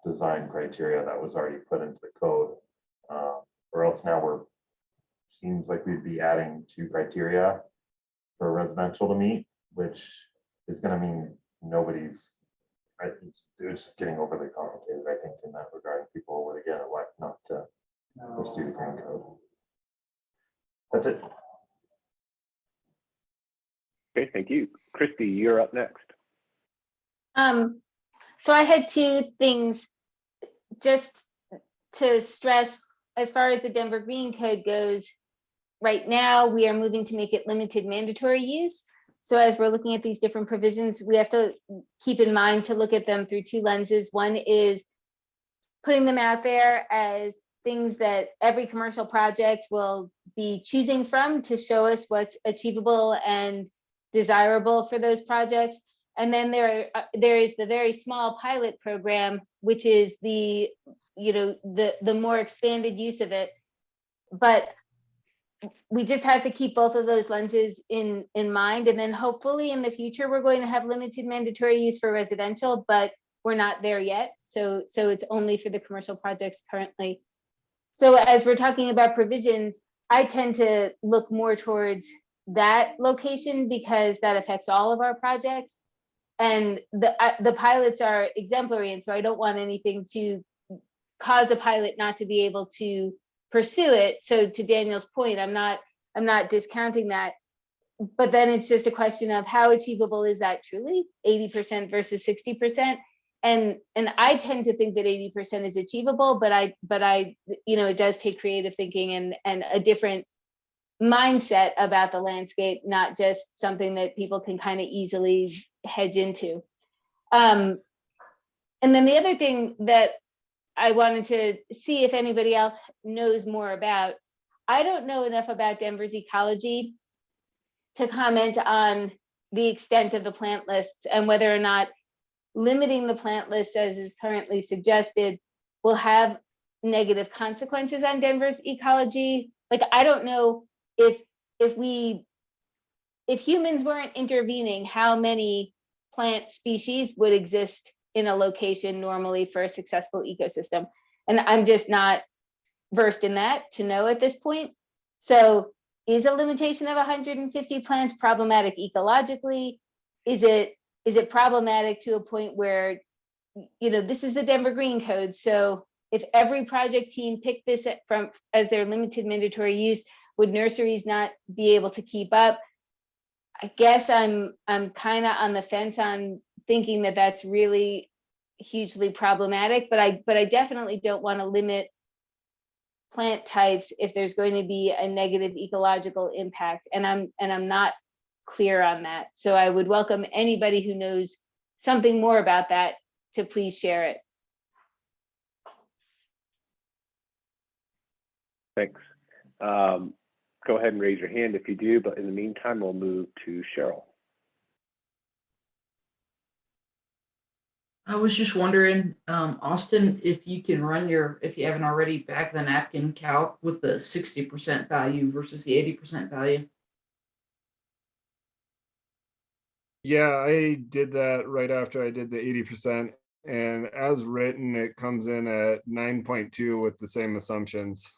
design criteria that was already put into the code, or else now seems like we'd be adding 2 criteria for residential to meet, which is going to mean it's just getting overly complicated, I think, in that regard. People would again elect not to pursue the green code. That's it. Okay, thank you. Christy, you're up next. So I had 2 things just to stress as far as the Denver Green Code goes. Right now, we are moving to make it limited mandatory use. So as we're looking at these different provisions, we have to keep in mind to look at them through 2 lenses. One is putting them out there as things that every commercial project will be choosing from to show us what's achievable and desirable for those projects. And then there is the very small pilot program, which is the more expanded use of it. But we just have to keep both of those lenses in mind. And then hopefully in the future, we're going to have limited mandatory use for residential, but we're not there yet. So it's only for the commercial projects currently. So as we're talking about provisions, I tend to look more towards that location because that affects all of our projects. And the pilots are exemplary. And so I don't want anything to cause a pilot not to be able to pursue it. So to Daniel's point, I'm not discounting that, but then it's just a question of how achievable is that truly, 80% versus 60%. And I tend to think that 80% is achievable, but I it does take creative thinking and a different mindset about the landscape, not just something that people can kind of easily hedge into. And then the other thing that I wanted to see if anybody else knows more about, I don't know enough about Denver's ecology to comment on the extent of the plant lists and whether or not limiting the plant list as is currently suggested will have negative consequences on Denver's ecology. Like, I don't know if humans weren't intervening, how many plant species would exist in a location normally for a successful ecosystem. And I'm just not versed in that to know at this point. So is a limitation of 150 plants problematic ecologically? Is it problematic to a point where, this is the Denver Green Code. So if every project team picked this as their limited mandatory use, would nurseries not be able to keep up? I guess I'm kind of on the fence on thinking that that's really hugely problematic, but I definitely don't want to limit plant types if there's going to be a negative ecological impact? And I'm not clear on that. So I would welcome anybody who knows something more about that to please share it. Thanks. Go ahead and raise your hand if you do, but in the meantime, we'll move to Cheryl. I was just wondering, Austin, if you can run if you haven't already, back of the napkin calc with the 60% value versus the 80% value. Yeah, I did that right after I did the 80%. And as written, it comes in at 9.2 with the same assumptions.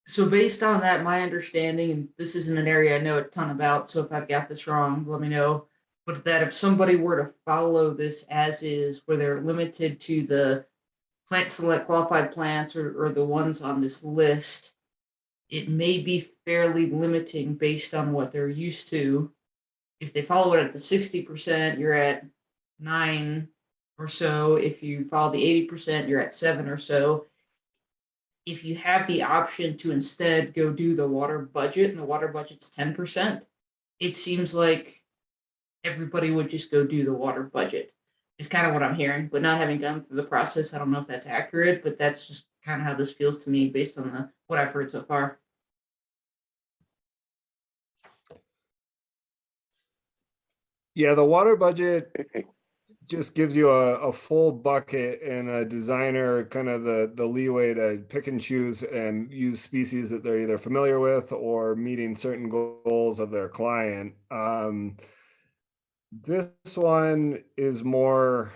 So based on that, my understanding, and this isn't an area I know a ton about, so if I've got this wrong, let me know. But that if somebody were to follow this as is, where they're limited to the plant select qualified plants or the ones on this list, it may be fairly limiting based on what they're used to. If they follow it at the 60%, you're at 9 or so. If you follow the 80%, you're at 7 or so. If you have the option to instead go do the water budget, and the water budget's 10%, it seems like everybody would just go do the water budget. Is kind of what I'm hearing, but not having gone through the process, I don't know if that's accurate, but that's just kind of how this feels to me based on what I've heard so far. Yeah, the water budget just gives you a full bucket, and a designer kind of the leeway to pick and choose and use species that they're either familiar with or meeting certain goals of their client. This one is more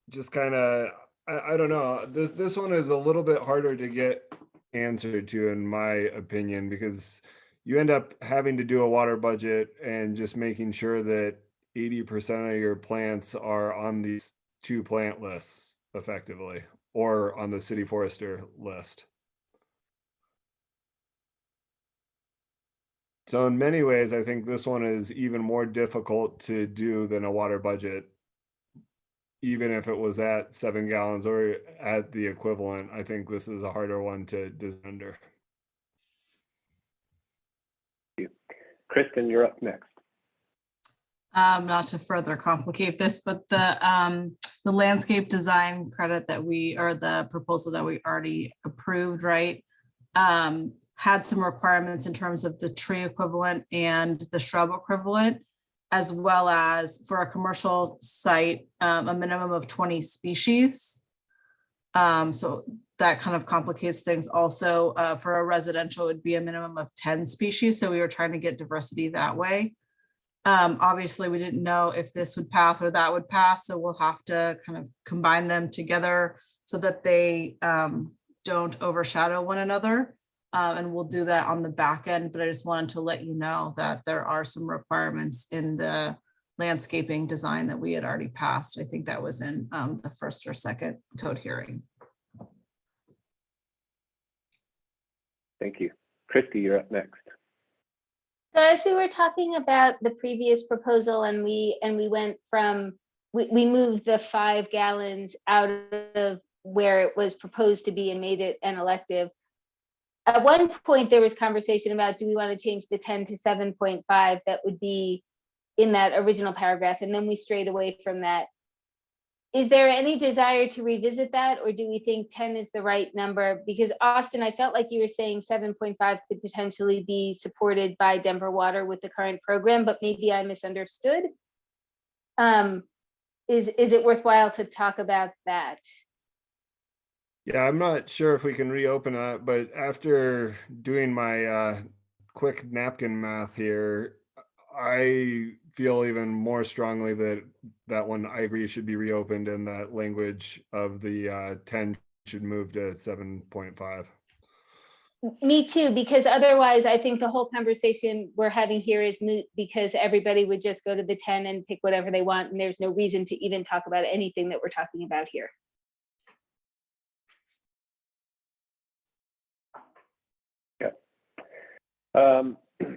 just kind of, I don't know. This one is a little bit harder to get answered to, in my opinion, because you end up having to do a water budget and just making sure that 80% of your plants are on these 2 plant lists effectively, or on the city forester list. So in many ways, I think this one is even more difficult to do than a water budget. Even if it was at 7 gallons or at the equivalent, I think this is a harder one to design under. Thank you. Kristen, you're up next. Not to further complicate this, but the landscape design credit that or the proposal that we already approved, right? Had some requirements in terms of the tree equivalent and the shrub equivalent, as well as for a commercial site, a minimum of 20 species. So that kind of complicates things also. For a residential, it would be a minimum of 10 species. So we were trying to get diversity that way. Obviously, we didn't know if this would pass or that would pass, so we'll have to kind of combine them together so that they don't overshadow one another. And we'll do that on the back end, but I just wanted to let you know that there are some requirements in the landscaping design that we had already passed. I think that was in the first or second code hearing. Thank you. Christy, you're up next. So as we were talking about the previous proposal, and we went from, we moved the 5 gallons out of where it was proposed to be and made it an elective. At one point, there was conversation about, do we want to change the 10 to 7.5 that would be in that original paragraph? And then we strayed away from that. Is there any desire to revisit that, or do we think 10 is the right number? Because Austin, I felt like you were saying 7.5 could potentially be supported by Denver Water with the current program, but maybe I misunderstood. Is it worthwhile to talk about that? Yeah, I'm not sure if we can reopen that, but after doing my quick napkin math here, I feel even more strongly that that one, I agree, should be reopened, and that language of the 10 should move to 7.5. Me too, because otherwise I think the whole conversation we're having here is moot, because everybody would just go to the 10 and pick whatever they want, and there's no reason to even talk about anything that we're talking about here.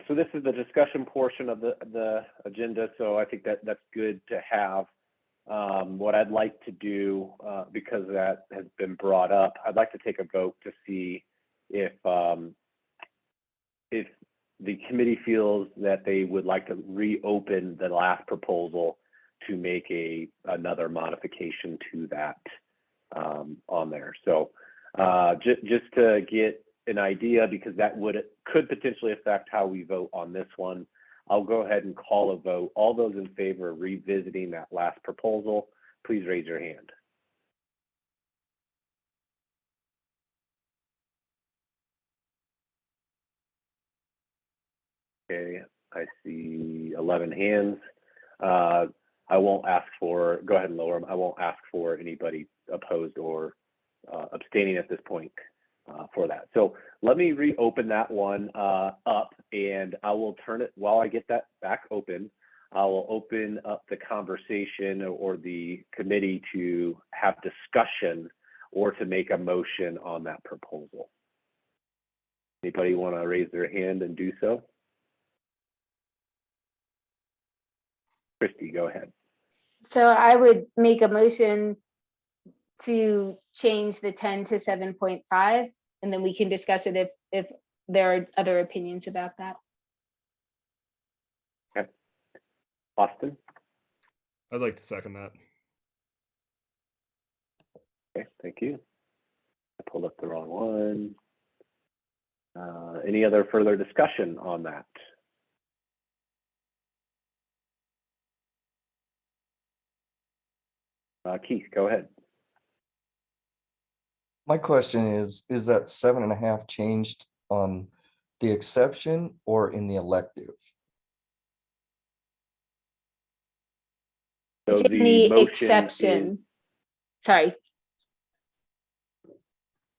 So this is the discussion portion of the agenda, so I think that's good to have. what I'd like to do, because that has been brought up, I'd like to take a vote to see if the committee feels that they would like to reopen the last proposal to make another modification to that on there. So just to get an idea, because that could potentially affect how we vote on this one, I'll go ahead and call a vote. All those in favor of revisiting that last proposal, please raise your hand. Okay, I see 11 hands. I won't ask for, go ahead and lower them. I won't ask for anybody opposed or abstaining at this point for that. So let me reopen that one up, and I will turn it, while I get that back open, I will open up the conversation or the committee to have discussion or to make a motion on that proposal. Anybody want to raise their hand and do so? Christy, go ahead. So I would make a motion to change the 10 to 7.5, and then we can discuss it if there are other opinions about that. Okay. Austin? I'd like to second that. Okay, thank you. I pulled up the wrong one. Any other further discussion on that? Keith, go ahead. My question is that 7.5 changed on the exception or in the elective? So It's in the motion exception. is, Sorry.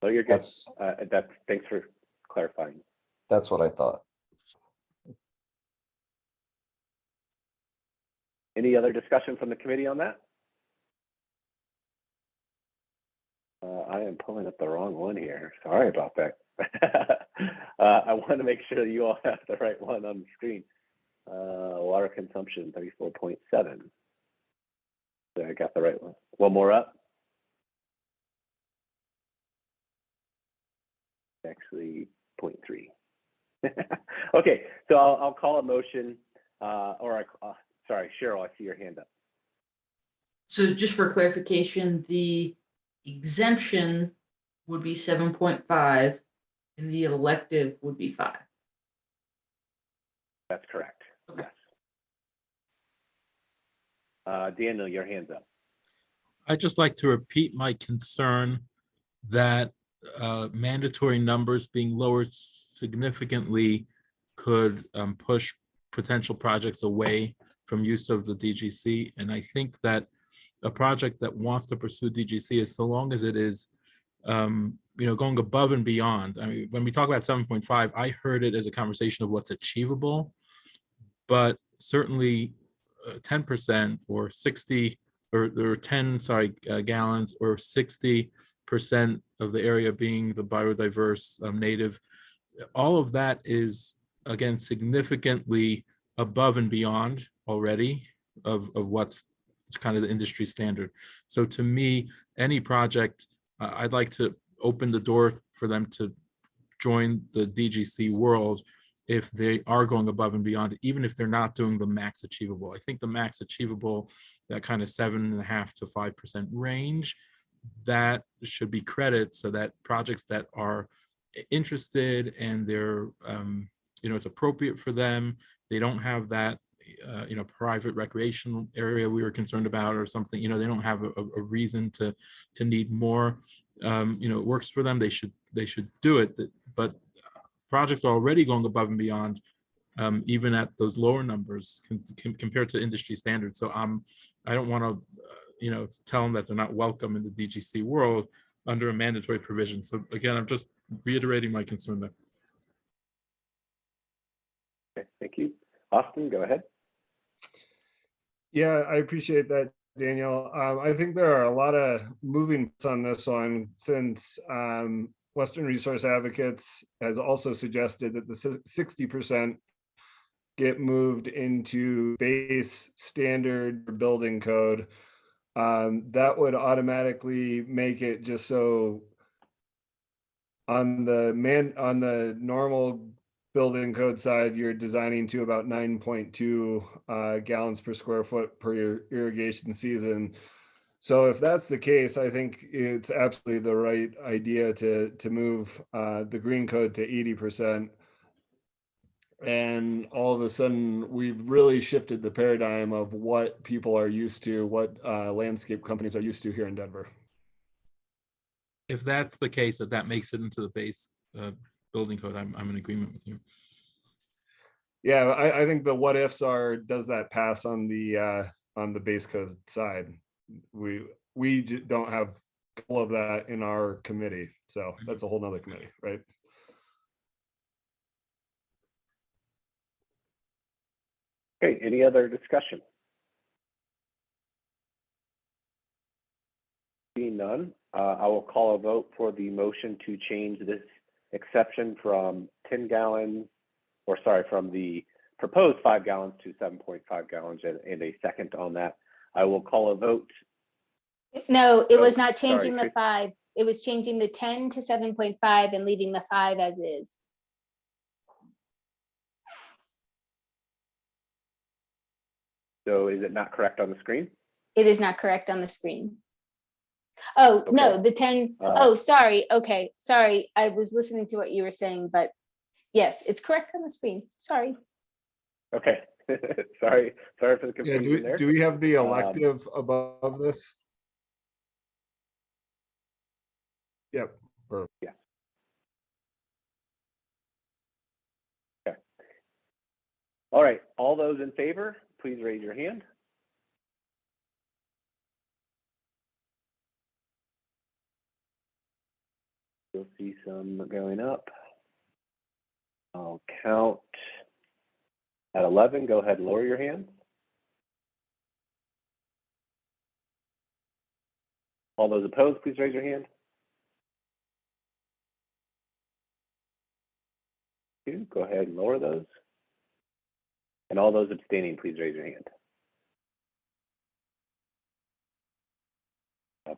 oh, you're good. That's thanks for clarifying. That's what I thought. Any other discussion from the committee on that? I am pulling up the wrong one here. Sorry about that. I want to make sure that you all have the right one on the screen. Water consumption 34.7. So I got the right one. One more up. Actually 0.3. Okay, so I'll call a motion, sorry, Cheryl, I see your hand up. So just for clarification, the exemption would be 7.5 and the elective would be 5. That's correct. Okay. Yes. Daniel, your hand's up. I'd just like to repeat my concern that mandatory numbers being lowered significantly could push potential projects away from use of the DGC. And I think that a project that wants to pursue DGC is so long as it is, going above and beyond. I mean, when we talk about 7.5, I heard it as a conversation of what's achievable, but certainly 10% or 60 or 10, gallons or 60% of the area being the biodiverse native, all of that is, again, significantly above and beyond already of what's kind of the industry standard. So to me, any project, I'd like to open the door for them to join the DGC world if they are going above and beyond, even if they're not doing the max achievable. I think the max achievable, that kind of 7.5 to 5% range, that should be credit, so that projects that are interested and they're, it's appropriate for them, they don't have that private recreational area we were concerned about or something, they don't have a reason to need more, it works for them, they should do it. But projects are already going above and beyond, even at those lower numbers compared to industry standards. So I don't want to tell them that they're not welcome in the DGC world under a mandatory provision. So again, I'm just reiterating my concern there. Okay, thank you. Austin, go ahead. Yeah, I appreciate that, Daniel. I think there are a lot of moving parts on this one, since Western Resource Advocates has also suggested that the 60% get moved into base standard building code, that would automatically make it just so on the normal building code side, you're designing to about 9.2 gallons per square foot per your irrigation season. So if that's the case, I think it's absolutely the right idea to move the green code to 80%. And all of a sudden, we've really shifted the paradigm of what people are used to, what landscape companies are used to here in Denver. If that's the case, that makes it into the base building code, I'm in agreement with you. Yeah, I think the what ifs are, does that pass on the base code side? We don't have all of that in our committee, so that's a whole nother committee, right? Okay, any other discussion? Seeing none, I will call a vote for the motion to change this exception from 10 gallons, or sorry, from the proposed 5 gallons to 7.5 gallons, and a second on that. I will call a vote. No, it was Oh, not changing sorry, the 5. It was changing the 10 to 7.5 and leaving the 5 as is. So is it not correct on the screen? It is not correct on the screen. Oh, Okay. no, the 10. Oh, sorry. Okay, sorry. I was listening to what you were saying, but yes, it's correct on the screen. Sorry. Okay, sorry for the Yeah, confusion there. do we have the elective above this? Yep. Perfect. Yeah. Okay. All right, all those in favor, please raise your hand. You'll see some going up. I'll count at 11. Go ahead and lower your hand. All those opposed, please raise your hand. 2, go ahead and lower those. And all those abstaining, please raise your hand.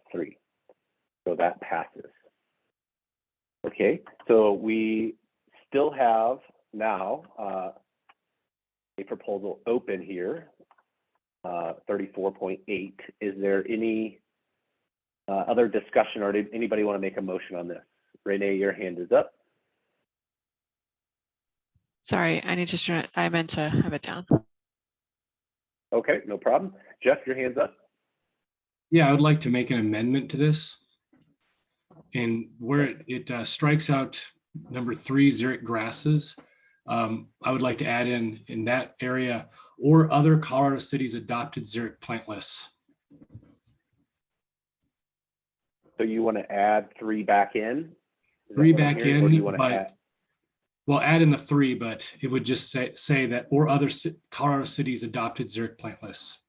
3. So that passes. Okay, so we still have now a proposal open here, 34.8. Is there any other discussion, or did anybody want to make a motion on this? Renee, your hand is up. Sorry, I meant to have it down. Okay, no problem. Jeff, your hand's up. Yeah, I would like to make an amendment to this. And where it strikes out number 3, xeric grasses, I would like to add in that area, or other Colorado cities adopted xeric plant lists. So you want to add 3 back in? 3 back in, or do you want to but add? well, add in the 3, but it would just say that, or other Colorado cities adopted xeric plant lists.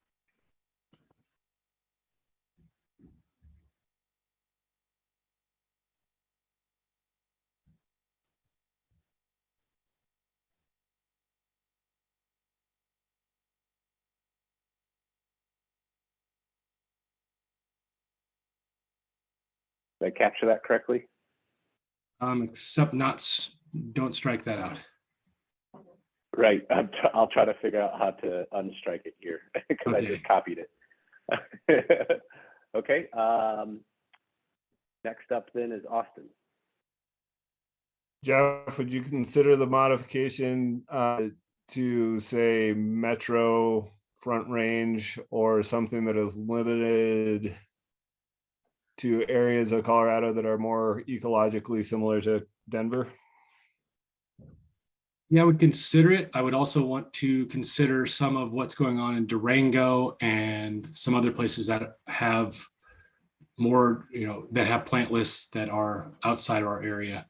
Did I capture that correctly? Except don't strike that out. Right, I'll try to figure out how to unstrike it here because I just copied it. Okay, next up then is Austin. Jeff, would you consider the modification to say Metro Front Range, or something that is limited to areas of Colorado that are more ecologically similar to Denver? Yeah, I would consider it. I would also want to consider some of what's going on in Durango and some other places that have more, that have plant lists that are outside of our area.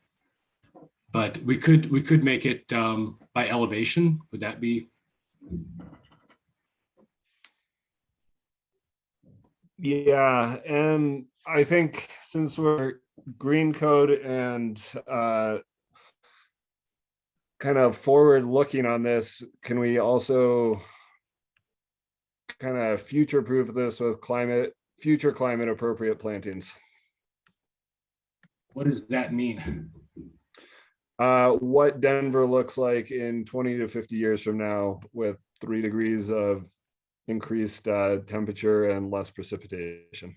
But we could make it by elevation. Would that be? Yeah, and I think since we're green code and kind of forward looking on this, can we also kind of future proof this with climate future climate appropriate plantings. What does that mean? What Denver looks like in 20 to 50 years from now with 3 degrees of increased temperature and less precipitation.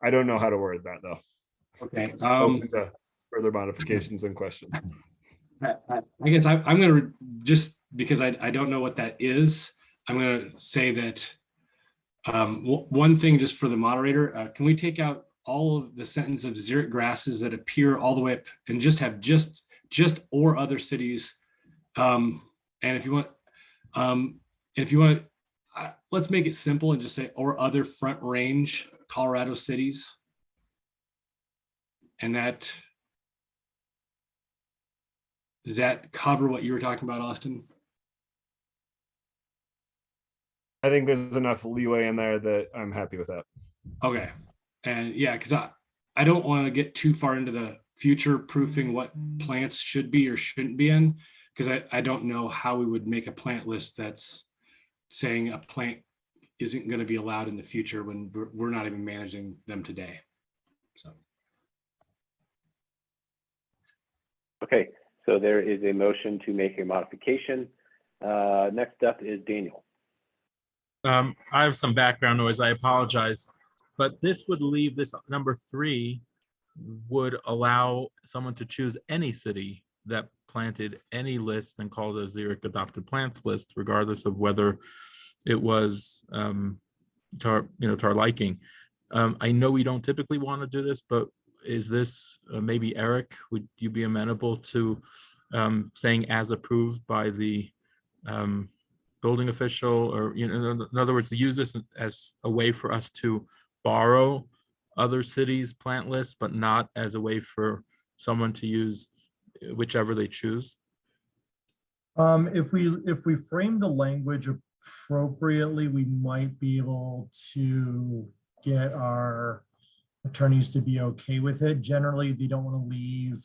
I don't know how to word that though. Okay. Open to further modifications and questions. I guess I'm going to just because I don't know what that is. I'm going to say that one thing just for the moderator, can we take out all of the sentence of xeric grasses that appear all the way up and just have just or other cities. And if you want, let's make it simple and just say or other Front Range Colorado cities. And does that cover what you were talking about, Austin? I think there's enough leeway in there that I'm happy with that. Okay. And yeah, because I don't want to get too far into the future proofing what plants should be or shouldn't be in, because I don't know how we would make a plant list that's saying a plant isn't going to be allowed in the future when we're not even managing them today. So. Okay, so there is a motion to make a modification. Next up is Daniel. I have some background noise. I apologize. But this would leave this number 3 would allow someone to choose any city that planted any list and called it a xeric adopted plants list, regardless of whether it was to our liking. I know we don't typically want to do this, but is this maybe Eric? Would you be amenable to saying as approved by the building official, or in other words, to use this as a way for us to borrow other cities' plant lists, but not as a way for someone to use whichever they choose? If we frame the language appropriately, we might be able to get our attorneys to be okay with it. Generally, they don't want to leave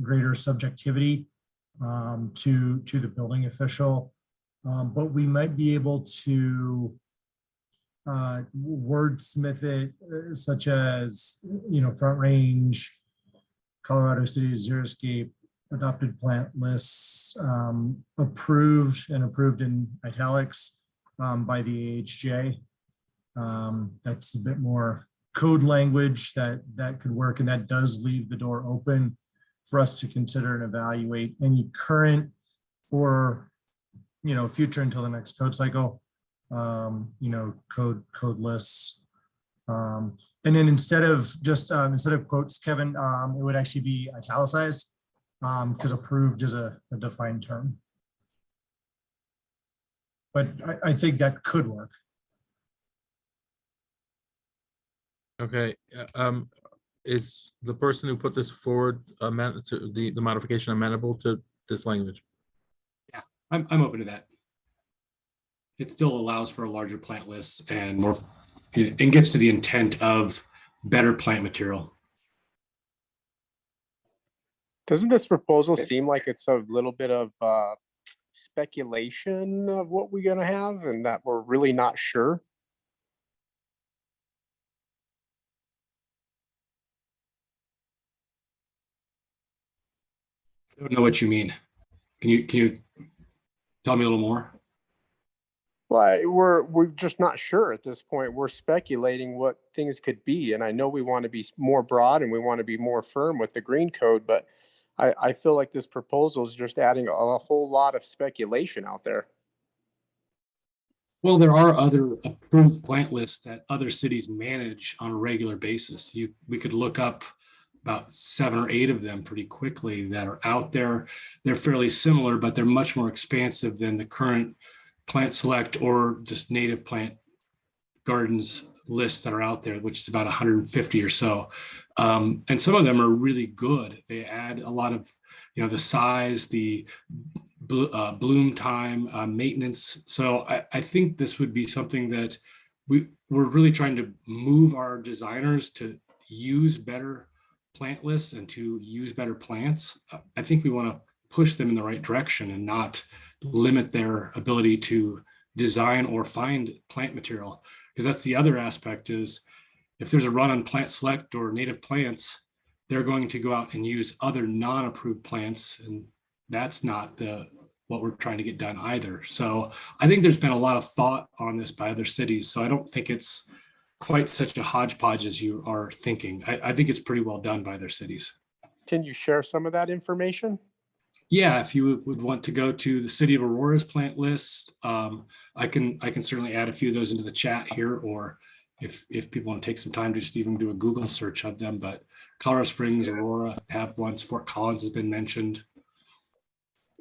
greater subjectivity to the building official, but we might be able to wordsmith it such as, Front Range, Colorado Cities, xeriscape, adopted plant lists, approved in italics by the AHJ. That's a bit more code language that could work, and that does leave the door open for us to consider and evaluate any current or future until the next code cycle code lists, and then instead of quotes, Kevin, it would actually be italicized because approved is a defined term, but I think that could work. Okay, is the person who put this forward to the modification amenable to this language? Yeah, I'm open to that. It still allows for a larger plant list and more, and gets to the intent of better plant material. Doesn't this proposal seem like it's a little bit of speculation of what we're going to have and that we're really not sure? I don't know what you mean. Can you tell me a little more? Well, we're just not sure at this point. We're speculating what things could be, and I know we want to be more broad and we want to be more firm with the green code, but I feel like this proposal is just adding a whole lot of speculation out there. Well, there are other approved plant lists that other cities manage on a regular basis. We could look up about 7 or 8 of them pretty quickly that are out there. They're fairly similar, but they're much more expansive than the current Plant Select or just native plant gardens lists that are out there, which is about 150 or so. And some of them are really good. They add a lot of, the size, the bloom time, maintenance. So I think this would be something that we're really trying to move our designers to use better plant lists and to use better plants. I think we want to push them in the right direction and not limit their ability to design or find plant material. Because that's the other aspect is if there's a run on plant select or native plants, they're going to go out and use other non-approved plants. And that's not what we're trying to get done either. So I think there's been a lot of thought on this by other cities. So I don't think it's quite such a hodgepodge as you are thinking. I think it's pretty well done by their cities. Can you share some of that information? Yeah, if you would want to go to the City of Aurora's plant list, I can certainly add a few of those into the chat here, or if people want to take some time to just even do a Google search of them. But Colorado Springs, Aurora have ones. Fort Collins has been mentioned.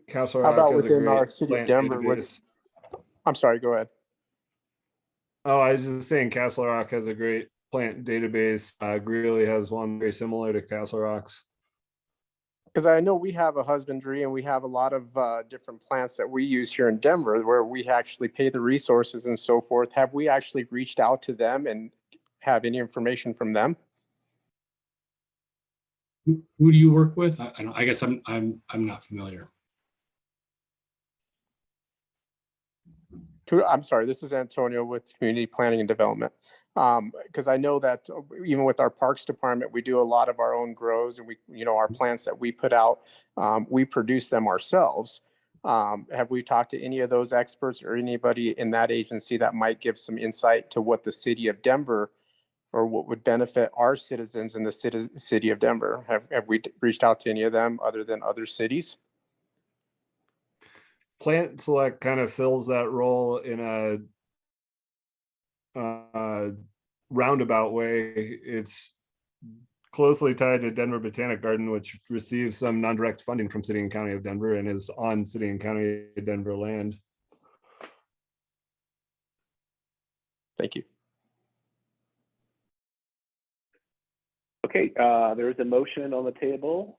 Castle How Rock about has a within our great city of plant Denver? database. I'm sorry, go ahead. Oh, I was just saying Castle Rock has a great plant database. Greeley has one very similar to Castle Rock's. Because I know we have a husbandry and we have a lot of different plants that we use here in Denver where we actually pay the resources and so forth. Have we actually reached out to them and have any information from them? Who do you work with? I guess I'm not familiar. I'm sorry, this is Antonio with Community Planning and Development. Because I know that even with our Parks Department, we do a lot of our own grows and our plants that we put out, we produce them ourselves. Have we talked to any of those experts or anybody in that agency that might give some insight to what the city of Denver or what would benefit our citizens in the city of Denver? Have we reached out to any of them other than other cities? Plant Select kind of fills that role in a roundabout way. It's closely tied to Denver Botanic Garden, which receives some non-direct funding from City and County of Denver and is on City and County of Denver land. Thank you. Okay, there's a motion on the table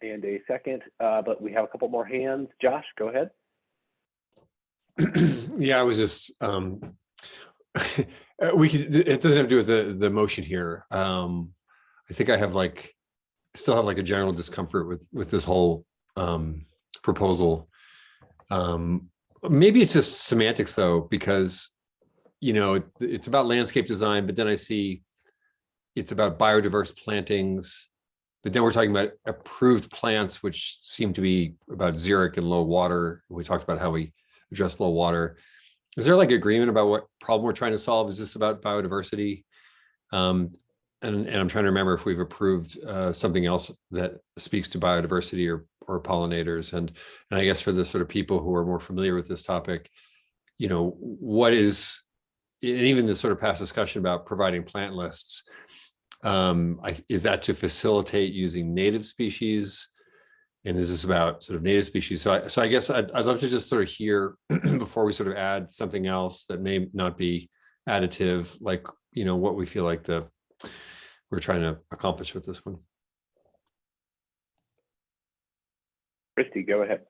and a second, but we have a couple more hands. Josh, go ahead. Yeah, I was just it doesn't have to do with the motion here. I think I have still have a general discomfort with this whole proposal. Maybe it's just semantics though, because it's about landscape design, but then I see it's about biodiverse plantings, but then we're talking about approved plants, which seem to be about xeric and low water. We talked about how we address low water. Is there agreement about what problem we're trying to solve? Is this about biodiversity? And I'm trying to remember if we've approved something else that speaks to biodiversity or pollinators. And I guess for the sort of people who are more familiar with this topic, what is, and even the sort of past discussion about providing plant lists, is that to facilitate using native species? And is this about sort of native species? So I guess I'd love to just sort of hear before we sort of add something else that may not be additive, what we feel like we're trying to accomplish with this one. Christy, go ahead.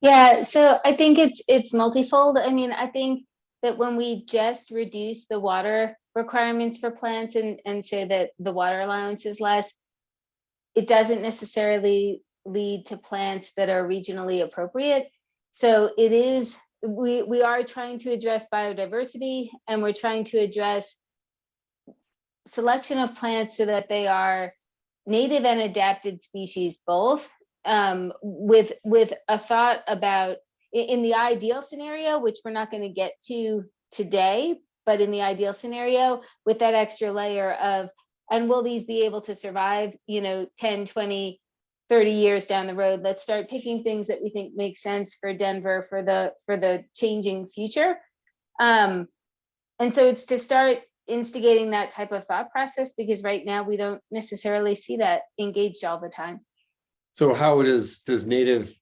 Yeah, so I think it's multifold. I mean, I think that when we just reduce the water requirements for plants and say that the water allowance is less, it doesn't necessarily lead to plants that are regionally appropriate. So we are trying to address biodiversity, and we're trying to address selection of plants so that they are native and adapted species both, with a thought about, in the ideal scenario, which we're not going to get to today, but in the ideal scenario, with that extra layer of, and will these be able to survive, 10, 20, 30 years down the road? Let's start picking things that we think make sense for Denver for the changing future. And so it's to start instigating that type of thought process, because right now we don't necessarily see that engaged all the time. So how does native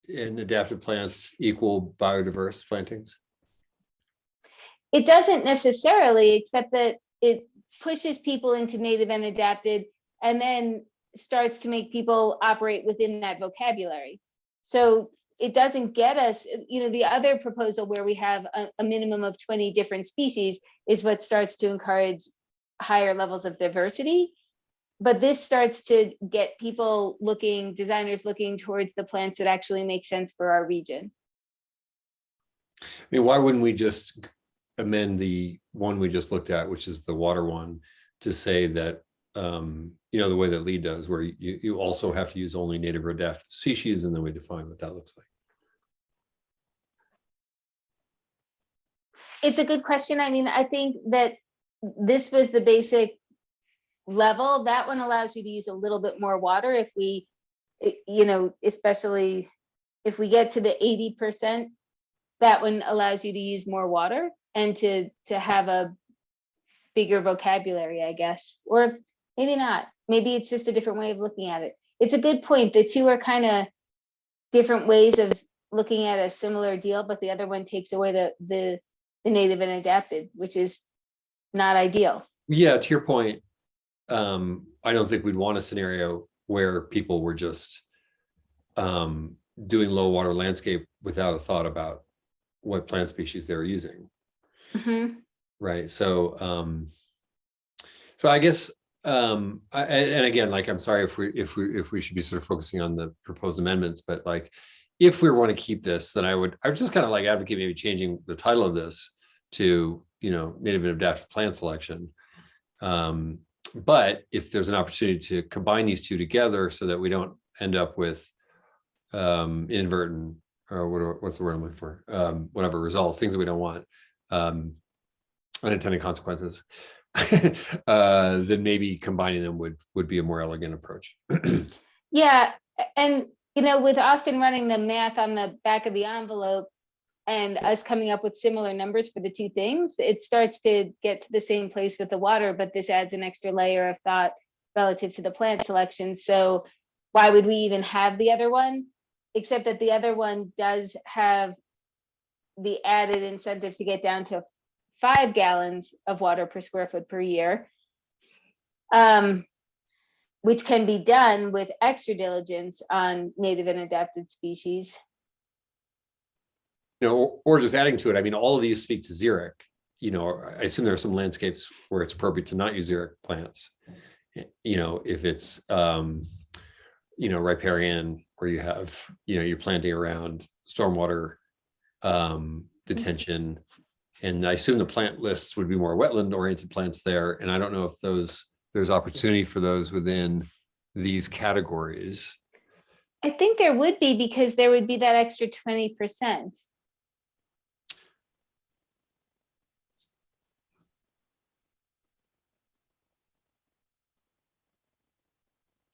and adapted plants equal biodiverse plantings? It doesn't necessarily, except that it pushes people into native and adapted, and then starts to make people operate within that vocabulary. So it doesn't get us, the other proposal where we have a minimum of 20 different species is what starts to encourage higher levels of diversity. But this starts to get people designers looking towards the plants that actually make sense for our region. I mean, why wouldn't we just amend the one we just looked at, which is the water one, to say that, you know, the way that Lee does, where you also have to use only native or adaptive species, and then we define what that looks like. It's a good question. I mean, I think that this was the basic level. That one allows you to use a little bit more water if we, you know, especially if we get to the 80%, that one allows you to use more water and to have a bigger vocabulary, I guess, or maybe not. Maybe it's just a different way of looking at it. It's a good point. The two are kind of different ways of looking at a similar deal, but the other one takes away the native and adapted, which is not ideal. Yeah, to your point, I don't think we'd want a scenario where people were just doing low water landscape without a thought about what plant species they were using. Mm-hmm. Right. So I guess and again, like, I'm sorry if we should be sort of focusing on the proposed amendments, but like, if we want to keep this, then I would just kind of like advocate maybe changing the title of this to, you know, native and adaptive plant selection. But if there's an opportunity to combine these two together so that we don't end up with inadvertent, or what's the word I'm looking for? Whatever results, things that we don't want, unintended consequences, then maybe combining them would be a more elegant approach. Yeah, and you know, with Austin running the math on the back of the envelope and us coming up with similar numbers for the two things, it starts to get to the same place with the water, but this adds an extra layer of thought relative to the plant selection. So why would we even have the other one? Except that the other one does have the added incentive to get down to 5 gallons of water per square foot per year, which can be done with extra diligence on native and adapted species. You know, or just adding to it. I mean, all of these speak to xeric. You know, I assume there are some landscapes where it's appropriate to not use xeric plants. You know, if it's you know, riparian, where you have, you know, you're planting around stormwater detention, and I assume the plant lists would be more wetland oriented plants there. And I don't know if there's opportunity for those within these categories. I think there would be, because there would be that extra 20%.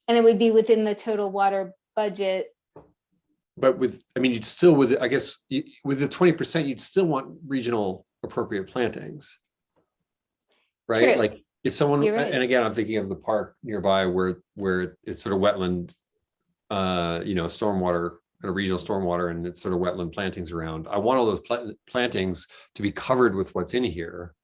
And it would be within the total water budget. But with, I mean, you'd still, with, I guess, with the 20%, you'd still want regional appropriate plantings. Right? True. Like if someone, You're right. and again, I'm thinking of the park nearby where it's sort of wetland, you know, stormwater, kind of regional stormwater, and it's sort of wetland plantings around. I want all those plantings to be covered with what's in here.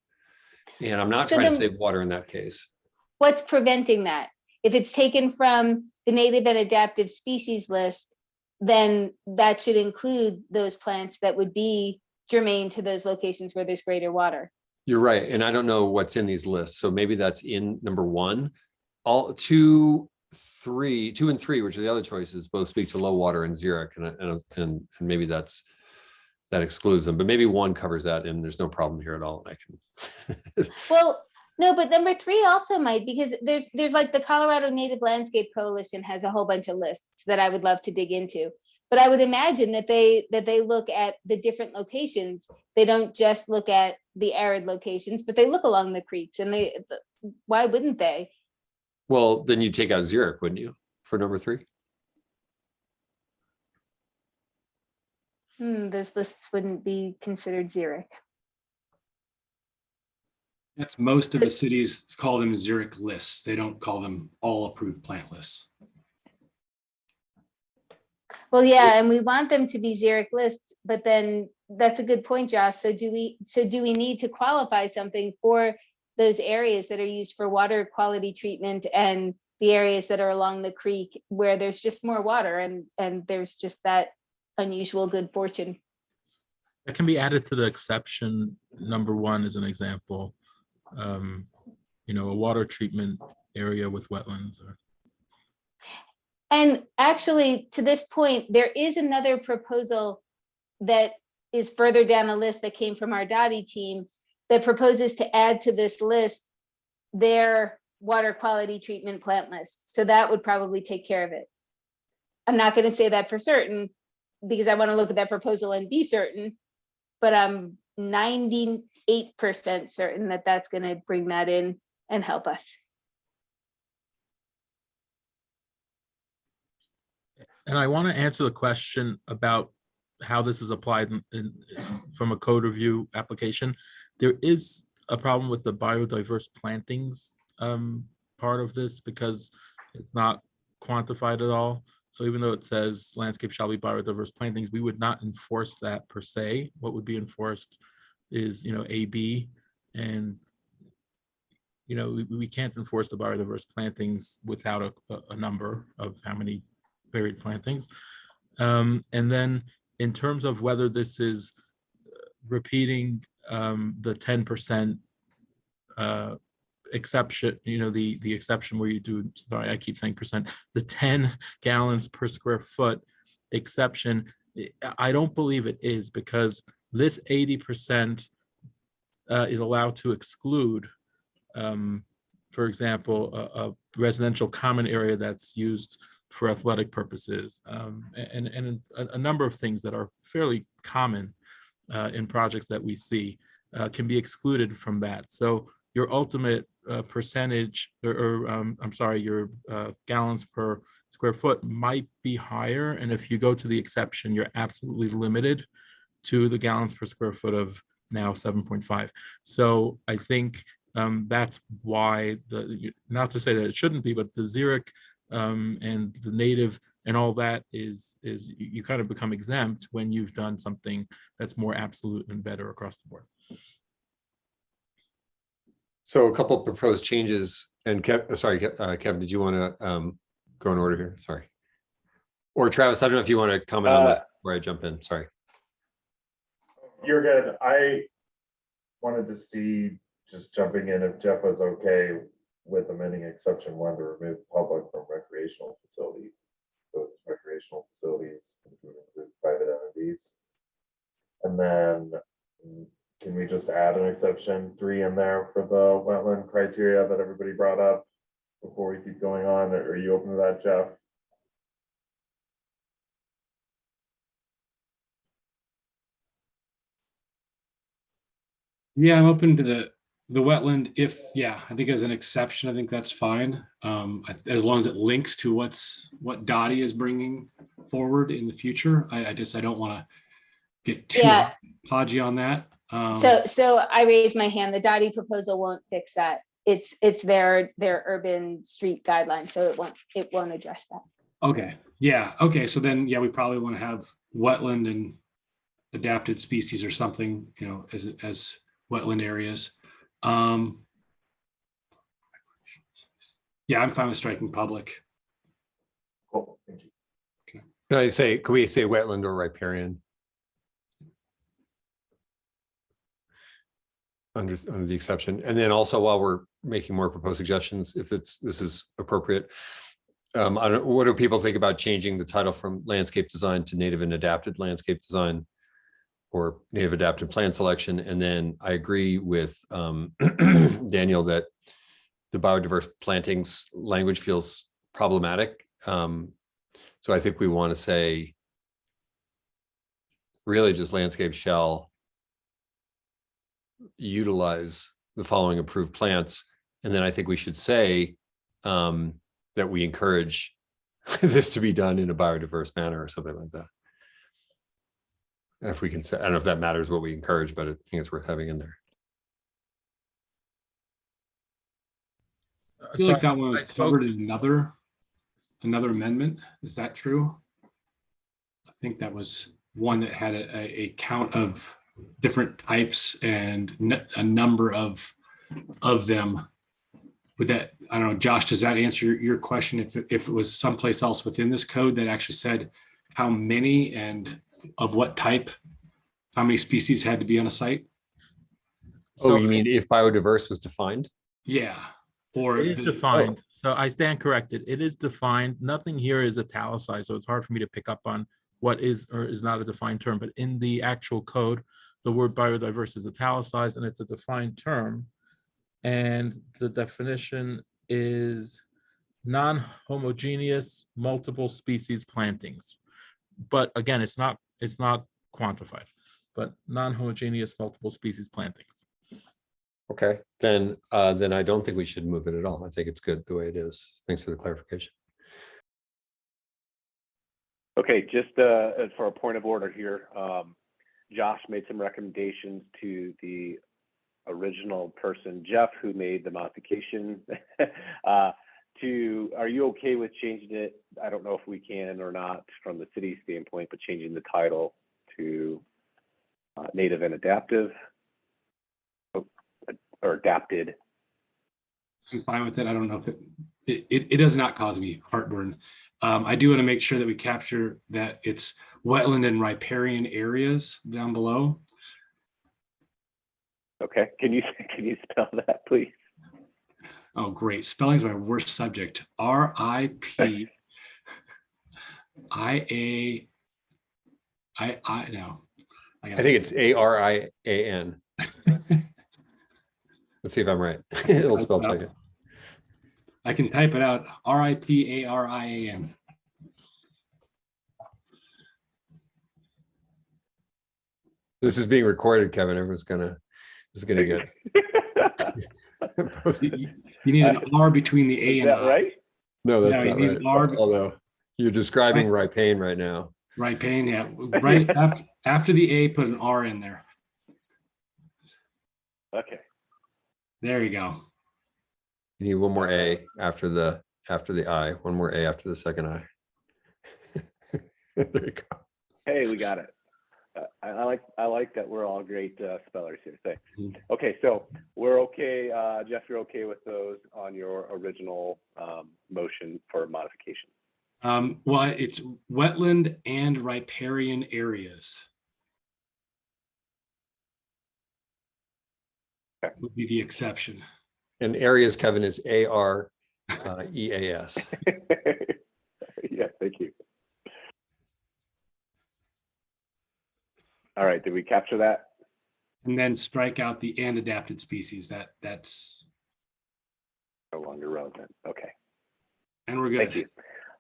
And I'm not So trying to then- save water in that case. What's preventing that? If it's taken from the native and adaptive species list, then that should include those plants that would be germane to those locations where there's greater water. You're right. And I don't know what's in these lists. So maybe that's in number 1. All 2, 3, and 3, which are the other choices, both speak to low water and xeric, and maybe that excludes them. But maybe 1 covers that, and there's no problem here at all. I can. Well, no, but number 3 also might, because there's like the Colorado Native Landscape Coalition has a whole bunch of lists that I would love to dig into. But I would imagine that they look at the different locations. They don't just look at the arid locations, but they look along the creeks, and why wouldn't they? Well, then you take out xeric, wouldn't you, for number 3? Those lists wouldn't be considered xeric. That's most of the cities call them xeric lists. They don't call them all approved plant lists. Well, yeah, and we want them to be xeric lists, but then that's a good point, Josh. So do we need to qualify something for those areas that are used for water quality treatment, and the areas that are along the creek where there's just more water and there's just that unusual good fortune? It can be added to the exception. Number 1 is an example. You know, a water treatment area with wetlands. And actually, to this point, there is another proposal that is further down a list that came from our Dottie team that proposes to add to this list their water quality treatment plant list. So that would probably take care of it. I'm not going to say that for certain because I want to look at that proposal and be certain, but I'm 98% certain that that's going to bring that in and help us. And I want to answer the question about how this is applied from a code review application. There is a problem with the biodiverse plantings part of this because it's not quantified at all. So even though it says landscape shall be biodiverse plantings, we would not enforce that per se. What would be enforced is, AB, and we can't enforce the biodiverse plantings without a number of how many varied plantings. And then in terms of whether this is repeating the 10% exception, the exception where you do, sorry, I keep saying percent, the 10 gallons per square foot exception, I don't believe it is, because this 80% is allowed to exclude, for example, a residential common area that's used for athletic purposes, and a number of things that are fairly common in projects that we see can be excluded from that. So your ultimate percentage, your gallons per square foot might be higher. And if you go to the exception, you're absolutely limited to the gallons per square foot of now 7.5. So I think that's why not to say that it shouldn't be, but the xeric and the native and all that is you kind of become exempt when you've done something that's more absolute and better across the board. So a couple of proposed changes, and Kevin, did you want to go in order here? Sorry. Or Travis, I don't know if you want to comment on that before I jump in. Sorry. You're good. I wanted to see, just jumping in, if Jeff was okay with amending exception 1 to remove public from recreational facilities. So it's recreational facilities, including private entities. And then can we just add an exception 3 in there for the wetland criteria that everybody brought up before we keep going on? Are you open to that, Jeff? Yeah, I'm open to the wetland if, I think as an exception, I think that's fine. As long as it links to what Dottie is bringing forward in the future. I don't want to get too podgy on that. So I raised my hand. The Dottie proposal won't fix that. It's their urban street guidelines, so it won't address that. Okay. Yeah. Okay. So then, we probably want to have wetland and adapted species or something, as wetland areas. I'm fine with striking public. Cool. Thank you. Okay. Can we say wetland or riparian? Under the exception. And then also, while we're making more proposed suggestions, if this is appropriate, what do people think about changing the title from landscape design to native and adapted landscape design, or native adapted plant selection? And then I agree with Daniel that the biodiverse plantings language feels problematic. So I think we want to say really just landscape shall utilize the following approved plants. And then I think we should say that we encourage this to be done in a biodiverse manner or something like that. If we can say, I don't know if that matters what we encourage, but I think it's worth having in there. I feel like that one was covered in another amendment. Is that true? I think that was one that had a count of different types and a number of them. With that, I don't know, Josh, does that answer your question? If it was someplace else within this code that actually said how many and of what type, how many species had to be on a site? So you mean if biodiverse was defined? Yeah. Or it is defined. So I stand corrected. It is defined. Nothing here is italicized, so it's hard for me to pick up on what is or is not a defined term, but in the actual code, the word biodiverse is italicized and it's a defined term. And the definition is non-homogeneous multiple species plantings. But again, it's not quantified, but non-homogeneous multiple species plantings. Okay, then I don't think we should move it at all. I think it's good the way it is. Thanks for the clarification. Okay, just for a point of order here, Josh made some recommendations to the original person, Jeff, who made the modification. Are you okay with changing it? I don't know if we can or not from the city standpoint, but changing the title to native and adaptive or adapted. I'm fine with it. I don't know if it does not cause me heartburn. I do want to make sure that we capture that it's wetland and riparian areas down below. Okay, can you spell that, please? Oh, great. Spelling's my worst subject. R-I-P-I-A-I-A-N. I think it's A-R-I-A-N. Let's see if I'm right. It'll spell check it. I can type it out. R-I-P-A-R-I-A-N. This is being recorded, Kevin. Everyone's this is gonna get. You need an R between the A and I. Right? No, that's Yeah, not you need right. an R. Although you're describing ripane right now. Ripane, yeah. Right after the A, put an R in there. Okay. There you go. You need one more A after the I, one more A after the second I. There you go. Hey, we got it. I like that we're all great spellers here. Thanks. Okay, so we're okay. Jeff, you're okay with those on your original motion for modification? Well, it's wetland and riparian areas. Okay. Would be the exception. And areas, Kevin, is A-R-E-A-S. Yeah, thank you. All right, did we capture that? And then strike out the and adapted species. That's no longer relevant. Okay. And we're good. Thank you.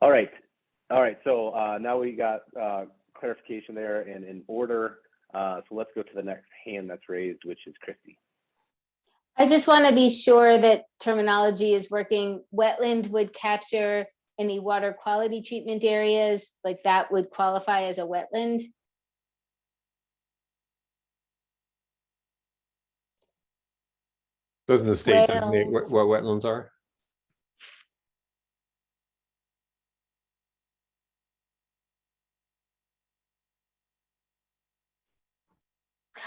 All right. So now we got clarification there and in order. So let's go to the next hand that's raised, which is Christy. I just want to be sure that terminology is working. Wetland would capture any water quality treatment areas, like that would qualify as a wetland. Doesn't the state designate what wetlands are?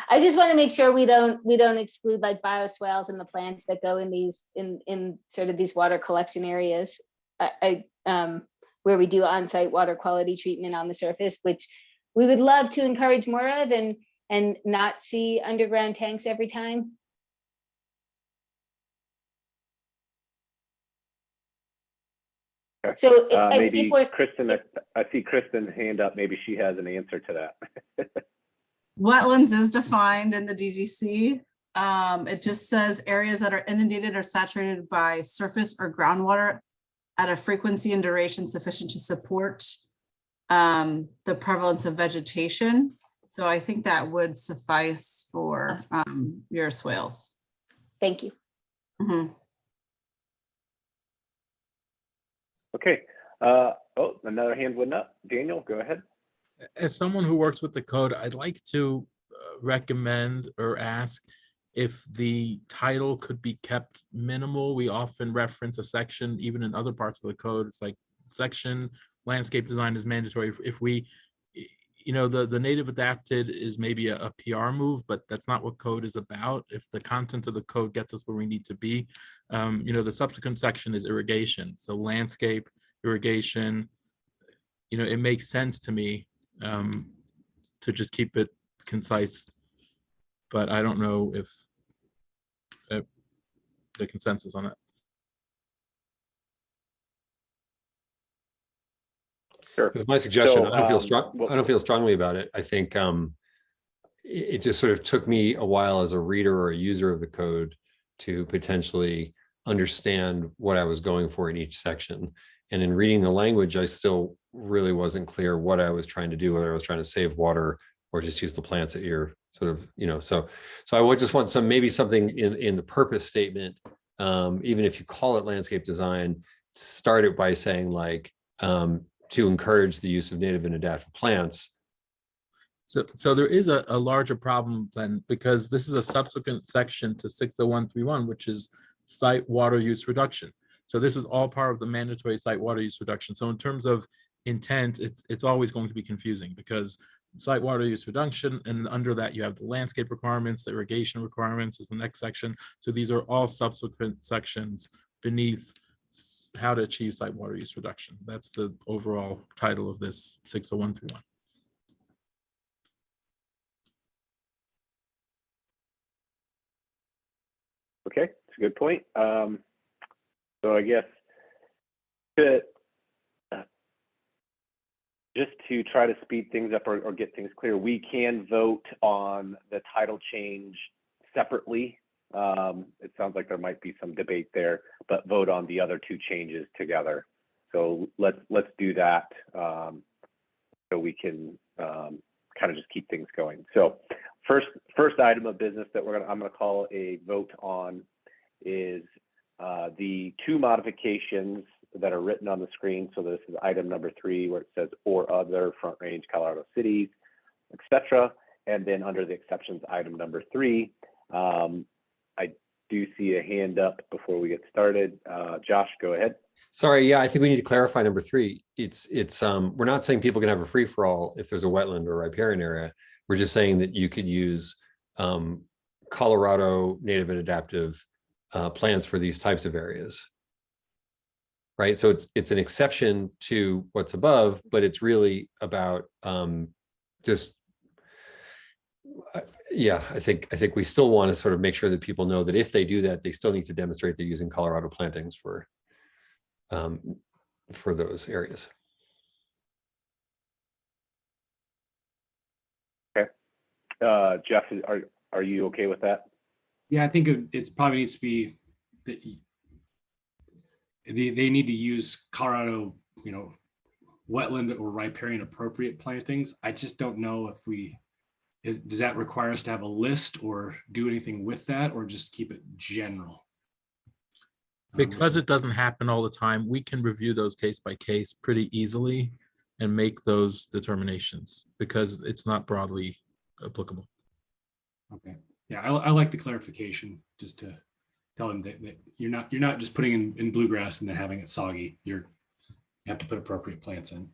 I just want to make sure we don't exclude like bioswales and the plants that go in these in sort of these water collection areas, where we do on-site water quality treatment on the surface, which we would love to encourage more of, and not see underground tanks every time. So maybe Kristen, I see Kristen's hand up. Maybe she has an answer to that. Wetlands is defined in the DGC. It just says areas that are inundated or saturated by surface or groundwater at a frequency and duration sufficient to support the prevalence of vegetation. So I think that would suffice for your swales. Thank you. Mm-hmm. Okay. Oh, another hand went up. Daniel, go ahead. As someone who works with the code, I'd like to recommend or ask if the title could be kept minimal. We often reference a section, even in other parts of the code. It's like section landscape design is mandatory. If we, the native adapted is maybe a PR move, but that's not what code is about. If the content of the code gets us where we need to be, the subsequent section is irrigation. So landscape, irrigation, it makes sense to me to just keep it concise, but I don't know if the consensus on it. Sure. Because my suggestion, So, I don't feel strong. well- I don't feel strongly about it. I think it just sort of took me a while as a reader or a user of the code to potentially understand what I was going for in each section. And in reading the language, I still really wasn't clear what I was trying to do, whether I was trying to save water or just use the plants that you're sort of, so I would just want maybe something in the purpose statement, even if you call it landscape design, start it by saying like, to encourage the use of native and adaptive plants. So there is a larger problem then, because this is a subsequent section to 60131, which is site water use reduction. So this is all part of the mandatory site water use reduction. So in terms of intent, it's always going to be confusing, because site water use reduction, and under that you have the landscape requirements, the irrigation requirements is the next section. So these are all subsequent sections beneath how to achieve site water use reduction. That's the overall title of this 60131. Okay, it's a good point. So I guess just to try to speed things up or get things clear, we can vote on the title change separately. It sounds like there might be some debate there, but vote on the other two changes together. So let's do that, so we can kind of just keep things going. So first item of business that I'm gonna call a vote on is the two modifications that are written on the screen. So this is item number 3, where it says or other Front Range Colorado cities, etc. And then under the exceptions, item number 3, I do see a hand up before we get started. Josh, go ahead. Sorry, yeah, I think we need to clarify number 3. It's we're not saying people can have a free for all if there's a wetland or riparian area. We're just saying that you could use Colorado native and adaptive plans for these types of areas. Right, so it's an exception to what's above, but it's really about just yeah. I think we still want to sort of make sure that people know that if they do that, they still need to demonstrate they're using Colorado plantings for those areas. Okay, Jeff, are you okay with that? Yeah, I think it probably needs to be that they need to use Colorado, wetland or riparian appropriate plantings. I just don't know if does that require us to have a list or do anything with that, or just keep it general? Because it doesn't happen all the time, we can review those case by case pretty easily and make those determinations, because it's not broadly applicable. Okay, yeah, I like the clarification, just to tell them that you're not just putting in bluegrass and then having it soggy. You have to put appropriate plants in.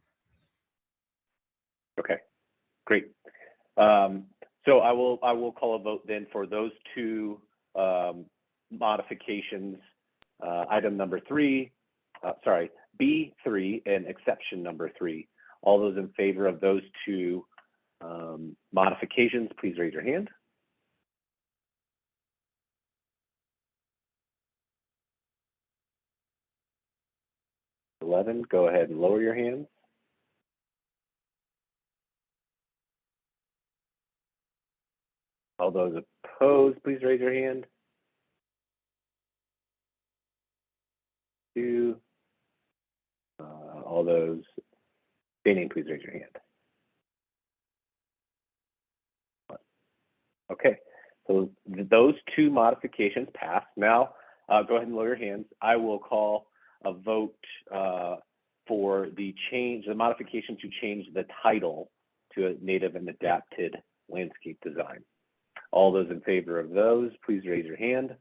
Okay, great. So I will call a vote then for those two modifications, item number 3, sorry, B3 and exception number 3. All those in favor of those two modifications, please raise your hand. Go ahead and lower your hands. All those opposed, please raise your hand. 2. All those abstaining, please raise your hand. Okay, so those two modifications pass. Now, go ahead and lower your hands. I will call a vote for the modification to change the title to a native and adapted landscape design. All those in favor of those, please raise your hand.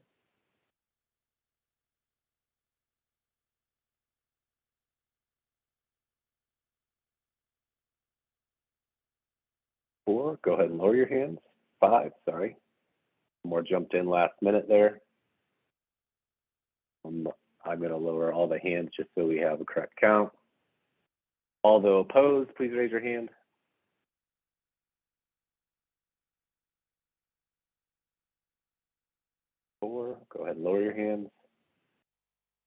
Four, go ahead and lower your hands. 5, sorry. More jumped in last minute there. I'm going to lower all the hands just so we have a correct count. All those opposed, please raise your hand. 4, go ahead and lower your hands. 3, go ahead and lower your hands. 2, go ahead and lower your hands. 1, go ahead and lower your hands. 1, go ahead and lower your hands. 2, go ahead and lower your hands. 3, go ahead and lower your hands. 4, go ahead and lower your hands. 5, sorry.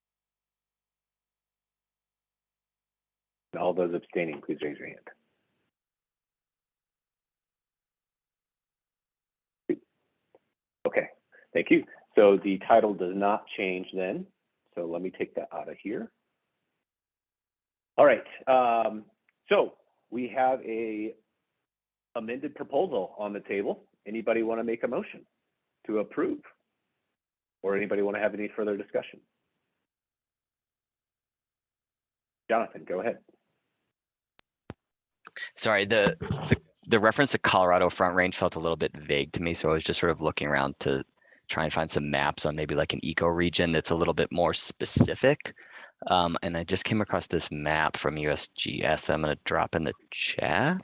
More jumped in last minute there. I'm going to lower all the hands just so we have a correct count. All those opposed, please raise your hand. 4, go ahead and lower your hands. 5, sorry. More jumped in last minute there. I'm going to lower all the hands just so we have a correct count. All those abstaining, please raise your hand. Okay, thank you. So the title does not change then. So let me take that out of here. All right, so we have a amended proposal on the table. Anybody want to make a motion to approve? Or anybody want to have any further discussion? Jonathan, go ahead. Sorry, the reference to Colorado Front Range felt a little bit vague to me, so I was just sort of looking around to try and find some maps on maybe like an eco region that's a little bit more specific. And I just came across this map from USGS that I'm going to drop in the chat.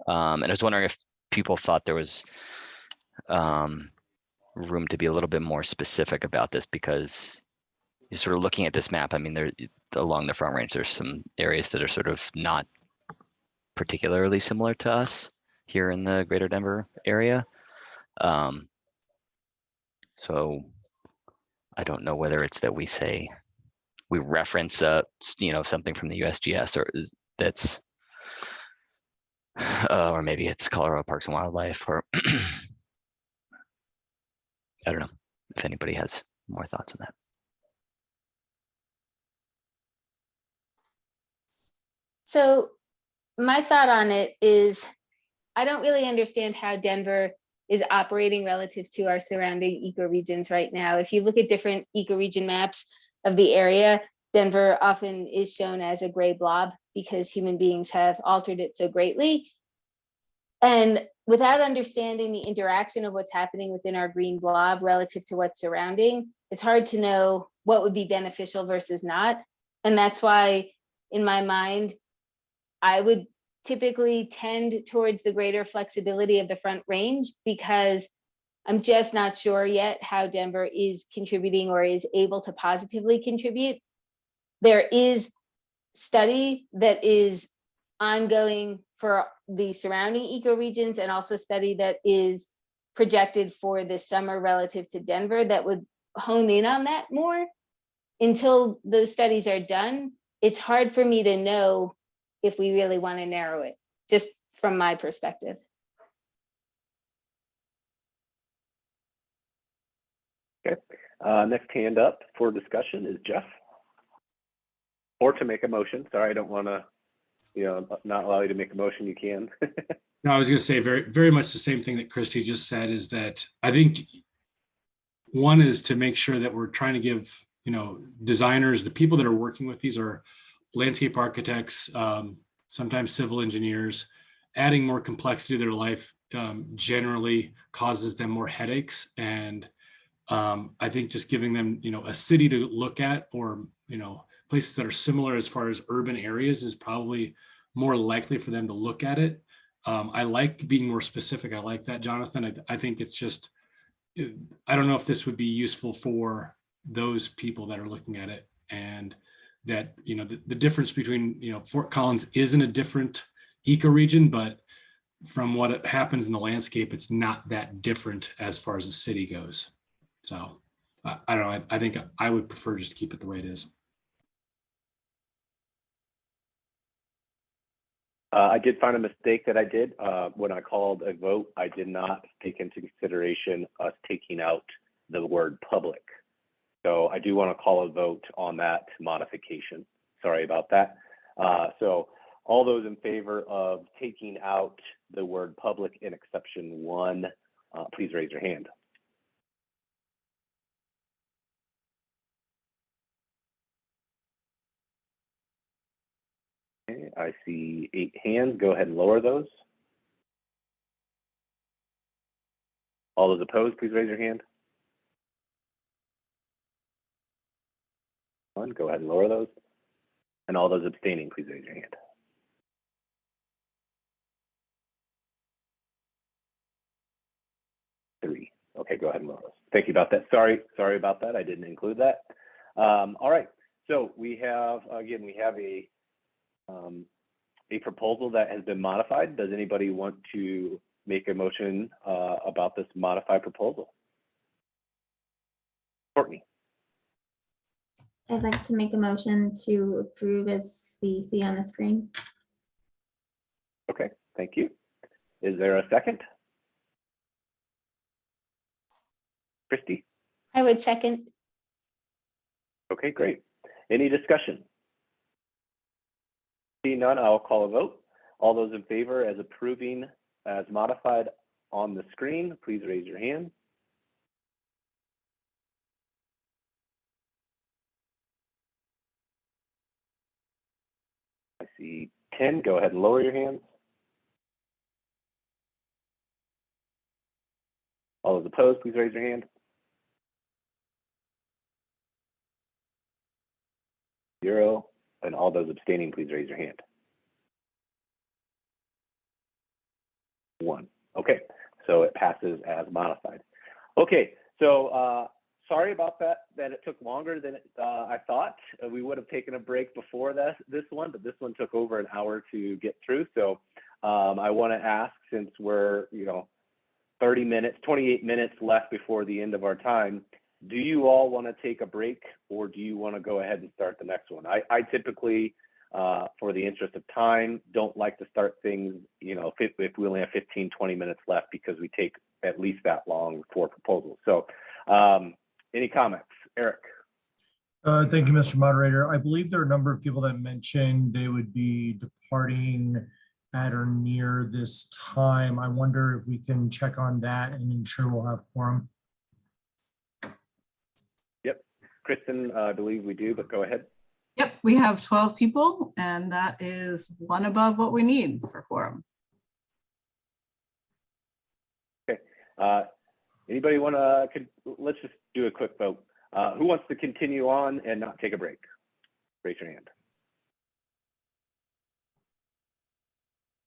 And I was wondering if people thought there was room to be a little bit more specific about this, because you're sort of looking at this map. I mean, there along the Front Range, there's some areas that are sort of not particularly similar to us here in the greater Denver area. So I don't know whether it's that we say, we reference something from the USGS, or that's or maybe it's Colorado Parks and Wildlife, or I don't know if anybody has more thoughts on that. So my thought on it is, I don't really understand how Denver is operating relative to our surrounding ecoregions right now. If you look at different ecoregion maps of the area, Denver often is shown as a gray blob because human beings have altered it so greatly. And without understanding the interaction of what's happening within our green blob relative to what's surrounding, it's hard to know what would be beneficial versus not. And that's why, in my mind, I would typically tend towards the greater flexibility of the Front Range, because I'm just not sure yet how Denver is contributing or is able to positively contribute. There is study that is ongoing for the surrounding ecoregions, and also study that is projected for this summer relative to Denver that would hone in on that more. Until those studies are done, it's hard for me to know if we really want to narrow it, just from my perspective. Okay, next hand up for discussion is Jeff. Or to make a motion. Sorry, I don't want to, not allow you to make a motion. You can. No, I was going to say very, very much the same thing that Christy just said, is that I think one is to make sure that we're trying to give, designers, the people that are working with these are landscape architects, sometimes civil engineers. Adding more complexity to their life generally causes them more headaches. And I think just giving them, a city to look at, or, places that are similar as far as urban areas, is probably more likely for them to look at it. I like being more specific. I like that, Jonathan. I think it's just, I don't know if this would be useful for those people that are looking at it, and that, the difference between, Fort Collins isn't a different ecoregion, but from what happens in the landscape, it's not that different as far as the city goes. So I don't know. I think I would prefer just to keep it the way it is. I did find a mistake that I did. When I called a vote, I did not take into consideration us taking out the word public. So I do want to call a vote on that modification. Sorry about that. So all those in favor of taking out the word public in exception 1, please raise your hand. Okay, I see 8 hands. Go ahead and lower those. All those opposed, please raise your hand. 1, go ahead and lower those. And all those abstaining, please raise your hand. Three. Okay, go ahead and lower those. Thank you about that. Sorry about that. I didn't include that. All right. So we have, again, we have a proposal that has been modified. Does anybody want to make a motion about this modified proposal? Courtney. I'd like to make a motion to approve as we see on the screen. Okay, thank you. Is there a second? Christy? I would second. Okay, great. Any discussion? Seeing none, I'll call a vote. All those in favor as approving as modified on the screen, please raise your hand. I see 10. Go ahead and lower your hands. All those opposed, please raise your hand. 0. And all those abstaining, please raise your hand. 1. Okay, so it passes as modified. Okay, so sorry about that it took longer than I thought. We would have taken a break before this one, but this one took over an hour to get through. So I want to ask, since we're 30 minutes, 28 minutes left before the end of our time, do you all want to take a break, or do you want to go ahead and start the next one? I typically, for the interest of time, don't like to start things, if we only have 15, 20 minutes left, because we take at least that long for proposals. So any comments? Eric? Thank you, Mr. Moderator. I believe there are a number of people that mentioned they would be departing at or near this time. I wonder if we can check on that and ensure we'll have quorum. Yep, Kristen, I believe we do, but go ahead. Yep, we have 12 people, and that is one above what we need for quorum. Okay, anybody want to, let's just do a quick vote. Who wants to continue on and not take a break? Raise your hand.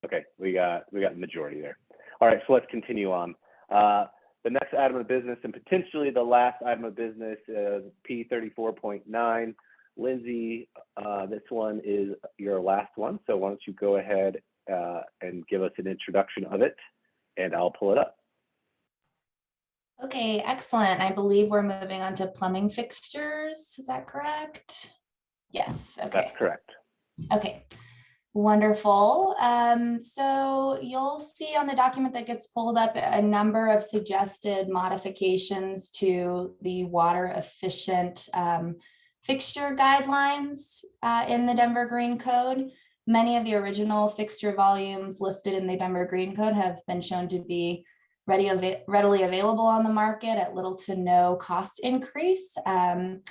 Okay, we got the majority there. All right, so let's continue on. The next item of business, and potentially the last item of business, is P34.9. Lindsay, this one is your last one, so why don't you go ahead and give us an introduction of it, and I'll pull it up. Okay, excellent. I believe we're moving on to plumbing fixtures. Is that correct? Yes, okay. That's correct. Okay, wonderful. So you'll see on the document that gets pulled up a number of suggested modifications to the water efficient fixture guidelines in the Denver Green Code. Many of the original fixture volumes listed in the Denver Green Code have been shown to be readily available on the market at little to no cost increase. And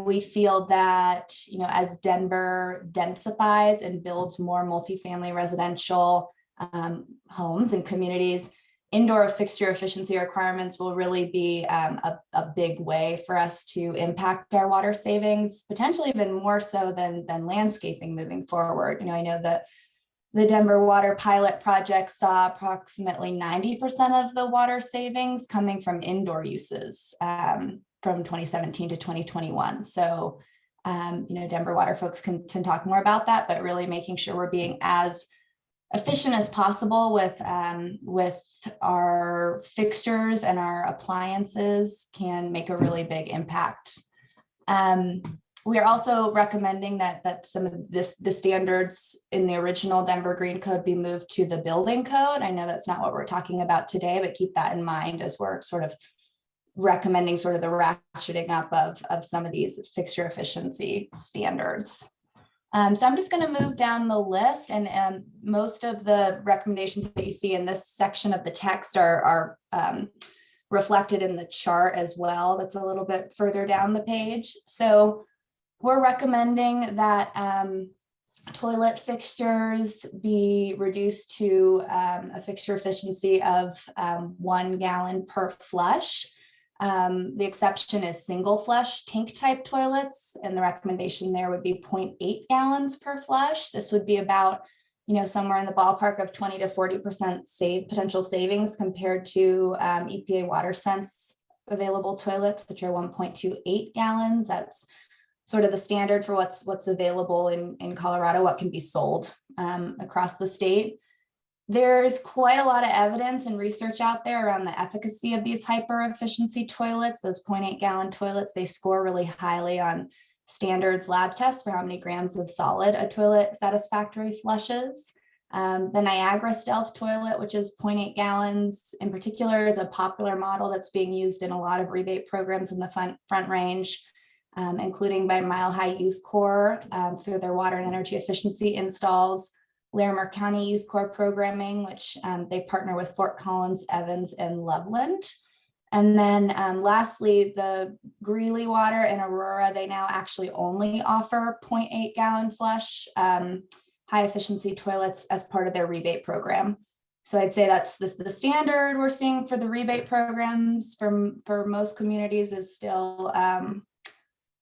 we feel that, as Denver densifies and builds more multifamily residential homes and communities, indoor fixture efficiency requirements will really be a big way for us to impact our water savings, potentially even more so than landscaping moving forward. I know that the Denver Water Pilot Project saw approximately 90% of the water savings coming from indoor uses from 2017 to 2021. So, Denver Water folks can talk more about that, but really making sure we're being as efficient as possible with our fixtures and our appliances can make a really big impact. We are also recommending that some of the standards in the original Denver Green Code be moved to the building code. I know that's not what we're talking about today, but keep that in mind as we're sort of recommending sort of the ratcheting up of some of these fixture efficiency standards. So I'm just going to move down the list, and most of the recommendations that you see in this section of the text are reflected in the chart as well. That's a little bit further down the page. So we're recommending that toilet fixtures be reduced to a fixture efficiency of 1 gallon per flush. The exception is single flush tank type toilets, and the recommendation there would be 0.8 gallons per flush. This would be about, somewhere in the ballpark of 20 to 40% potential savings compared to EPA WaterSense available toilets, which are 1.28 gallons. That's sort of the standard for what's available in Colorado, what can be sold across the state. There's quite a lot of evidence and research out there around the efficacy of these hyper efficiency toilets. Those 0.8 gallon toilets, they score really highly on standards lab test for how many grams of solid a toilet satisfactorily flushes. The Niagara Stealth toilet, which is 0.8 gallons in particular, is a popular model that's being used in a lot of rebate programs in the Front Range, including by Mile High Youth Corps through their water and energy efficiency installs, Larimer County Youth Corps programming, which they partner with Fort Collins, Evans, and Loveland. And then lastly, the Greeley Water in Aurora, they now actually only offer 0.8 gallon flush high efficiency toilets as part of their rebate program. So I'd say that's the standard we're seeing for the rebate programs for most communities is still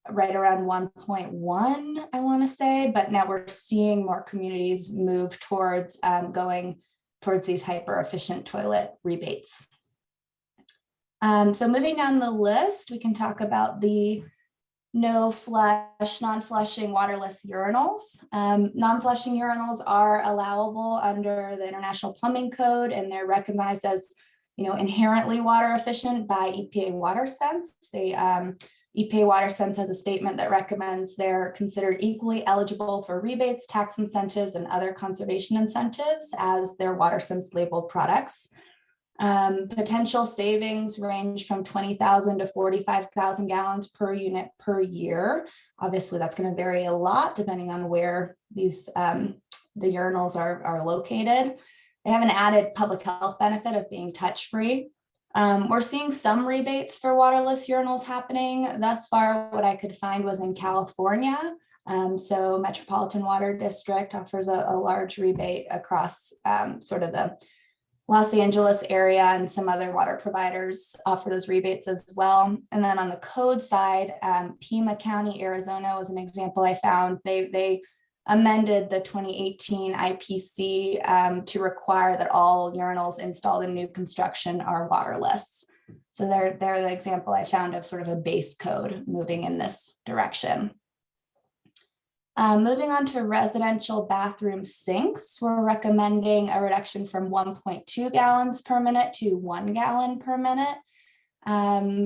right around 1.1, I want to say, but now we're seeing more communities move towards going towards these hyper efficient toilet rebates. So moving down the list, we can talk about the no flush, non-flushing waterless urinals. Non-flushing urinals are allowable under the International Plumbing Code, and they're recognized as, inherently water efficient by EPA WaterSense. EPA WaterSense has a statement that recommends they're considered equally eligible for rebates, tax incentives, and other conservation incentives as their WaterSense labeled products. Potential savings range from 20,000 to 45,000 gallons per unit per year. Obviously, that's going to vary a lot depending on where these the urinals are located. They have an added public health benefit of being touch-free. We're seeing some rebates for waterless urinals happening. Thus far, what I could find was in California. So Metropolitan Water District offers a large rebate across sort of the Los Angeles area, and some other water providers offer those rebates as well. And then on the code side, Pima County, Arizona was an example I found. They amended the 2018 IPC to require that all urinals installed in new construction are waterless. So they're the example I found of sort of a base code moving in this direction. Moving on to residential bathroom sinks, we're recommending a reduction from 1.2 gallons per minute to 1 gallon per minute.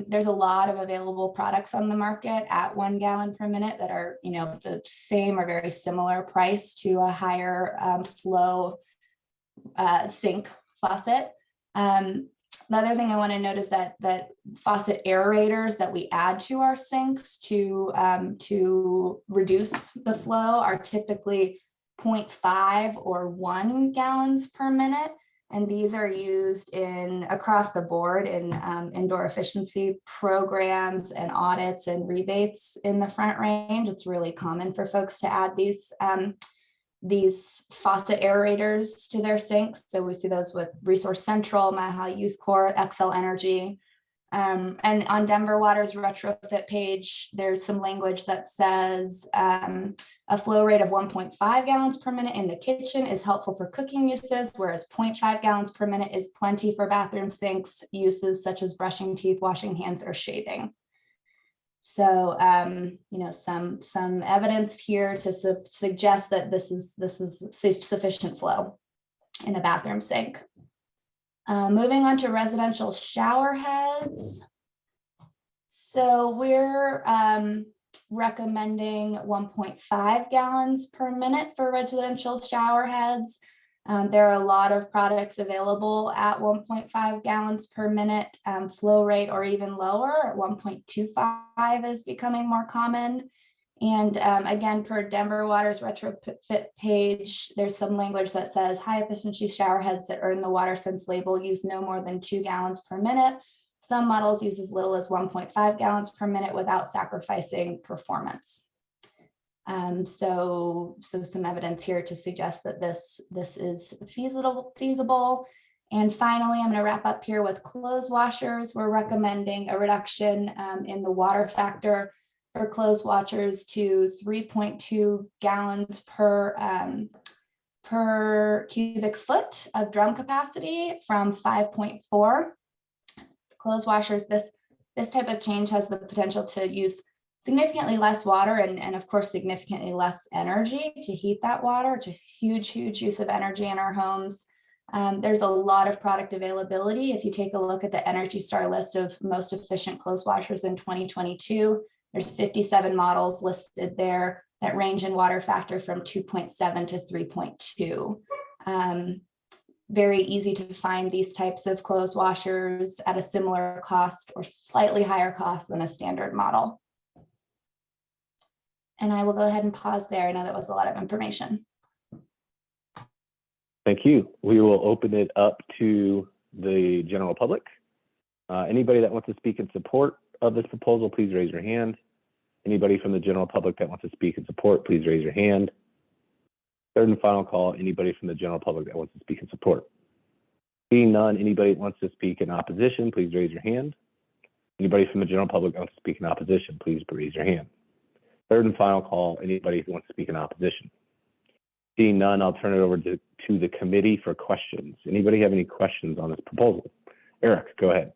There's a lot of available products on the market at 1 gallon per minute that are, the same or very similar price to a higher flow sink faucet. The other thing I want to note is that faucet aerators that we add to our sinks to reduce the flow are typically 0.5 or 1 gallons per minute. And these are used across the board in indoor efficiency programs and audits and rebates in the Front Range. It's really common for folks to add these faucet aerators to their sinks. So we see those with Resource Central, Mile High Youth Corps, Xcel Energy. And on Denver Water's retrofit page, there's some language that says a flow rate of 1.5 gallons per minute in the kitchen is helpful for cooking uses, whereas 0.5 gallons per minute is plenty for bathroom sinks uses such as brushing teeth, washing hands, or shaving. So, some evidence here to suggest that this is sufficient flow in a bathroom sink. Moving on to residential shower heads. So we're recommending 1.5 gallons per minute for residential shower heads. There are a lot of products available at 1.5 gallons per minute flow rate, or even lower at 1.25 is becoming more common. And again, per Denver Water's retrofit page, there's some language that says high efficiency shower heads that earn the WaterSense label use no more than 2 gallons per minute. Some models use as little as 1.5 gallons per minute without sacrificing performance. So some evidence here to suggest that this is feasible. And finally, I'm going to wrap up here with clothes washers. We're recommending a reduction in the water factor for clothes washers to 3.2 gallons per cubic foot of drum capacity from 5.4. Clothes washers, this type of change has the potential to use significantly less water and of course significantly less energy to heat that water. It's a huge use of energy in our homes. There's a lot of product availability. If you take a look at the Energy Star list of most efficient clothes washers in 2022, There's 57 models listed there that range in water factor from 2.7 to 3.2. Very easy to find these types of clothes washers at a similar cost or slightly higher cost than a standard model. And I will go ahead and pause there. I know that was a lot of information. Thank you. We will open it up to the general public. Anybody that wants to speak in support of this proposal, please raise your hand. Anybody from the general public that wants to speak in support, please raise your hand. Third and final call, anybody from the general public that wants to speak in support. Seeing none, anybody that wants to speak in opposition, please raise your hand. Anybody from the general public that wants to speak in opposition, please raise your hand. Third and final call, anybody who wants to speak in opposition. Seeing none, I'll turn it over to the committee for questions. Anybody have any questions on this proposal? Eric, go ahead.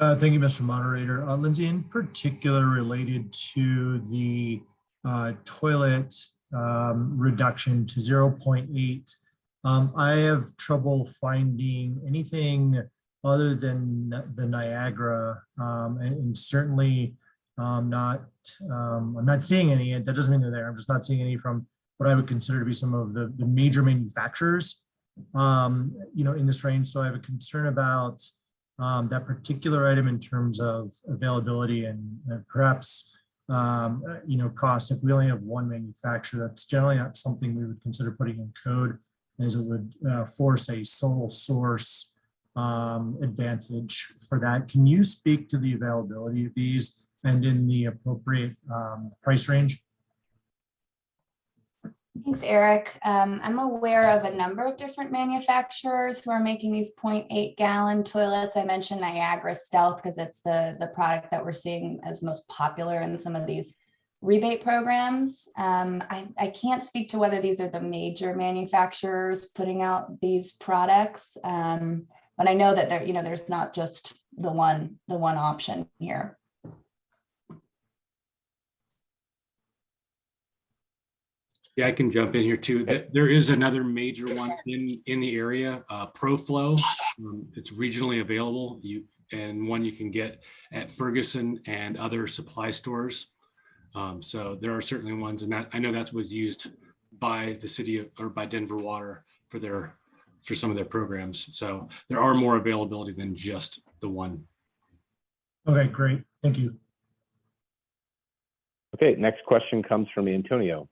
Thank you, Mr. Moderator. Lindsay, in particular related to the toilet reduction to 0.8, I have trouble finding anything other than the Niagara, and certainly I'm not seeing any. That doesn't mean they're there. I'm just not seeing any from what I would consider to be some of the major manufacturers, in this range. So I have a concern about that particular item in terms of availability and perhaps cost. If we only have one manufacturer, that's generally not something we would consider putting in code, as it would force a sole source advantage for that. Can you speak to the availability of these and in the appropriate price range? Thanks, Eric. I'm aware of a number of different manufacturers who are making these 0.8 gallon toilets. I mentioned Niagara Stealth because it's the product that we're seeing as most popular in some of these rebate programs. I can't speak to whether these are the major manufacturers putting out these products, but I know that there's not just the one option here. Yeah, I can jump in here too. There is another major one in the area, ProFlow. It's regionally available. And one you can get at Ferguson and other supply stores. So there are certainly ones, and that I know that was used by the city or by Denver Water for some of their programs. So there are more availability than just the one. Okay, great. Thank you. Okay, next question comes from Antonio.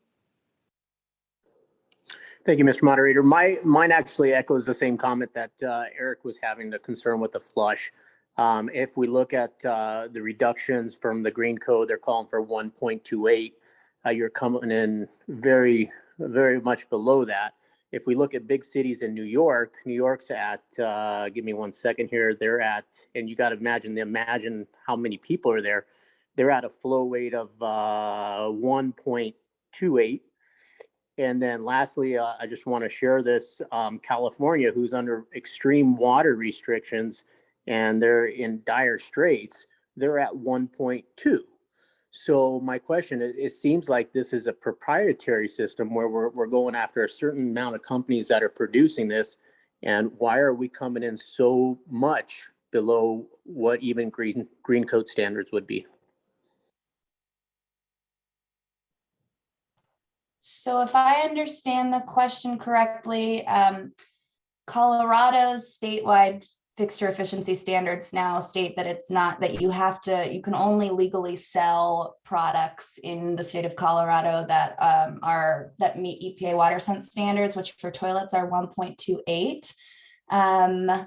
Thank you, Mr. Moderator. Mine actually echoes the same comment that Eric was having, the concern with the flush. If we look at the reductions from the green code, they're calling for 1.28. You're coming in very, very much below that. If we look at big cities in New York's at, give me 1 second here, they're at, and you got to imagine how many people are there. They're at a flow rate of 1.28. And then lastly, I just want to share this, California, who's under extreme water restrictions and they're in dire straits, they're at 1.2. So my question, it seems like this is a proprietary system where we're going after a certain amount of companies that are producing this. And why are we coming in so much below what even green code standards would be? So if I understand the question correctly, Colorado's statewide fixture efficiency standards now state that it's not that you can only legally sell products in the state of Colorado that that meet EPA water sense standards, which for toilets are 1.28.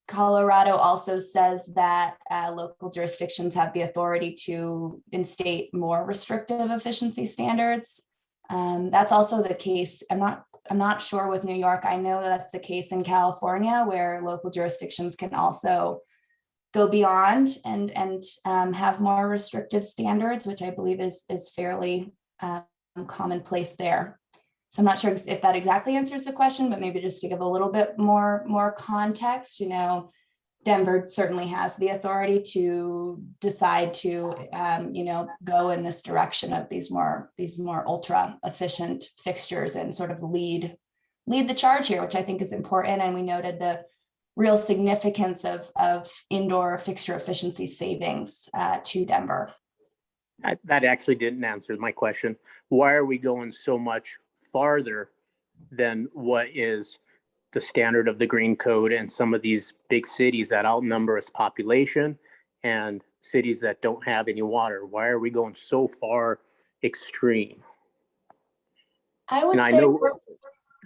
Colorado also says that local jurisdictions have the authority to instate more restrictive efficiency standards. That's also the case. I'm not sure with New York. I know that's the case in California, where local jurisdictions can also go beyond and have more restrictive standards, which I believe is fairly commonplace there. So I'm not sure if that exactly answers the question, but maybe just to give a little bit more context, Denver certainly has the authority to decide to, go in this direction of these more ultra efficient fixtures and sort of lead the charge here, which I think is important. And we noted the real significance of indoor fixture efficiency savings to Denver. That actually didn't answer my question. Why are we going so much farther than what is the standard of the green code and some of these big cities that outnumber us population and cities that don't have any water? Why are we going so far extreme? I would And I say know,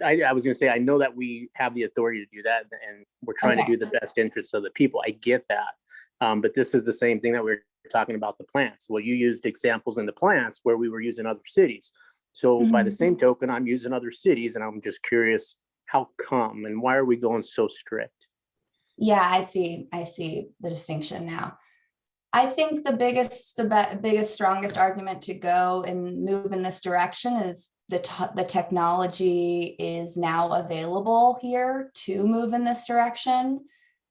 I was going to say, I know that we have the authority to do that and we're trying to do the best interests of the people. I get that. But this is the same thing that we're talking about the plants. Well, you used examples in the plants where we were using other cities. So by the same token, I'm using other cities and I'm just curious, how come and why are we going so strict? Yeah, I see the distinction now. I think the biggest, strongest argument to go and move in this direction is the technology is now available here to move in this direction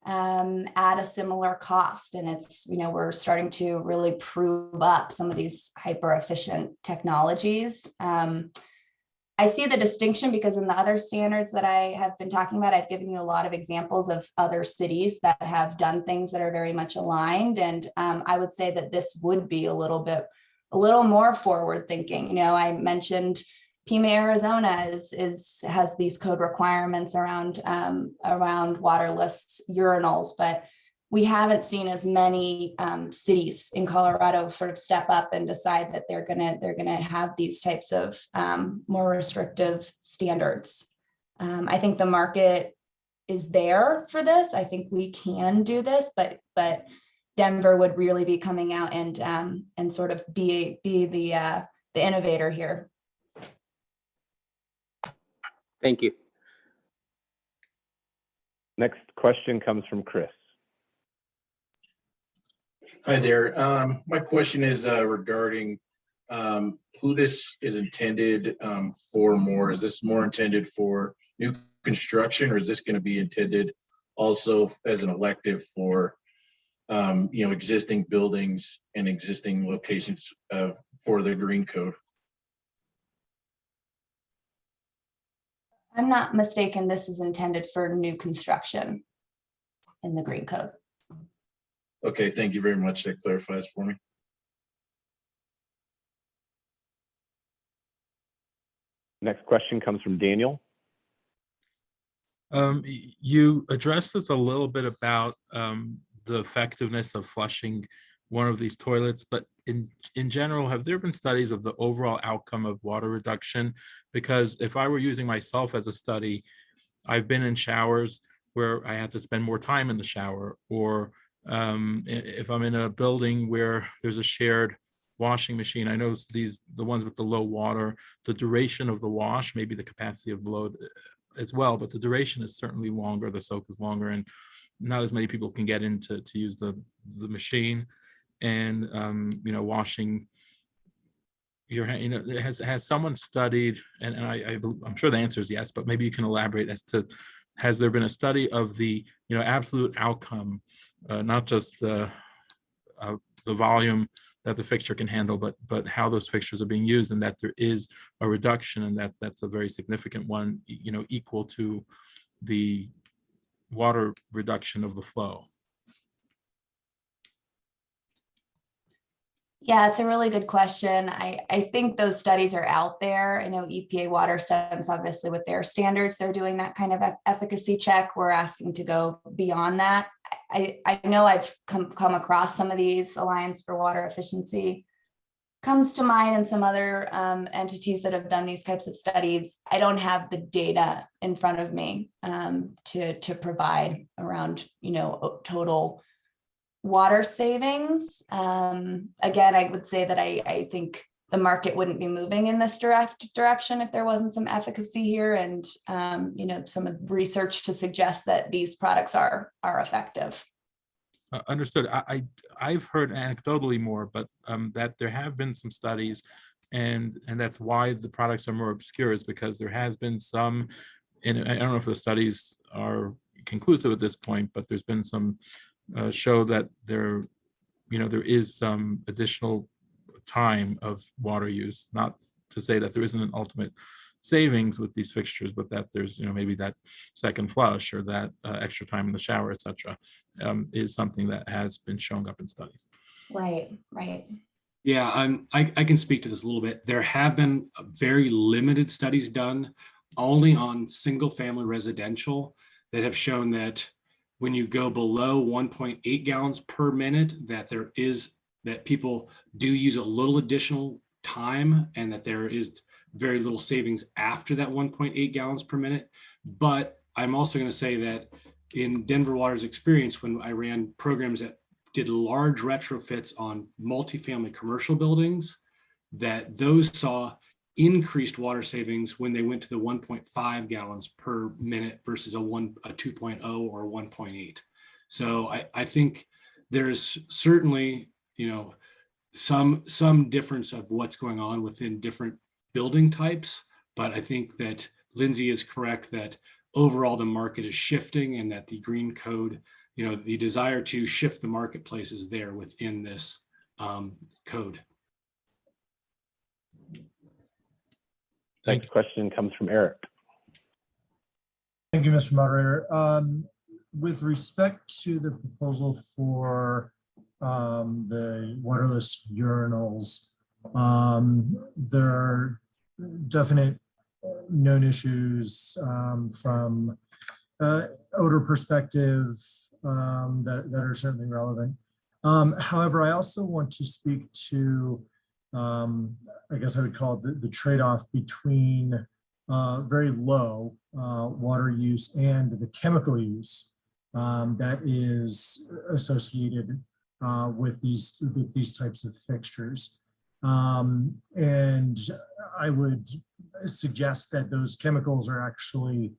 at a similar cost. And it's, we're starting to really prove up some of these hyper efficient technologies. I see the distinction because in the other standards that I have been talking about, I've given you a lot of examples of other cities that have done things that are very much aligned. And I would say that this would be a little more forward thinking. I mentioned Pima, Arizona has these code requirements around waterless urinals, but we haven't seen as many cities in Colorado sort of step up and decide that they're gonna have these types of more restrictive standards. I think the market is there for this. I think we can do this, but Denver would really be coming out and sort of be the innovator here. Thank you. Next question comes from Chris. Hi there. My question is regarding who this is intended for more. Is this more intended for new construction, or is this going to be intended also as an elective for existing buildings and existing locations for the green code? I'm not mistaken, this is intended for new construction in the green code. Okay, thank you very much. That clarifies for me. Next question comes from Daniel. You addressed this a little bit about the effectiveness of flushing one of these toilets, but in general, have there been studies of the overall outcome of water reduction? Because if I were using myself as a study, I've been in showers where I have to spend more time in the shower, or if I'm in a building where there's a shared washing machine, I know the ones with the low water, the duration of the wash, maybe the capacity of load as well, but the duration is certainly longer, the soak is longer, and not as many people can get in to use the machine. And washing your hand, has someone studied, and I'm sure the answer is yes, but maybe you can elaborate as to, has there been a study of the absolute outcome, not just the volume that the fixture can handle, but how those fixtures are being used, and that there is a reduction, and that's a very significant one, equal to the water reduction of the flow? Yeah, it's a really good question. I think those studies are out there. I know EPA Water Sense, obviously with their standards, they're doing that kind of efficacy check. We're asking to go beyond that. I know I've come across some of these. Alliance for Water Efficiency comes to mind, and some other entities that have done these types of studies. I don't have the data in front of me to provide around total water savings. Again, I would say that I think the market wouldn't be moving in this direction if there wasn't some efficacy here, and some research to suggest that these products are effective. Understood. I've heard anecdotally more, but that there have been some studies, and that's why the products are more obscure, is because there has been some, and I don't know if the studies are conclusive at this point, but there's been some show that there is some additional time of water use. Not to say that there isn't an ultimate savings with these fixtures, but that there's maybe that second flush or that extra time in the shower, etc., is something that has been shown up in studies. Right. Yeah, I can speak to this a little bit. There have been very limited studies done only on single family residential that have shown that when you go below 1.8 gallons per minute, that people do use a little additional time and that there is very little savings after that 1.8 gallons per minute. But I'm also going to say that in Denver Water's experience, when I ran programs that did large retrofits on multifamily commercial buildings, that those saw increased water savings when they went to the 1.5 gallons per minute versus a 2.0 or 1.8. So I think there's certainly, some difference of what's going on within different building types, but I think that Lindsay is correct that overall the market is shifting and that the green code, the desire to shift the marketplace is there within this code. Next question comes from Eric. Thank you, Mr. Moderator. With respect to the proposal for the waterless urinals, there are definite known issues from odor perspective that are certainly relevant. However, I also want to speak to, I guess I would call it the trade-off between very low water use and the chemical use that is associated with these types of fixtures. And I would suggest that those chemicals are actually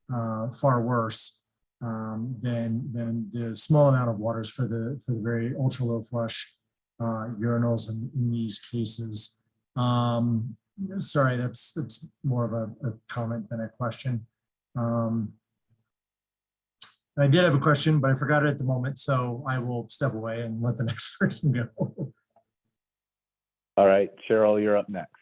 far worse than the small amount of waters for the very ultra low flush urinals in these cases. Sorry, that's more of a comment than a question. I did have a question, but I forgot it at the moment, so I will step away and let the next person go. All right, Cheryl, you're up next.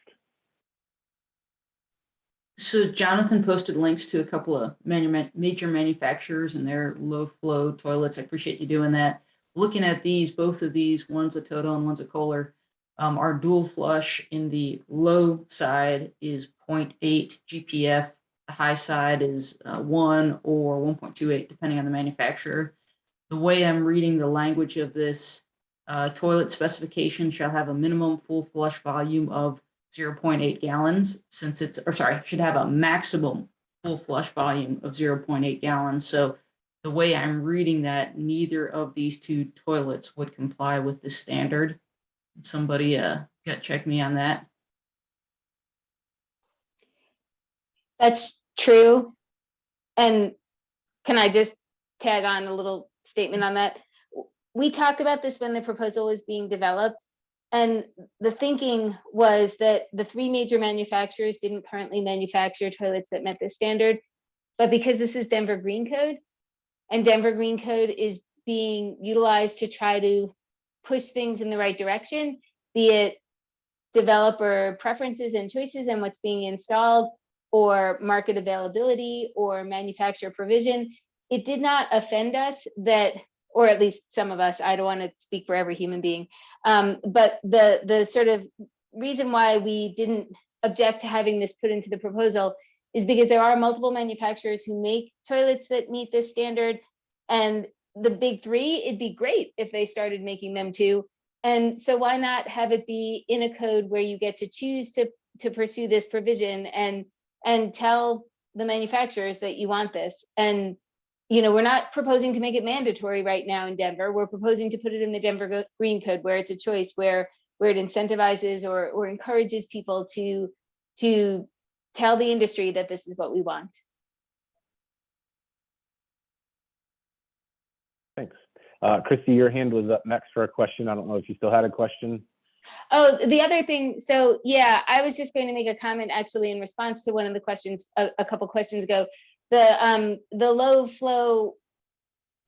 So Jonathan posted links to a couple of major manufacturers and their low flow toilets. I appreciate you doing that. Looking at these, both of these, one's a Toto and one's a Kohler, our dual flush in the low side is 0.8 GPF. The high side is 1 or 1.28, depending on the manufacturer. The way I'm reading the language of this toilet specification shall have a minimum full flush volume of 0.8 gallons, since it's, or sorry, should have a maximum full flush volume of 0.8 gallons. So the way I'm reading that, neither of these two toilets would comply with the standard. Somebody check me on that. That's true. And can I just tag on a little statement on that? We talked about this when the proposal was being developed. And the thinking was that the 3 major manufacturers didn't currently manufacture toilets that met this standard. But because this is Denver Green Code, and Denver Green Code is being utilized to try to push things in the right direction, be it developer preferences and choices and what's being installed, or market availability, or manufacturer provision, it did not offend us that, or at least some of us, I don't want to speak for every human being, but the sort of reason why we didn't object to having this put into the proposal is because there are multiple manufacturers who make toilets that meet this standard, and the big 3, it'd be great if they started making them too. And so why not have it be in a code where you get to choose to pursue this provision and tell the manufacturers that you want this. And we're not proposing to make it mandatory right now in Denver. We're proposing to put it in the Denver Green Code where it's a choice, where it incentivizes or encourages people to tell the industry that this is what we want. Thanks. Christy, your hand was up next for a question. I don't know if you still had a question. Oh, the other thing, so yeah, I was just going to make a comment actually in response to one of the questions a couple questions ago. The low flow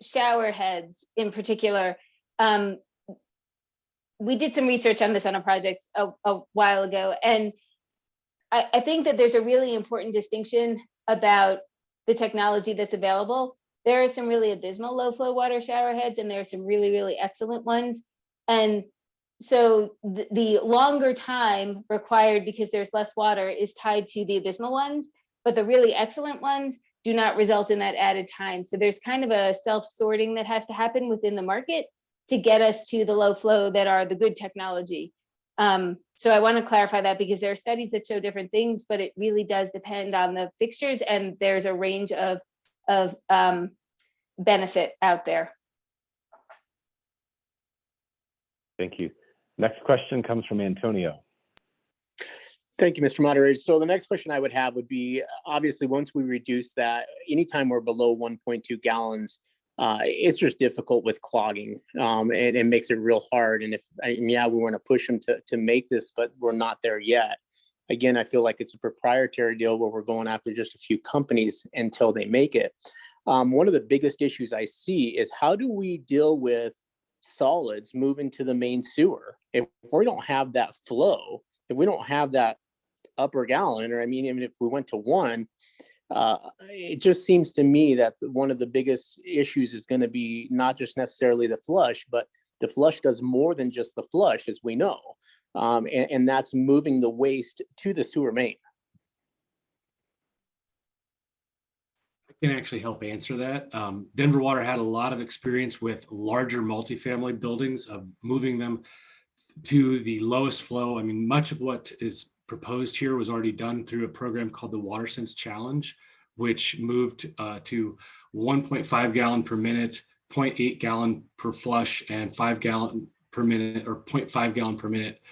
shower heads in particular, we did some research on this on a project a while ago, and I think that there's a really important distinction about the technology that's available. There are some really abysmal low flow water shower heads, and there are some really, really excellent ones. And the longer time required because there's less water is tied to the abysmal ones, but the really excellent ones do not result in that added time. So there's kind of a self-sorting that has to happen within the market to get us to the low flow that are the good technology. So I want to clarify that because there are studies that show different things, but it really does depend on the fixtures, and there's a range of benefit out there. Thank you. Next question comes from Antonio. Thank you, Mr. Moderator. So the next question I would have would be, obviously, once we reduce that, anytime we're below 1.2 gallons, it's just difficult with clogging. It makes it real hard. And yeah, we want to push them to make this, but we're not there yet. Again, I feel like it's a proprietary deal where we're going after just a few companies until they make it. One of the biggest issues I see is how do we deal with solids moving to the main sewer? If we don't have that flow, if we don't have that upper gallon, or I mean, even if we went to one, it just seems to me that one of the biggest issues is going to be not just necessarily the flush, but the flush does more than just the flush, as we know. And that's moving the waste to the sewer main. I can actually help answer that. Denver Water had a lot of experience with larger multifamily buildings of moving them to the lowest flow. I mean, much of what is proposed here was already done through a program called the WaterSense Challenge, which moved to 1.5 gallon per minute, 0.8 gallon per flush, and 5 gallon per minute, or 0.5 gallon per minute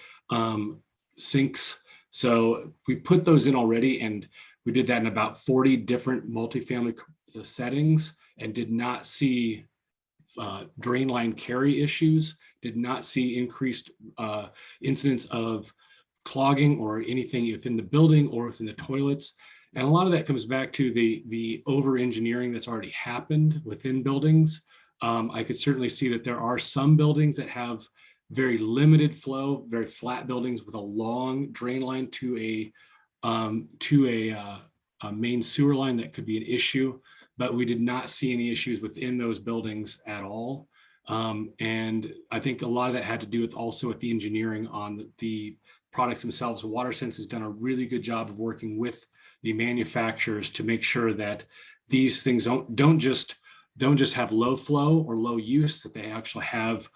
sinks. So we put those in already, and we did that in about 40 different multifamily settings and did not see drain line carry issues, did not see increased incidents of clogging or anything within the building or within the toilets. And a lot of that comes back to the over engineering that's already happened within buildings. I could certainly see that there are some buildings that have very limited flow, very flat buildings with a long drain line to a main sewer line that could be an issue, but we did not see any issues within those buildings at all. And I think a lot of that had to do with also with the engineering on the products themselves. WaterSense has done a really good job of working with the manufacturers to make sure that these things don't just have low flow or low use, that they actually have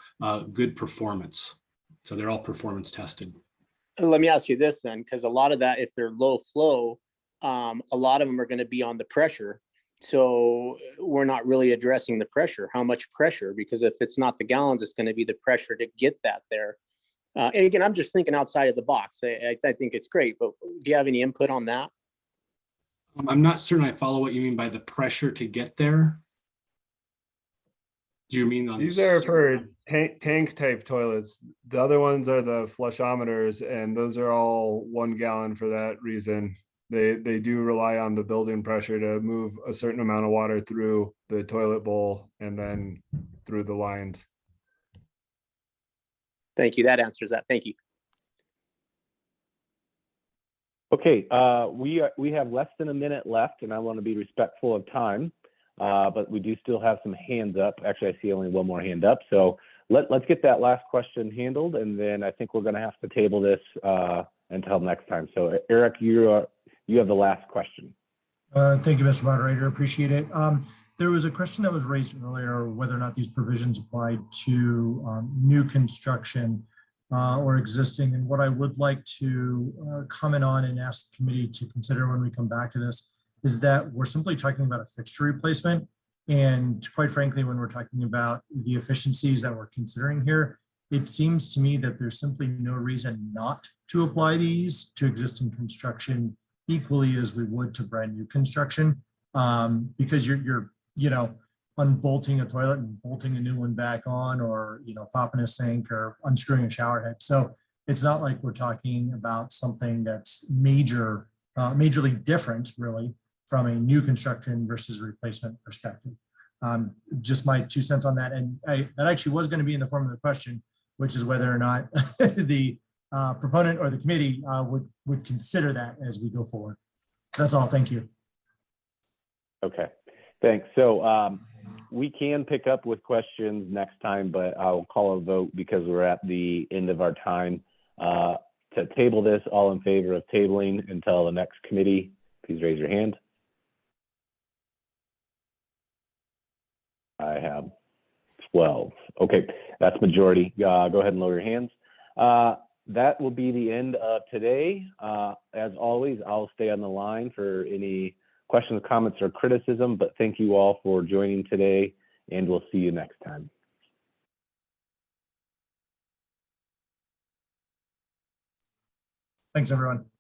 good performance. So they're all performance tested. Let me ask you this then, because a lot of that, if they're low flow, a lot of them are going to be on the pressure. So we're not really addressing the pressure. How much pressure? Because if it's not the gallons, it's going to be the pressure to get that there. And again, I'm just thinking outside of the box. I think it's great, but do you have any input on that? I'm not certain I follow what you mean by the pressure to get there. Do you mean on these are for tank type toilets? The other ones are the flushometers, and those are all 1 gallon for that reason. They do rely on the built-in pressure to move a certain amount of water through the toilet bowl and then through the lines. Thank you. That answers that. Thank you. Okay, we have less than a minute left, and I want to be respectful of time, but we do still have some hands up. Actually, I see only one more hand up. So let's get that last question handled, and then I think we're going to have to table this until next time. So Eric, you have the last question. Thank you, Mr. Moderator. Appreciate it. There was a question that was raised earlier, whether or not these provisions applied to new construction or existing. And what I would like to comment on and ask the committee to consider when we come back to this is that we're simply talking about a fixture replacement. And quite frankly, when we're talking about the efficiencies that we're considering here, it seems to me that there's simply no reason not to apply these to existing construction equally as we would to brand new construction, because you're unbolting a toilet and bolting a new one back on, or popping a sink or unscrewing a shower head. So it's not like we're talking about something that's majorly different, really, from a new construction versus replacement perspective. Just my 2 cents on that. And that actually was going to be in the form of the question, which is whether or not the proponent or the committee would consider that as we go forward. That's all. Thank you. Okay, thanks. So we can pick up with questions next time, but I'll call a vote because we're at the end of our time. To table this, all in favor of tabling until the next committee, please raise your hand. I have 12. Okay, that's majority. Go ahead and lower your hands. That will be the end of today. As always, I'll stay on the line for any questions, comments, or criticism, but thank you all for joining today, and we'll see you next time. Thanks, everyone.